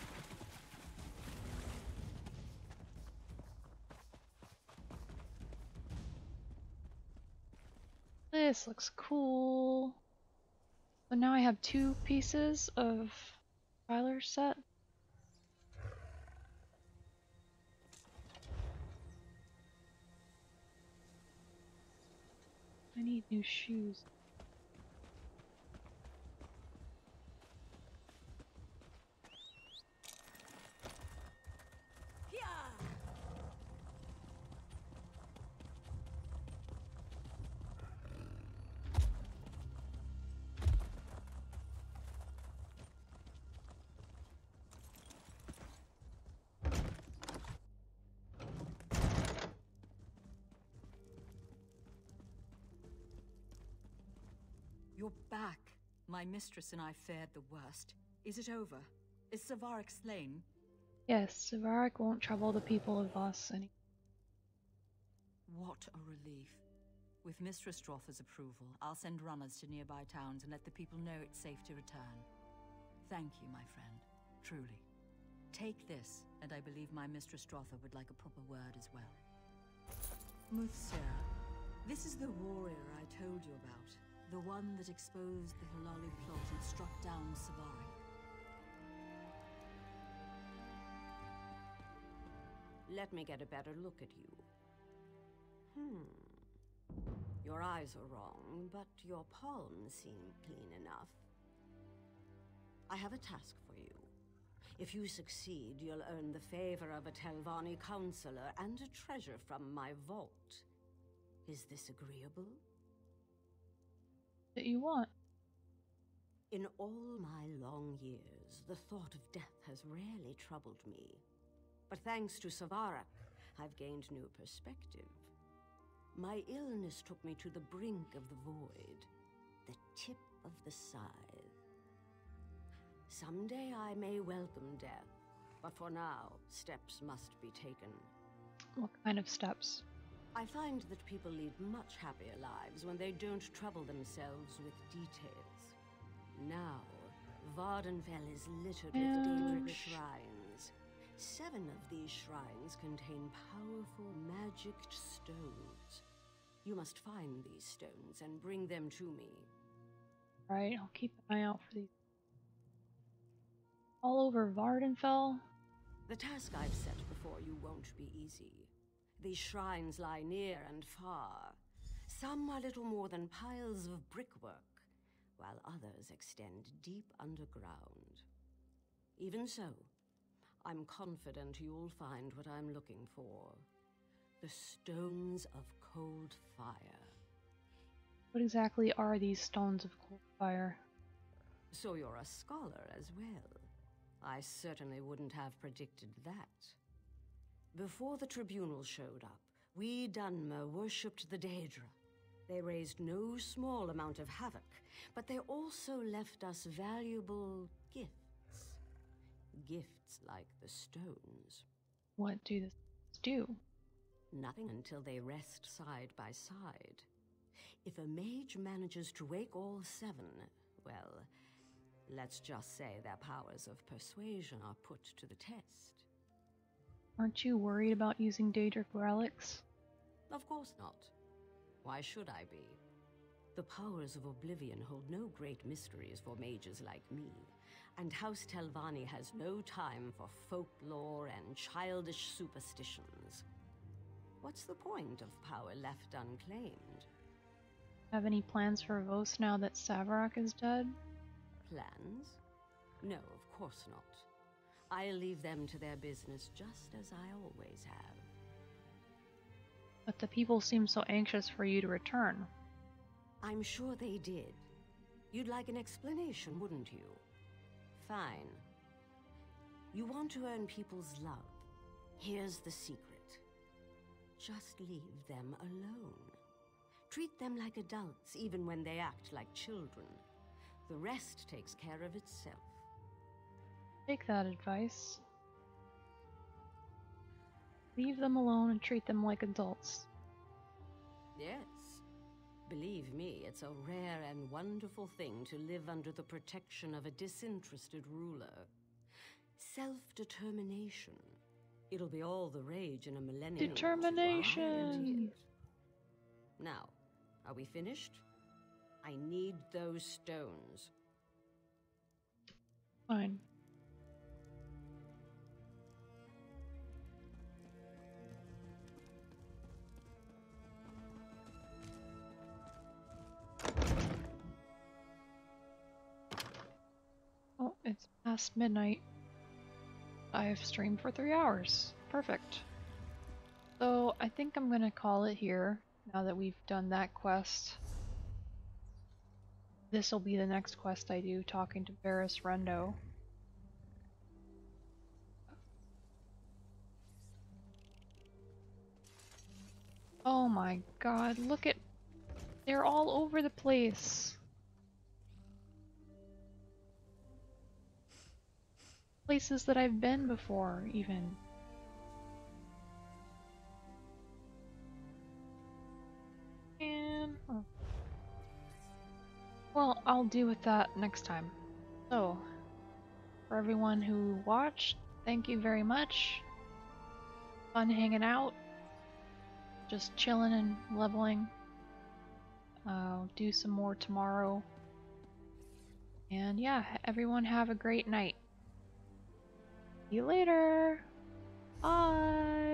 This looks cool. So now I have 2 pieces of Tyler's set. I need new shoes. You're back. My mistress and I fared the worst. Is it over? Is Savarak slain? Yes, Savarak won't trouble the people of Voss anymore. What a relief. With Mistress Drotha's approval, I'll send runners to nearby towns and let the people know it's safe to return. Thank you, my friend. Truly. Take this, and I believe my Mistress Drotha would like a proper word as well. Muthsera, this is the warrior I told you about. The one that exposed the Hilali plot and struck down Savarak. Let me get a better look at you. Your eyes are wrong, but your palms seem clean enough. I have a task for you. If you succeed, you'll earn the favor of a Telvanni counselor and a treasure from my vault. Is this agreeable? That you want? In all my long years, the thought of death has rarely troubled me. But thanks to Savarak, I've gained new perspective. My illness took me to the brink of the void, the tip of the scythe. Someday I may welcome death, but for now, steps must be taken. What kind of steps? I find that people lead much happier lives when they don't trouble themselves with details. Now, Vardenfell is littered with dangerous shrines. 7 of these shrines contain powerful magicked stones. You must find these stones and bring them to me. Right, I'll keep an eye out for these. All over Vardenfell? The task I've set before you won't be easy. These shrines lie near and far. Some are little more than piles of brickwork, while others extend deep underground. Even so, I'm confident you'll find what I'm looking for. The Stones of Cold Fire. What exactly are these Stones of Cold Fire? So you're a scholar as well. I certainly wouldn't have predicted that. Before the Tribunal showed up, we Dunmer worshipped the Daedra. They raised no small amount of havoc, but they also left us valuable gifts. Gifts like the stones. What do the do? Nothing until they rest side by side. If a mage manages to wake all 7, well, let's just say their powers of persuasion are put to the test. Aren't you worried about using Daedric relics? Of course not. Why should I be? The powers of Oblivion hold no great mysteries for mages like me, and House Telvanni has no time for folklore and childish superstitions. What's the point of power left unclaimed? Have any plans for Vos now that Savarak is dead? Plans? No, of course not. I'll leave them to their business just as I always have. But the people seem so anxious for you to return. I'm sure they did. You'd like an explanation, wouldn't you? Fine. You want to earn people's love. Here's the secret. Just leave them alone. Treat them like adults, even when they act like children. The rest takes care of itself. Take that advice. Leave them alone and treat them like adults. Yes. Believe me, it's a rare and wonderful thing to live under the protection of a disinterested ruler. Self-determination. It'll be all the rage in a millennium. Determination! Now, are we finished? I need those stones. Fine. Oh, it's past midnight. I've streamed for 3 hours. Perfect. So I think I'm gonna call it here now that we've done that quest. This will be the next quest I do, talking to Varys Rendo. Oh my god, look at... They're all over the place. Places that I've been before, even. And... oh. Well, I'll deal with that next time. So, for everyone who watched, thank you very much. Fun hanging out. Just chilling and leveling. I'll do some more tomorrow. And yeah, everyone have a great night. See you later. Bye.